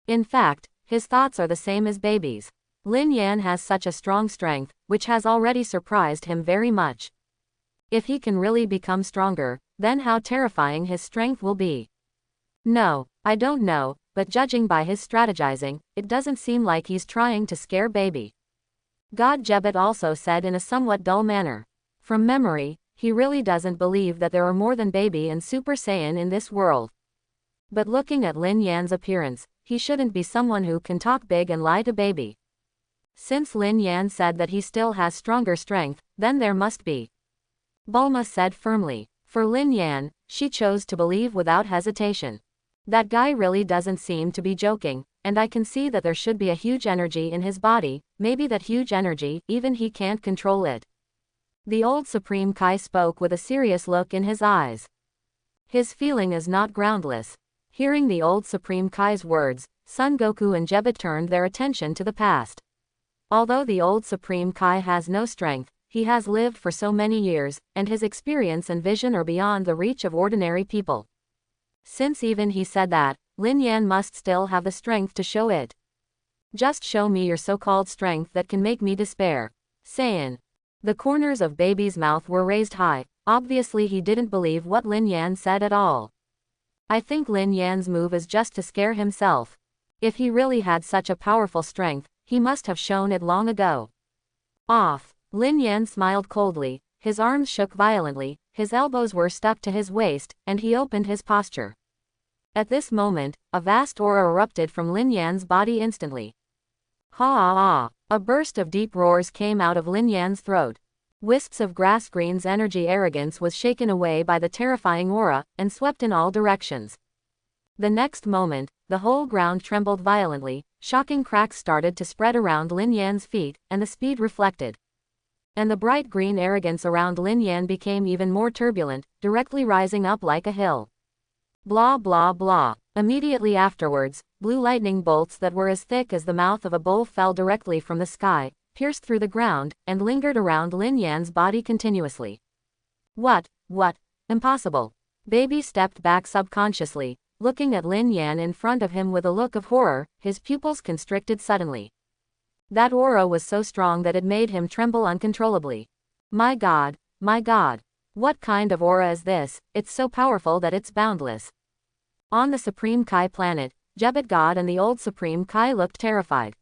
In fact, his thoughts are the same as Baby's. Lin Yan has such a strong strength, which has already surprised him very much. If he can really become stronger, then how terrifying his strength will be. No, I don't know, but judging by his strategizing, it doesn't seem like he's trying to scare Baby. God Jebet also said in a somewhat dull manner. From memory, he really doesn't believe that there are more than Baby and Super Saiyan in this world. But looking at Lin Yan's appearance, he shouldn't be someone who can talk big and lie to Baby. Since Lin Yan said that he still has stronger strength, then there must be. Bulma said firmly. For Lin Yan, she chose to believe without hesitation. That guy really doesn't seem to be joking, and I can see that there should be a huge energy in his body, maybe that huge energy, even he can't control it. The old Supreme Kai spoke with a serious look in his eyes. His feeling is not groundless. Hearing the old Supreme Kai's words, Son Goku and Jebet turned their attention to the past. Although the old Supreme Kai has no strength, he has lived for so many years, and his experience and vision are beyond the reach of ordinary people. Since even he said that, Lin Yan must still have the strength to show it. Just show me your so-called strength that can make me despair. Saiyan. The corners of Baby's mouth were raised high. Obviously he didn't believe what Lin Yan said at all. I think Lin Yan's move is just to scare himself. If he really had such a powerful strength, he must have shown it long ago. Off. Lin Yan smiled coldly, his arms shook violently, his elbows were stuck to his waist, and he opened his posture. At this moment, a vast aura erupted from Lin Yan's body instantly. Ha! A burst of deep roars came out of Lin Yan's throat. Wisps of grass green's energy arrogance was shaken away by the terrifying aura, and swept in all directions. The next moment, the whole ground trembled violently, shocking cracks started to spread around Lin Yan's feet, and the speed reflected. And the bright green arrogance around Lin Yan became even more turbulent, directly rising up like a hill. Blah blah blah. Immediately afterwards, blue lightning bolts that were as thick as the mouth of a bull fell directly from the sky, pierced through the ground, and lingered around Lin Yan's body continuously. What? Impossible. Baby stepped back subconsciously, looking at Lin Yan in front of him with a look of horror, his pupils constricted suddenly. That aura was so strong that it made him tremble uncontrollably. My God! What kind of aura is this? It's so powerful that it's boundless. On the Supreme Kai planet, Jebet God and the old Supreme Kai looked terrified.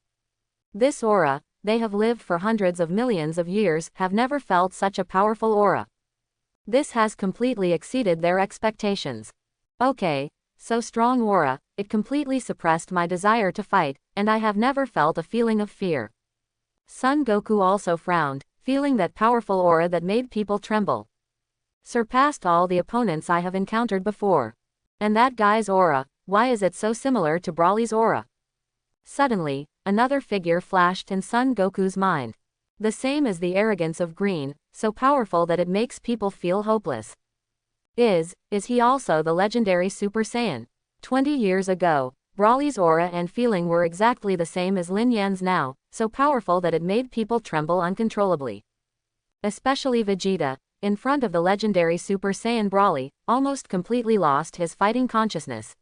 This aura, they have lived for hundreds of millions of years, have never felt such a powerful aura. This has completely exceeded their expectations. Okay, so strong aura, it completely suppressed my desire to fight, and I have never felt a feeling of fear. Son Goku also frowned, feeling that powerful aura that made people tremble. Surpassed all the opponents I have encountered before. And that guy's aura, why is it so similar to Broly's aura? Suddenly, another figure flashed in Son Goku's mind. The same as the arrogance of Green, so powerful that it makes people feel hopeless. Is he also the legendary Super Saiyan? 20 years ago, Broly's aura and feeling were exactly the same as Lin Yan's now, so powerful that it made people tremble uncontrollably. Especially Vegeta, in front of the legendary Super Saiyan Broly, almost completely lost his fighting consciousness.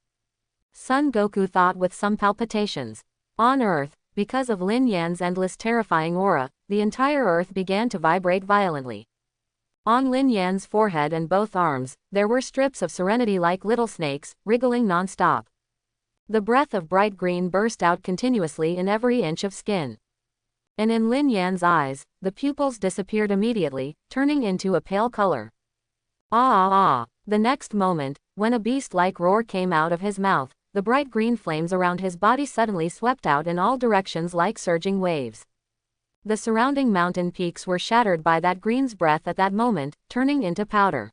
Son Goku thought with some palpitations. On Earth, because of Lin Yan's endless terrifying aura, the entire earth began to vibrate violently. On Lin Yan's forehead and both arms, there were strips of serenity like little snakes, wriggling non-stop. The breath of bright green burst out continuously in every inch of skin. And in Lin Yan's eyes, the pupils disappeared immediately, turning into a pale color. Ah ah ah! The next moment, when a beast-like roar came out of his mouth, the bright green flames around his body suddenly swept out in all directions like surging waves. The surrounding mountain peaks were shattered by that green's breath at that moment, turning into powder.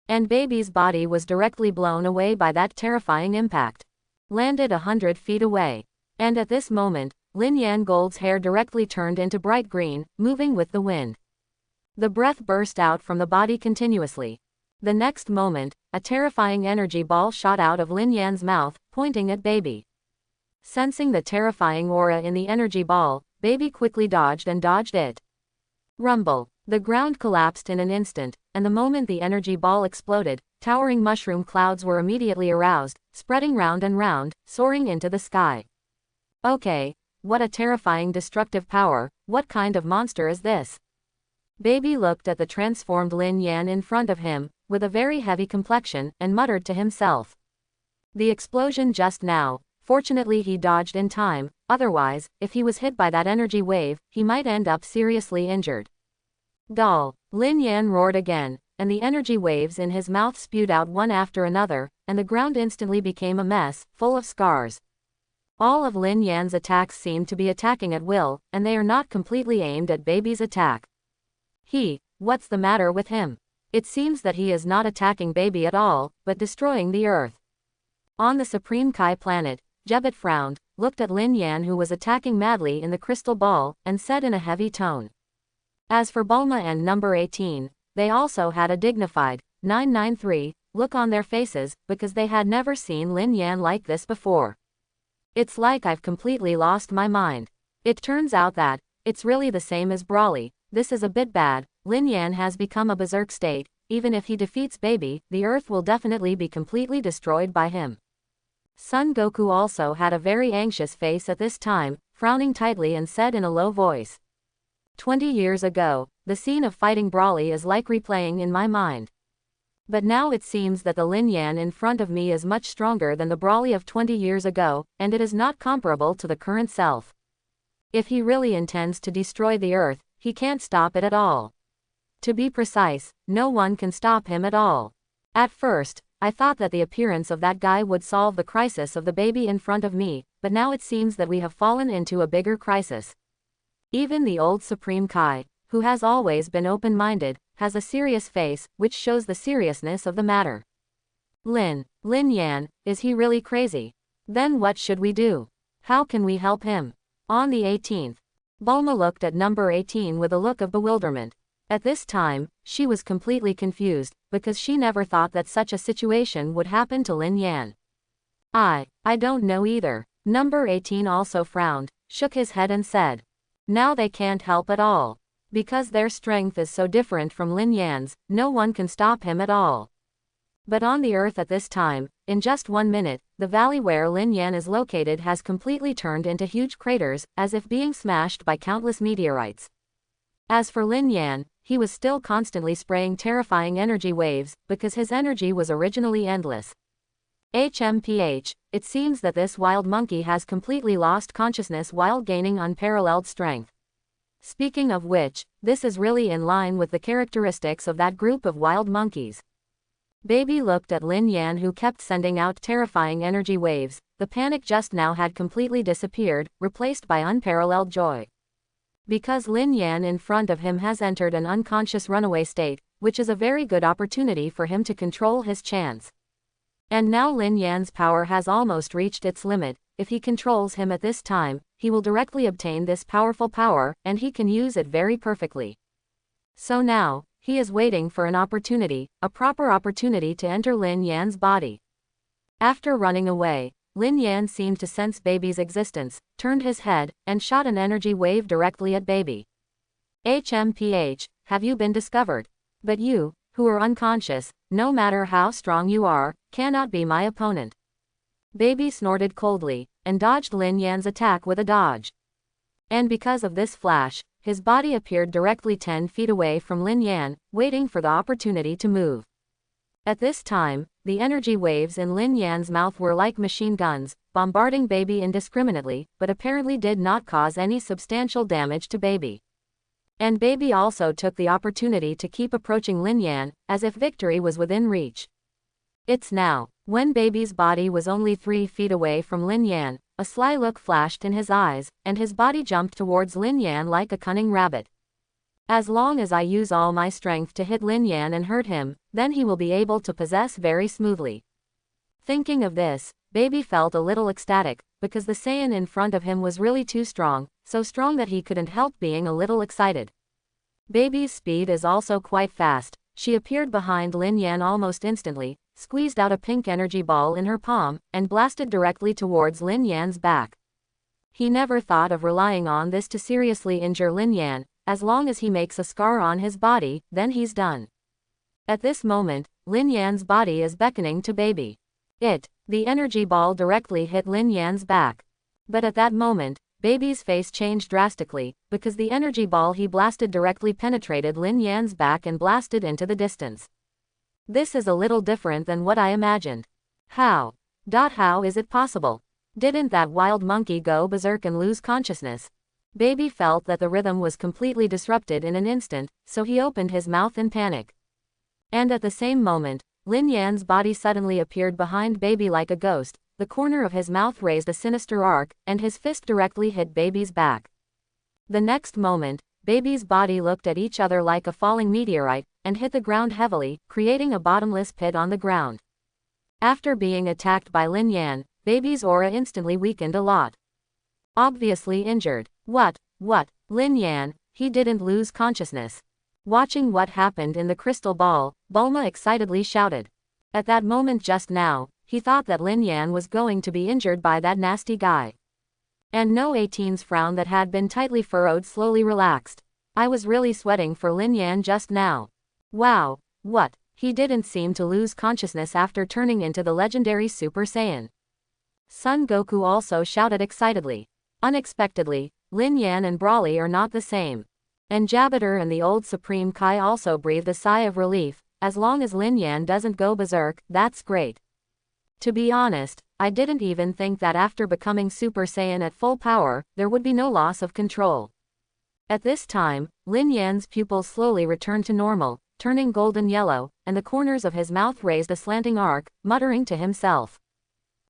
And baby's body was directly blown away by that terrifying impact. Landed 100 feet away. And at this moment, Lin Yan Gold's hair directly turned into bright green, moving with the wind. The breath burst out from the body continuously. The next moment, a terrifying energy ball shot out of Lin Yan's mouth, pointing at baby. Sensing the terrifying aura in the energy ball, baby quickly dodged and dodged it. Rumble. The ground collapsed in an instant, and the moment the energy ball exploded, towering mushroom clouds were immediately aroused, spreading round and round, soaring into the sky. Okay, what a terrifying destructive power, what kind of monster is this? Baby looked at the transformed Lin Yan in front of him, with a very heavy complexion, and muttered to himself. The explosion just now. Fortunately he dodged in time, otherwise, if he was hit by that energy wave, he might end up seriously injured. Gall! Lin Yan roared again, and the energy waves in his mouth spewed out one after another, and the ground instantly became a mess, full of scars. All of Lin Yan's attacks seem to be attacking at will, and they are not completely aimed at baby's attack. What's the matter with him? It seems that he is not attacking baby at all, but destroying the earth. On the Supreme Kai planet, Jebet frowned, looked at Lin Yan who was attacking madly in the crystal ball, and said in a heavy tone. As for Bulma and number 18, they also had a dignified, 993, look on their faces, because they had never seen Lin Yan like this before. It's like I've completely lost my mind. It turns out that, it's really the same as Brawly, this is a bit bad, Lin Yan has become a berserk state, even if he defeats baby, the earth will definitely be completely destroyed by him. Son Goku also had a very anxious face at this time, frowning tightly and said in a low voice. 20 years ago, the scene of fighting Brawly is like replaying in my mind. But now it seems that the Lin Yan in front of me is much stronger than the Brawly of 20 years ago, and it is not comparable to the current self. If he really intends to destroy the earth, he can't stop it at all. To be precise, no one can stop him at all. At first, I thought that the appearance of that guy would solve the crisis of the baby in front of me, but now it seems that we have fallen into a bigger crisis. Even the old Supreme Kai, who has always been open-minded, has a serious face, which shows the seriousness of the matter. Lin Yan, is he really crazy? Then what should we do? How can we help him? On the 18th, Bulma looked at number 18 with a look of bewilderment. At this time, she was completely confused, because she never thought that such a situation would happen to Lin Yan. I don't know either. Number 18 also frowned, shook his head and said. Now they can't help at all. Because their strength is so different from Lin Yan's, no one can stop him at all. But on the earth at this time, in just 1 minute, the valley where Lin Yan is located has completely turned into huge craters, as if being smashed by countless meteorites. As for Lin Yan, he was still constantly spraying terrifying energy waves, because his energy was originally endless. HMPH, it seems that this wild monkey has completely lost consciousness while gaining unparalleled strength. Speaking of which, this is really in line with the characteristics of that group of wild monkeys. Baby looked at Lin Yan who kept sending out terrifying energy waves, the panic just now had completely disappeared, replaced by unparalleled joy. Because Lin Yan in front of him has entered an unconscious runaway state, which is a very good opportunity for him to control his chance. And now Lin Yan's power has almost reached its limit. If he controls him at this time, he will directly obtain this powerful power, and he can use it very perfectly. So now, he is waiting for an opportunity, a proper opportunity to enter Lin Yan's body. After running away, Lin Yan seemed to sense baby's existence, turned his head, and shot an energy wave directly at baby. HMPH, have you been discovered? But you, who are unconscious, no matter how strong you are, cannot be my opponent. Baby snorted coldly, and dodged Lin Yan's attack with a dodge. And because of this flash, his body appeared directly 10 feet away from Lin Yan, waiting for the opportunity to move. At this time, the energy waves in Lin Yan's mouth were like machine guns, bombarding Baby indiscriminately, but apparently did not cause any substantial damage to Baby. And Baby also took the opportunity to keep approaching Lin Yan, as if victory was within reach. It's now. When Baby's body was only 3 feet away from Lin Yan, a sly look flashed in his eyes, and his body jumped towards Lin Yan like a cunning rabbit. As long as I use all my strength to hit Lin Yan and hurt him, then he will be able to possess very smoothly. Thinking of this, Baby felt a little ecstatic, because the Saiyan in front of him was really too strong, so strong that he couldn't help being a little excited. Baby's speed is also quite fast. She appeared behind Lin Yan almost instantly, squeezed out a pink energy ball in her palm, and blasted directly towards Lin Yan's back. He never thought of relying on this to seriously injure Lin Yan. As long as he makes a scar on his body, then he's done. At this moment, Lin Yan's body is beckoning to Baby. The energy ball directly hit Lin Yan's back. But at that moment, Baby's face changed drastically, because the energy ball he blasted directly penetrated Lin Yan's back and blasted into the distance. This is a little different than what I imagined. How is it possible? Didn't that wild monkey go berserk and lose consciousness? Baby felt that the rhythm was completely disrupted in an instant, so he opened his mouth in panic. And at the same moment, Lin Yan's body suddenly appeared behind Baby like a ghost. The corner of his mouth raised a sinister arc, and his fist directly hit Baby's back. The next moment, Baby's body looked at each other like a falling meteorite, and hit the ground heavily, creating a bottomless pit on the ground. After being attacked by Lin Yan, Baby's aura instantly weakened a lot. Obviously injured. What? Lin Yan, he didn't lose consciousness. Watching what happened in the crystal ball, Bulma excitedly shouted. At that moment just now, he thought that Lin Yan was going to be injured by that nasty guy. And No 18's frown that had been tightly furrowed slowly relaxed. I was really sweating for Lin Yan just now. Wow, what? He didn't seem to lose consciousness after turning into the legendary Super Saiyan. Son Goku also shouted excitedly. Unexpectedly, Lin Yan and Broly are not the same. And Jabiter and the old Supreme Kai also breathed a sigh of relief. As long as Lin Yan doesn't go berserk, that's great. To be honest, I didn't even think that after becoming Super Saiyan at full power, there would be no loss of control. At this time, Lin Yan's pupils slowly returned to normal, turning golden yellow, and the corners of his mouth raised a slanting arc, muttering to himself.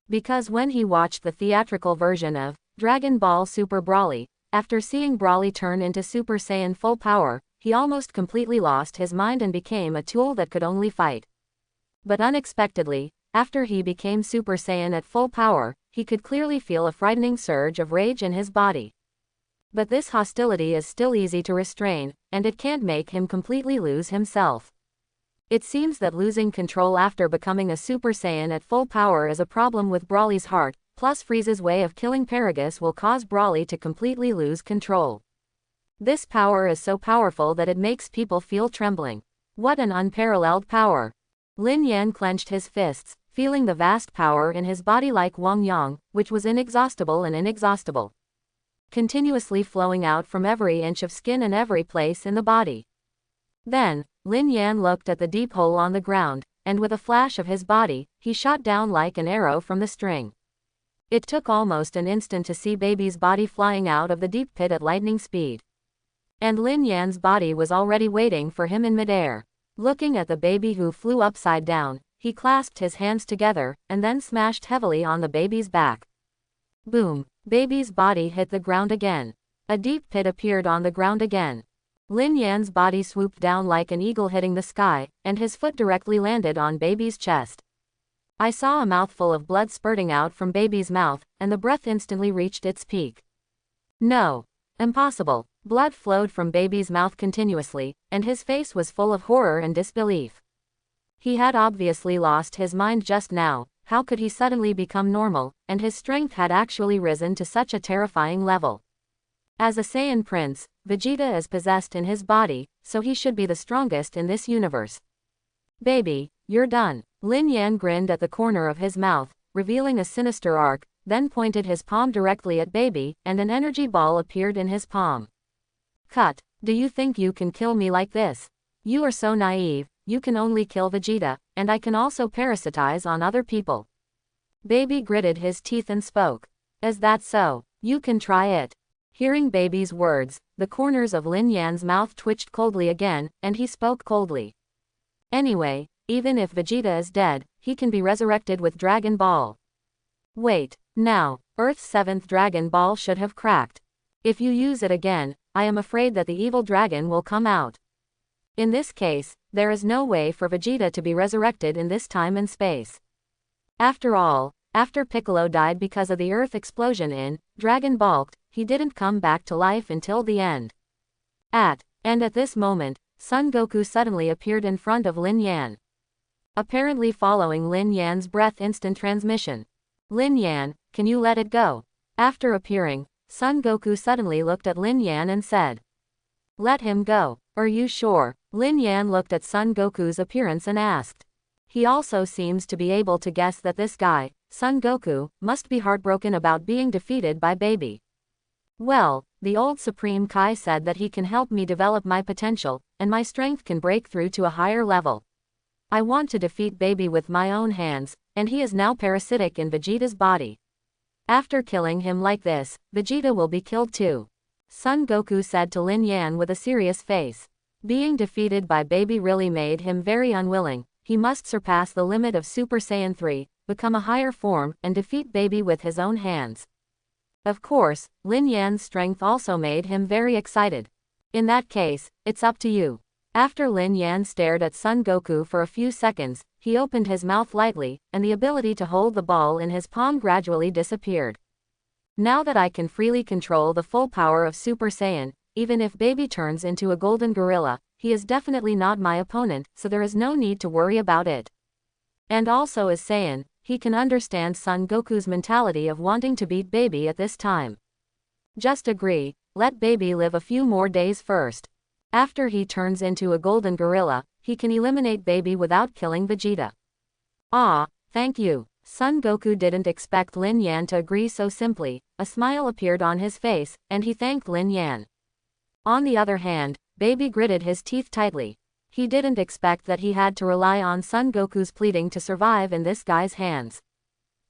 Because when he watched the theatrical version of Dragon Ball Super Broly, after seeing Broly turn into Super Saiyan full power, he almost completely lost his mind and became a tool that could only fight. But unexpectedly, after he became Super Saiyan at full power, he could clearly feel a frightening surge of rage in his body. But this hostility is still easy to restrain, and it can't make him completely lose himself. It seems that losing control after becoming a Super Saiyan at full power is a problem with Broly's heart, plus Frieza's way of killing Paragus will cause Broly to completely lose control. This power is so powerful that it makes people feel trembling. What an unparalleled power! Lin Yan clenched his fists, feeling the vast power in his body like Wang Yang, which was inexhaustible, continuously flowing out from every inch of skin and every place in the body. Then, Lin Yan looked at the deep hole on the ground, and with a flash of his body, he shot down like an arrow from the string. It took almost an instant to see Baby's body flying out of the deep pit at lightning speed. And Lin Yan's body was already waiting for him in midair. Looking at the Baby who flew upside down, he clasped his hands together, and then smashed heavily on the Baby's back. Boom! Baby's body hit the ground again. A deep pit appeared on the ground again. Lin Yan's body swooped down like an eagle hitting the sky, and his foot directly landed on Baby's chest. I saw a mouthful of blood spurting out from Baby's mouth, and the breath instantly reached its peak. No! Impossible! Blood flowed from Baby's mouth continuously, and his face was full of horror and disbelief. He had obviously lost his mind just now. How could he suddenly become normal, and his strength had actually risen to such a terrifying level? As a Saiyan prince, Vegeta is possessed in his body, so he should be the strongest in this universe. Baby, you're done. Lin Yan grinned at the corner of his mouth, revealing a sinister arc, then pointed his palm directly at Baby, and an energy ball appeared in his palm. Cut. Do you think you can kill me like this? You are so naive. You can only kill Vegeta, and I can also parasitize on other people. Baby gritted his teeth and spoke. Is that so? You can try it. Hearing Baby's words, the corners of Lin Yan's mouth twitched coldly again, and he spoke coldly. Anyway, even if Vegeta is dead, he can be resurrected with Dragon Ball. Wait, now, Earth's 7th Dragon Ball should have cracked. If you use it again, I am afraid that the evil dragon will come out. In this case, there is no way for Vegeta to be resurrected in this time and space. After all, after Piccolo died because of the Earth explosion in Dragon Ball, he didn't come back to life until the end. At this moment, Son Goku suddenly appeared in front of Lin Yan. Apparently following Lin Yan's breath instant transmission. Lin Yan, can you let it go? After appearing, Son Goku suddenly looked at Lin Yan and said. Let him go. Are you sure? Lin Yan looked at Son Goku's appearance and asked. He also seems to be able to guess that this guy, Son Goku, must be heartbroken about being defeated by Baby. Well, the old Supreme Kai said that he can help me develop my potential, and my strength can break through to a higher level. I want to defeat Baby with my own hands, and he is now parasitic in Vegeta's body. After killing him like this, Vegeta will be killed too. Son Goku said to Lin Yan with a serious face. Being defeated by Baby really made him very unwilling. He must surpass the limit of Super Saiyan 3, become a higher form, and defeat Baby with his own hands. Of course, Lin Yan's strength also made him very excited. In that case, it's up to you. After Lin Yan stared at Son Goku for a few seconds, he opened his mouth lightly, and the ability to hold the ball in his palm gradually disappeared. Now that I can freely control the full power of Super Saiyan, even if Baby turns into a golden gorilla, he is definitely not my opponent, so there is no need to worry about it. And also as Saiyan, he can understand Son Goku's mentality of wanting to beat Baby at this time. Just agree, let Baby live a few more days first. After he turns into a golden gorilla, he can eliminate Baby without killing Vegeta. Ah, thank you. Son Goku didn't expect Lin Yan to agree so simply. A smile appeared on his face, and he thanked Lin Yan. On the other hand, Baby gritted his teeth tightly. He didn't expect that he had to rely on Son Goku's pleading to survive in this guy's hands.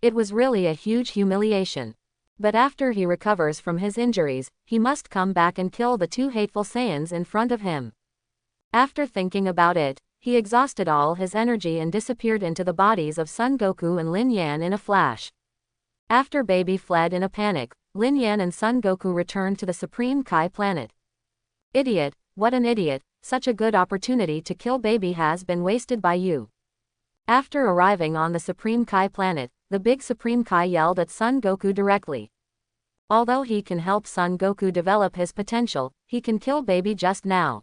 It was really a huge humiliation. But after he recovers from his injuries, he must come back and kill the two hateful Saiyans in front of him. After thinking about it, he exhausted all his energy and disappeared into the bodies of Son Goku and Lin Yan in a flash. After Baby fled in a panic, Lin Yan and Son Goku returned to the Supreme Kai planet. Idiot, what an idiot, such a good opportunity to kill Baby has been wasted by you. After arriving on the Supreme Kai planet, the big Supreme Kai yelled at Son Goku directly. Although he can help Son Goku develop his potential, he can kill Baby just now.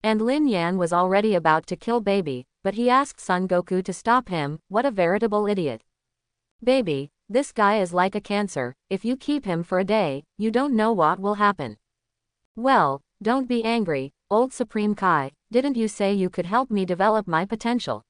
And Lin Yan was already about to kill Baby, but he asked Son Goku to stop him. What a veritable idiot. Baby, this guy is like a cancer. If you keep him for a day, you don't know what will happen. Well, don't be angry, old Supreme Kai, didn't you say you could help me develop my potential?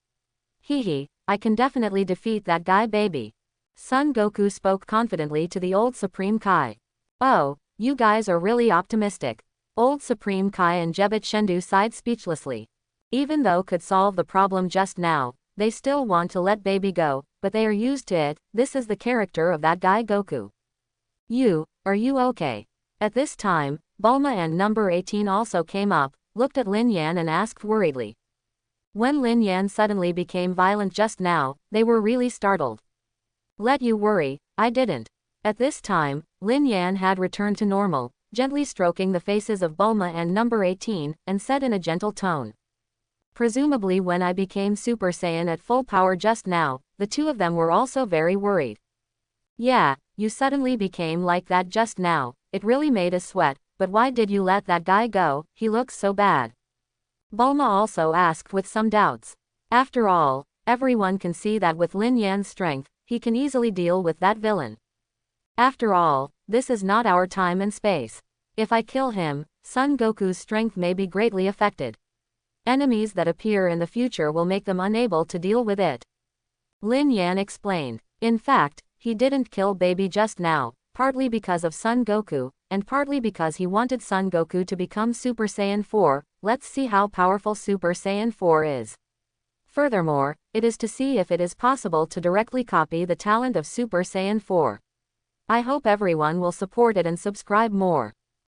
Hehe, I can definitely defeat that guy Baby. Son Goku spoke confidently to the old Supreme Kai. Oh, you guys are really optimistic. Old Supreme Kai and Jebet Shendu sighed speechlessly. Even though could solve the problem just now, they still want to let Baby go, but they are used to it. This is the character of that guy Goku. Are you okay? At this time, Bulma and number 18 also came up, looked at Lin Yan and asked worriedly. When Lin Yan suddenly became violent just now, they were really startled. Let you worry, I didn't. At this time, Lin Yan had returned to normal, gently stroking the faces of Bulma and number 18, and said in a gentle tone. Presumably when I became Super Saiyan at full power just now, the two of them were also very worried. Yeah, you suddenly became like that just now, it really made us sweat, but why did you let that guy go? He looks so bad. Bulma also asked with some doubts. After all, everyone can see that with Lin Yan's strength, he can easily deal with that villain. After all, this is not our time and space. If I kill him, Son Goku's strength may be greatly affected. Enemies that appear in the future will make them unable to deal with it. Lin Yan explained. In fact, He didn't kill Baby just now, partly because of Son Goku, and partly because he wanted Son Goku to become Super Saiyan 4. Let's see how powerful Super Saiyan 4 is. Furthermore, it is to see if it is possible to directly copy the talent of Super Saiyan 4. I hope everyone will support it and subscribe more.